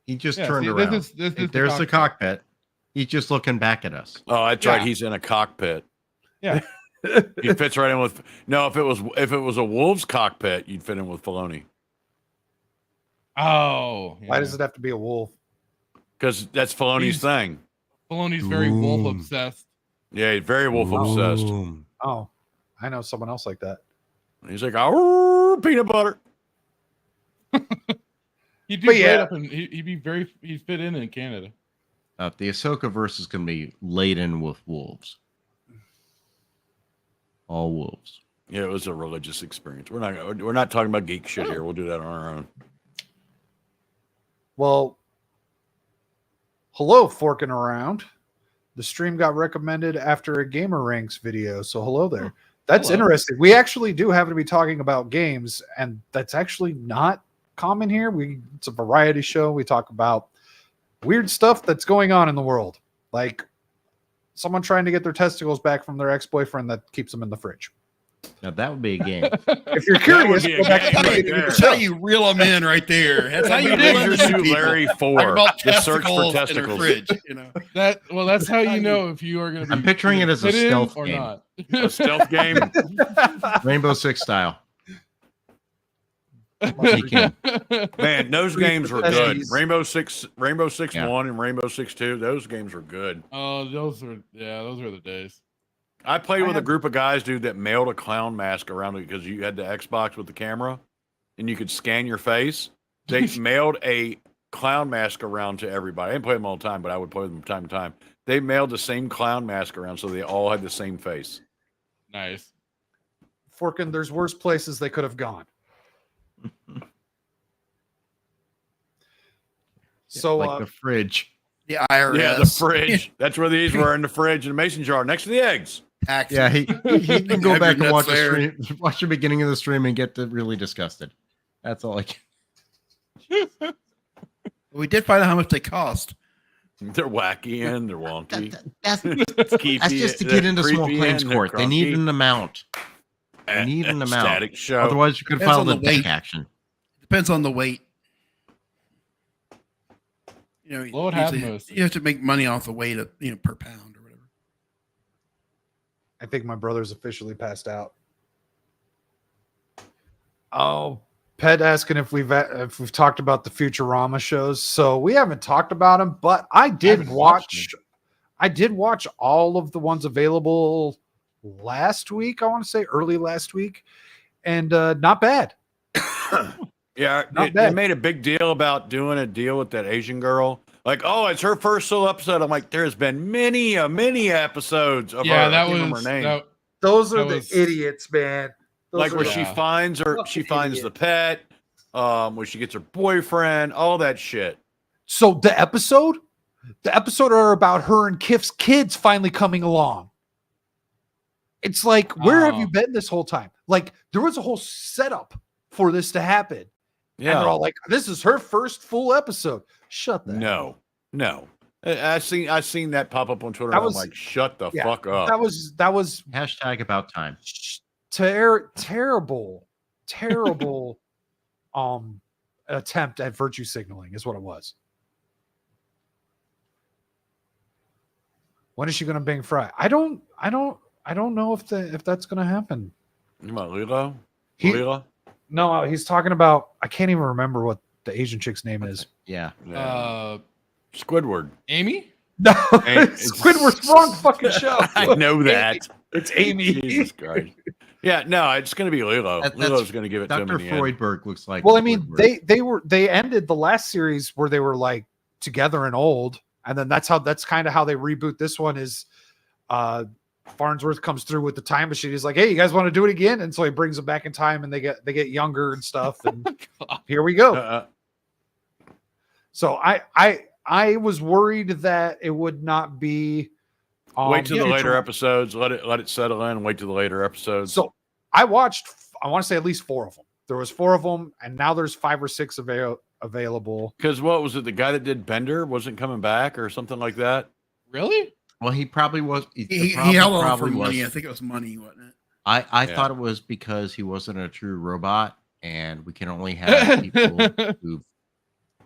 He just
Yeah,
turned
see,
around.
this is the
There's the cockpit. He's just looking back at us.
Oh, that's right.
Yeah.
He's in a cockpit.
Yeah.
He fits right in with. No, if it was a wolf's cockpit, you'd fit in with Filoni
Oh.
Why
yeah.
does it have to be a wolf?
because that's Filoni's
He's-
thing.
Filoni's very wolf obsessed.
Yeah, he's very wolf obsessed.
Oh, I know someone else like that.
He's like, oh, peanut butter.
He'd be
But
great
yeah.
up in, he'd fit in Canada.
The Ahsoka verse is going to be laden with wolves. All wolves.
Yeah, it was a religious experience. We're not talking about geek shit here. We'll do that on our own.
Well, hello, forking around. The stream got recommended after a Gamer Ranks video, so hello there. That's
Hello.
interesting. We actually do happen to be talking about games, and that's actually not common here. It's a variety show. We talk about weird stuff that's going on in the world, like someone trying to get their testicles back from their ex-boyfriend that keeps them in the fridge.
Now, that would be a game.
If you're
That would
curious,
be a
go back
game
to the
right
beginning of
there.
the
That's how
show.
you reel them in right there. That's how you
Leisure
do
Suit
it.
Larry 4.
Talk about
The search for
testicles in her
testicles.
fridge. You know.
That's how you know if you are going to be.
I'm picturing it as a
fit in
stealth
or
game.
not.
A stealth game.
Rainbow Six style.
Man, those games were good.
Besties.
Rainbow Six
Yeah.
1 and Rainbow Six 2. Those games were good.
Oh, those were the days.
I played with a group of guys, dude, that mailed a clown mask around it because you had the Xbox with the camera and you could scan your face. They mailed a clown mask around to everybody. I didn't play them all the time, but I would play them from time to time. They mailed the same clown mask around so they all had the same face.
Nice.
Forkin, there's worse places they could have gone. So,
like the fridge.
The IRS.
Yeah, the fridge. That's where these were, in the fridge in the mason jar next to the eggs.
Taxes.
Yeah, he can go
Have
back
your
and watch
nuts there.
watch the beginning of the stream and get really disgusted. That's all I can.
We did find out how much they cost.
They're wacky and they're wonky.
That's
Keepy,
that's just to
they're
get into small
creepy
claims
and they're
court. They need
crunky.
an amount. They need an amount.
Static show.
Otherwise, you could
Depends
file
on
the
the weight.
deck action.
Depends on the weight. You know,
What would
you have
happen
to-
most?
you have to make money off the weight of, per pound or whatever.
I think my brother's officially passed out. Oh, Pet asking if we've talked about the Futurama shows. So we haven't talked about them, but I did
haven't watched
watch. I did watch all of the ones available last week. I want to say early last week, and not bad.
Yeah,
Not
they
bad.
made a big deal about doing a deal with that Asian girl. Like, oh, it's her first solo episode. I'm like, there's been many episodes of her.
Yeah,
I
that
can't remember
was
her name.
that,
Those are
That
the
was-
idiots, man. Those
Like
are
where
the-
she
Yeah.
finds her, she
Fucking
finds
idiot.
the pet, where she gets her boyfriend, all that shit.
So the episode are about her and Kif's kids finally coming along. It's like, where have you
Oh.
been this whole time? Like, there was a whole setup for this to happen. And they're
Yeah,
all like, this is her first full episode. Shut the hell
no. I seen that pop up on Twitter.
That
And
was-
I'm like, shut the
yeah,
fuck up.
That was
Hashtag about time.
terrible attempt at virtue signaling is what it was. When is she going to bang Fry? I don't know if that's going to happen.
You about Lilo?
He-
Lilo?
No, he's talking about, I can't even remember what the Asian chick's name is.
Yeah.
Yeah. Squidward.
Amy.
No,
Hey, it's-
Squidward's wrong fucking show.
I know that.
It's Amy.
Jesus Christ. Yeah, no, it's going to be Lilo.
That's-
Lilo's going to give it to him
Dr.
in the end.
Freudberg looks like.
Well, I mean,
Squidward.
they ended the last series where they were like together and old, and then that's kind of how they reboot this one. Is Farnsworth comes through with the time machine. He's like, "Hey, you guys want to do it again?" And so he brings them back in time, and they get younger and stuff. And here we go. So I was worried that it would not be.
Wait till the
Futurama.
later episodes. Let it settle in. Wait till the later episodes.
So I watched. I want to say at least 4 of them. There was 4 of them, and now there's 5 or 6 available.
Because what was it? The guy that did Bender wasn't coming back or something like that.
Really?
Well, he probably was.
He
the
held
problem
on for
probably
money.
was-
I think it was money, wasn't it?
I
Yeah.
thought it was because he wasn't a true robot, and we can only have people who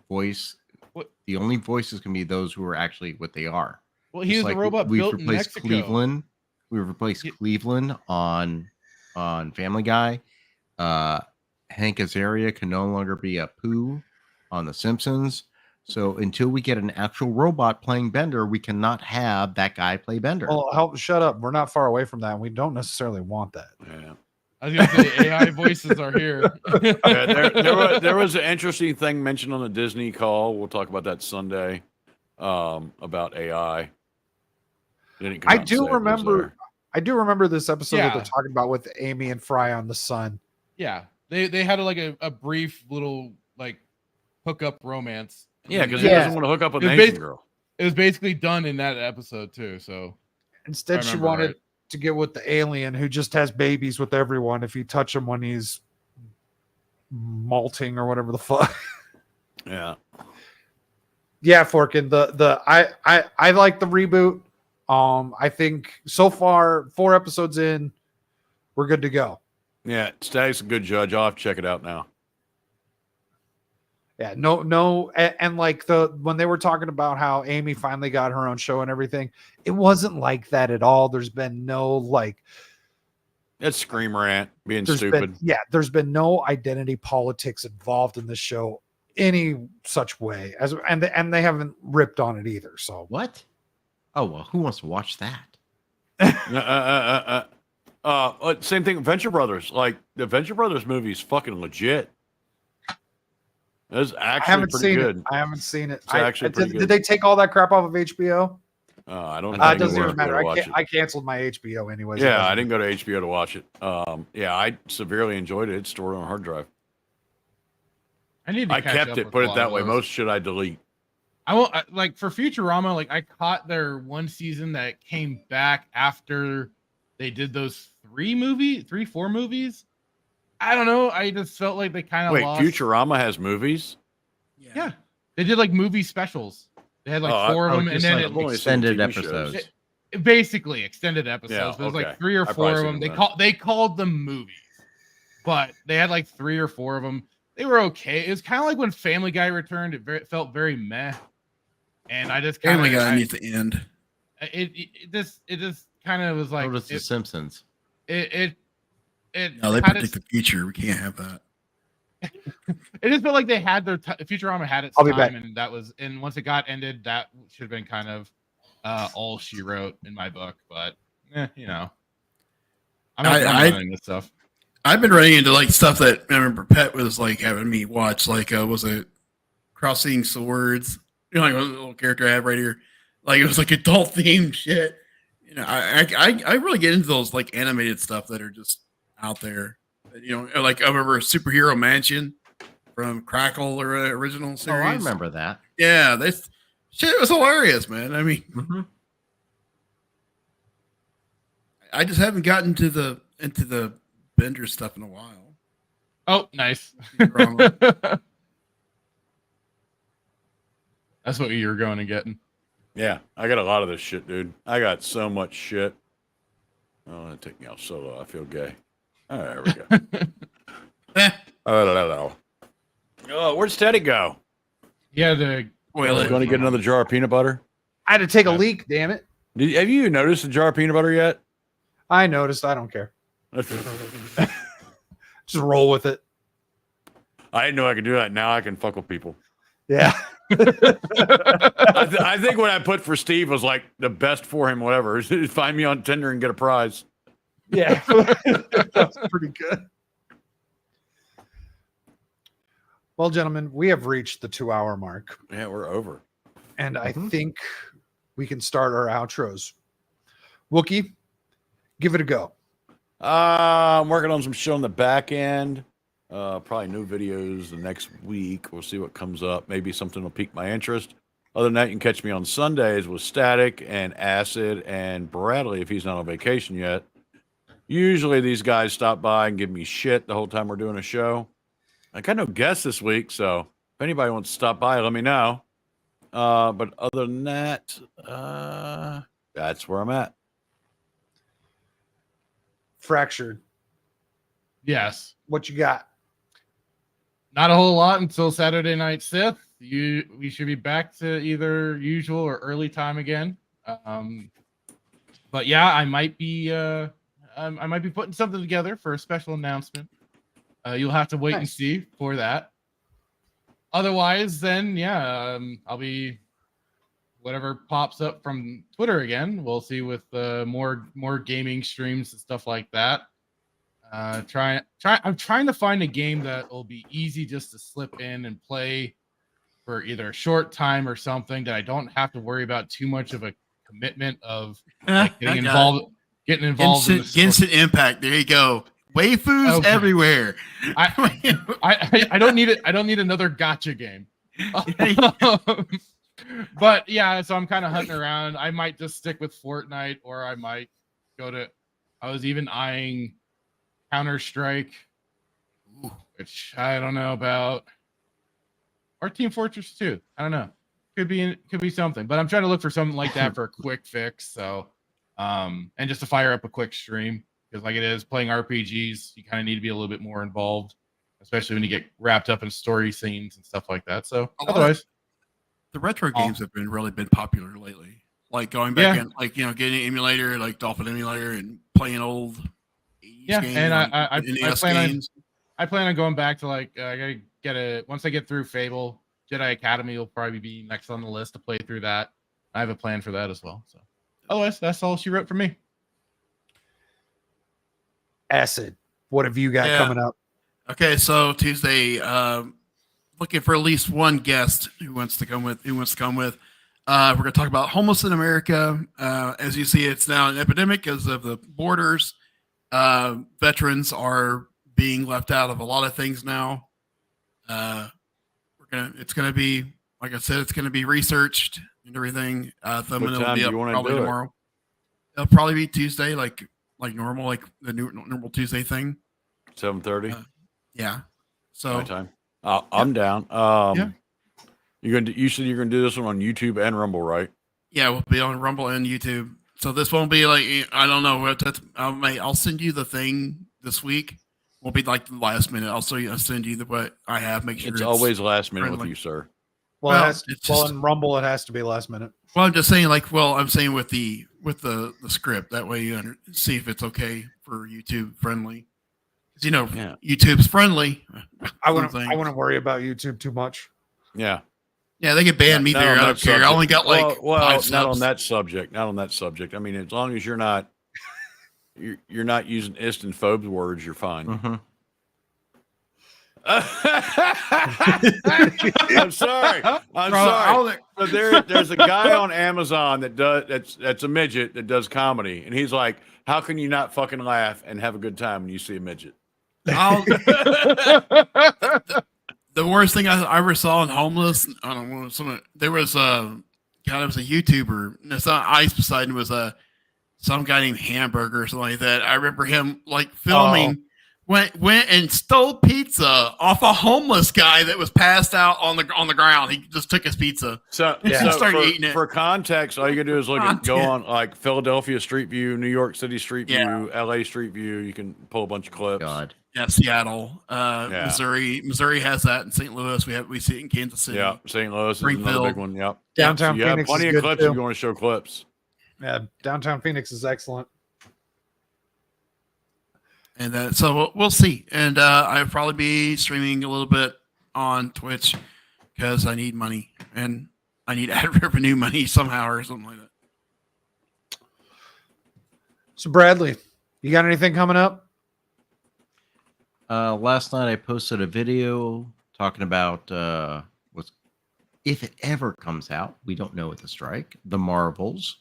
voice.
What?
The only voices can be those who are actually what they are.
Well, he
Just
was
like
a robot
we've
built in
replaced
Mexico.
Cleveland. We replaced
Ye-
Cleveland on Family Guy. Hank Azaria can no longer be a poo on The Simpsons. So until we get an actual robot playing Bender, we cannot have that guy play Bender.
Well, shut up. We're not far away from that. And we don't necessarily want that.
Yeah.
I was gonna say AI voices are here.
Yeah, there was an interesting thing mentioned on the Disney call. We'll talk about that Sunday. About AI. They didn't come
I
out and say
do
it was
remember.
there.
I do remember this episode that
Yeah.
they're talking about with Amy and Fry on the Sun.
Yeah, they had like a brief little like hookup romance.
Yeah, because
And
he
Yeah.
doesn't want to hook up with
It's
an Asian
basi-
girl.
it was basically done in that episode too. So
Instead,
I
she
remember
wanted
right.
to get with the alien who just has babies with everyone if you touch him when he's malting or whatever the fuck.
Yeah.
Yeah, Forkin. I like the reboot. I think so far 4 episodes in, we're good to go.
Yeah. Stag's a good judge. I'll have to check it out now.
Yeah, no, and like when they were talking about how Amy finally got her own show and everything, it wasn't like that at all. There's been no like,
It's Scream Rant being
there's
stupid.
there's been no identity politics involved in the show any such way and they haven't ripped on it either. So
What? Oh well, who wants to watch that?
Same thing with Venture Brothers. Like the Venture Brothers movie is fucking legit. It's
I
actually
haven't
pretty
seen
good.
it. I haven't seen it.
It's actually pretty
did
good.
they take all that crap off of HBO?
I don't.
It
I didn't
doesn't
go
even
to
matter.
watch it.
I canceled my HBO anyways.
Yeah, I didn't go to HBO to watch it. Yeah, I severely enjoyed it. It's stored on a hard drive.
I need to.
I
catch
kept
up
it.
with
Put
a
it
lot
that
of
way.
those.
Most should I delete?
Like for Futurama. Like I caught their one season that came back after they did those 4 movies. I don't know. I just felt like they kind of
Wait,
lost.
Futurama has movies?
Yeah, they did like movie specials. They had like 4 of them, and
just
then
like
I've only seen
extended
TV shows.
episodes.
basically extended episodes.
Yeah,
There's
okay.
like 3 or
I've
4
probably
of
seen
them.
them
They called them movies, but they had like 3 or 4 of them. They were okay. It was kind of like when Family Guy returned. It felt very meh, and I just kind
Family
of
Guy needs to end.
it just kind of was like
So does The Simpsons.
it
No, they
had
predict the future. We can't have that.
it just felt like they had their Futurama had its
I'll be
time,
back.
and that was, and once it got ended, that should have been kind of all she wrote in my book. But you know, I'm running this stuff.
I've been running into like stuff that I remember Pet was like having me watch. Like, was it Crossing Swords? You know, like a little character I have right here. Like it was like adult themed shit. You know, I really get into those like animated stuff that are just out there. You know, like I remember Superhero Mansion from Crackle or original series.
Oh, I remember that.
Yeah, this shit was hilarious, man. I mean, I just haven't gotten into the Bender stuff in a while.
Oh, nice. That's what you were going and getting.
Yeah, I got a lot of this shit, dude. I got so much shit. Oh, that take me out solo. I feel gay. All right, there we go. Oh, where'd Steady go?
Yeah, the
Going to get another jar of peanut butter?
I had to take a leak, damn it.
Have you noticed the jar of peanut butter yet?
I noticed. I don't care. Just roll with it.
I didn't know I could do that. Now I can fuck with people.
Yeah.
I think what I put for Steve was like the best for him, whatever. Find me on Tinder and get a prize.
Yeah. That's pretty good. Well, gentlemen, we have reached the 2-hour mark.
Yeah, we're over.
And I think we can start our outros. Wookie, give it a go.
I'm working on some shit on the back end. Probably new videos the next week. We'll see what comes up. Maybe something will pique my interest. Other than that, you can catch me on Sundays with Static and Acid and Bradley if he's not on vacation yet. Usually these guys stop by and give me shit the whole time we're doing a show. I got no guests this week, so if anybody wants to stop by, let me know. But other than that, that's where I'm at.
Fractured.
Yes.
What you got?
Not a whole lot until Saturday night Sith. We should be back to either usual or early time again. But yeah, I might be putting something together for a special announcement. You'll have to wait and see for that. Otherwise, then yeah, I'll be whatever pops up from Twitter again. We'll see with more gaming streams and stuff like that. I'm trying to find a game that will be easy just to slip in and play for either a short time or something that I don't have to worry about too much of a commitment of like, getting involved in the
Instant Impact. There you go. Waifus everywhere.
I don't need it. I don't need another gotcha game. But yeah, so I'm kind of hunting around. I might just stick with Fortnite, or I might go to. I was even eyeing Counter-Strike, which I don't know about, or Team Fortress 2. I don't know. Could be something, but I'm trying to look for something like that for a quick fix. So, and just to fire up a quick stream, because like it is playing RPGs, you kind of need to be a little bit more involved, especially when you get wrapped up in story scenes and stuff like that. So otherwise,
the retro games have really been popular lately. Like going back and like getting an emulator like Dolphin Emulator and playing old.
Yeah,
games,
and
like
I plan on going back to like I gotta get a once I get through Fable. Jedi Academy will probably be next on the list to play through that. I have a plan for that as well. So otherwise, that's all she wrote for me.
Acid, what have you got coming up?
Okay, so Tuesday, looking for at least one guest who wants to come with. We're going to talk about homeless in America. As you see, it's now an epidemic because of the borders. Veterans are being left out of a lot of things now. It's going to be, like I said, it's going to be researched and everything. Thumbnail will be up probably tomorrow. It'll probably be Tuesday, like normal, like the normal Tuesday thing.
7:30.
Yeah. So
my time. I'm down. You said you're gonna do this one on YouTube and Rumble, right?
Yeah, we'll be on Rumble and YouTube. So this won't be like, I don't know what that's. I'll send you the thing this week. Won't be like the last minute. I'll send you what I have. Make sure
It's always last minute with
friendly.
you, sir.
Well,
Well,
it has,
it's
well,
just-
in Rumble, it has to be last minute.
Well, I'm just saying, I'm saying with the script. That way you see if it's okay for YouTube friendly. 'Cause,
Yeah.
YouTube's friendly.
I wouldn't worry about YouTube too much.
Yeah.
Yeah, they could ban me
Not
there.
on
I
not
don't care. I only got like
well,
5
not
subs.
on that subject. Not on that subject. I mean, as long as you're not you're not using istophobe words, you're fine.
Mm-hmm.
I'm sorry. I'm sorry. So there's a guy on Amazon that's a midget that does comedy, and he's like, "How can you not fucking laugh and have a good time when you see a midget?"
The worst thing I ever saw in homeless, I don't know, there was it was a YouTuber. It's not Ice Poseidon. It was some guy named Hamburger or something like that. I remember him filming. Went and stole pizza off a homeless guy that was passed out on the ground. He just took his pizza.
So
started eating it.
For context, all you gotta do is go on like Philadelphia Street View, New York City Street View, LA Street View. You can pull a bunch of clips.
God.
Yeah, Seattle, Missouri. Missouri has that in St. Louis. We see it in Kansas City.
Yeah, St. Louis is another big one. Yep.
Downtown
So you have
Phoenix
plenty
is
of
good
clips
too.
if you want to show clips.
Yeah, downtown Phoenix is excellent.
And so we'll see. And I'll probably be streaming a little bit on Twitch because I need money and I need ad revenue money somehow or something like that.
So Bradley, you got anything coming up?
Last night I posted a video talking about what's if it ever comes out. We don't know with the strike. The Marvels,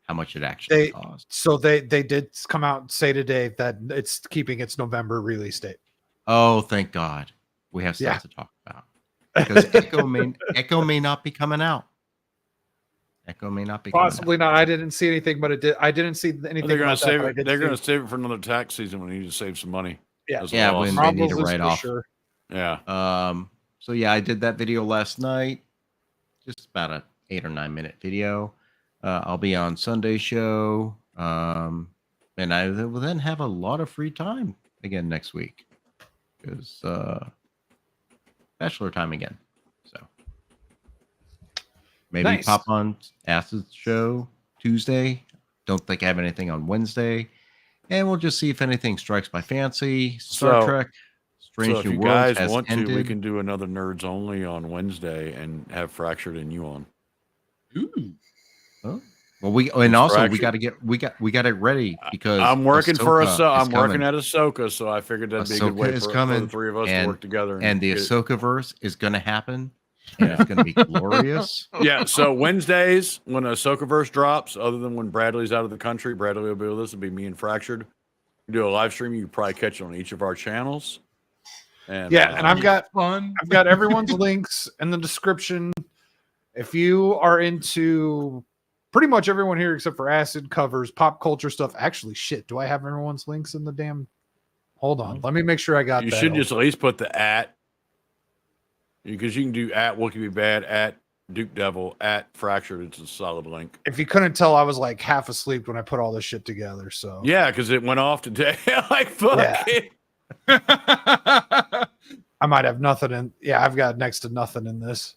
how much it actually costs.
So they did come out and say today that it's keeping its November release date.
Oh, thank God. We have stuff to talk about. Because Echo may not be coming out. Echo may not be
Possibly not. I didn't see anything, but it did. I didn't see anything.
They're going
about
to save
that,
it. They're going to save it for another tax season when you need to save some money.
Yeah.
As a
Yeah,
loss.
when they need to
Marvels is
write
for
off.
sure.
Yeah.
So yeah, I did that video last night. Just about an 8 or 9 minute video. I'll be on Sunday show. And I will then have a lot of free time again next week. Because bachelor time again. So maybe
Nice.
pop on Acid's show Tuesday. Don't think I have anything on Wednesday. And we'll just see if anything strikes my fancy. Star Trek, Strange
So if
New
you
Worlds
guys
has
want
ended.
to, we can do another Nerds Only on Wednesday and have Fractured and you on.
Ooh.
Oh. Well, we got it ready because
I'm working for
Ahsoka is
I'm working
coming.
at Ahsoka, so I figured that'd be a good
Ahsoka
way
is
for
coming,
the three of us to
and-
work together.
And the
get it-
Ahsoka verse is going to happen. And it's going to be glorious.
Yeah, so Wednesdays when Ahsoka verse drops, other than when Bradley's out of the country, Bradley will be with us. It'll be me and Fractured. We do a live stream. You can probably catch it on each of our channels. And
And I've got
Fun.
I've got everyone's links in the description. If you are into pretty much everyone here except for Acid covers pop culture stuff. Actually, shit, do I have everyone's links in the damn? Hold on, let me make sure I got.
you
that
should
open.
just at least put the at, because you can do at Wookie Be Bad, at Duke Devil, at Fractured. It's a solid link.
If you couldn't tell, I was like half asleep when I put all this shit together. So
Yeah, because it went off today. Like fuck
Yeah.
it.
I might have nothing in. Yeah, I've got next to nothing in this.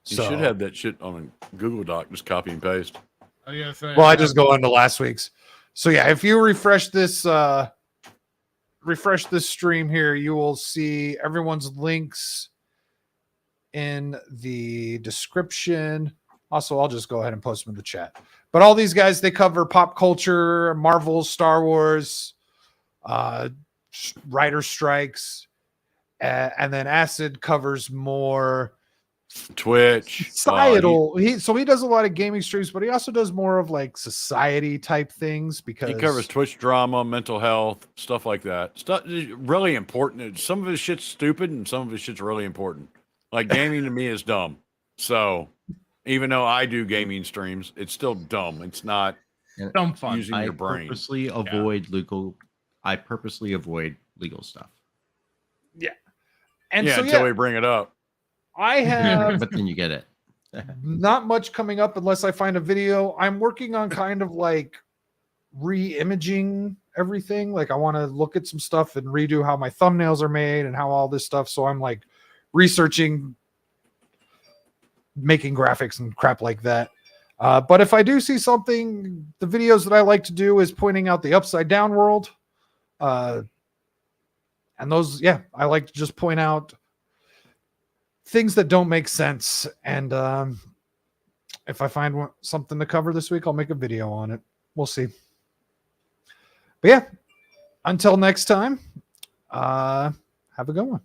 You should have that shit on a Google Doc. Just copy and paste.
I gotta say,
Well, I just go into last week's. So yeah, if you refresh this stream here, you will see everyone's links in the description. Also, I'll just go ahead and post them in the chat. But all these guys, they cover pop culture, Marvel, Star Wars, writer strikes, and then Acid covers more
Twitch.
societal. He does a lot of gaming streams, but he also does more of like society type things because
He covers Twitch drama, mental health, stuff like that. Stuff really important. Some of his shit's stupid, and some of his shit's really important. Like gaming to me is dumb. So even though I do gaming streams, it's still dumb. It's not
dumb fun.
using
I
your brain.
purposely avoid legal. I purposely avoid legal stuff.
And
yeah,
so
until
yeah,
we bring it up.
I have
but then you get it.
not much coming up unless I find a video. I'm working on kind of like re-imaging everything. Like I want to look at some stuff and redo how my thumbnails are made and how all this stuff. So I'm like researching making graphics and crap like that. But if I do see something, the videos that I like to do is pointing out the upside down world. And those, yeah, I like to just point out things that don't make sense. And if I find something to cover this week, I'll make a video on it. We'll see. But yeah, until next time, have a good one.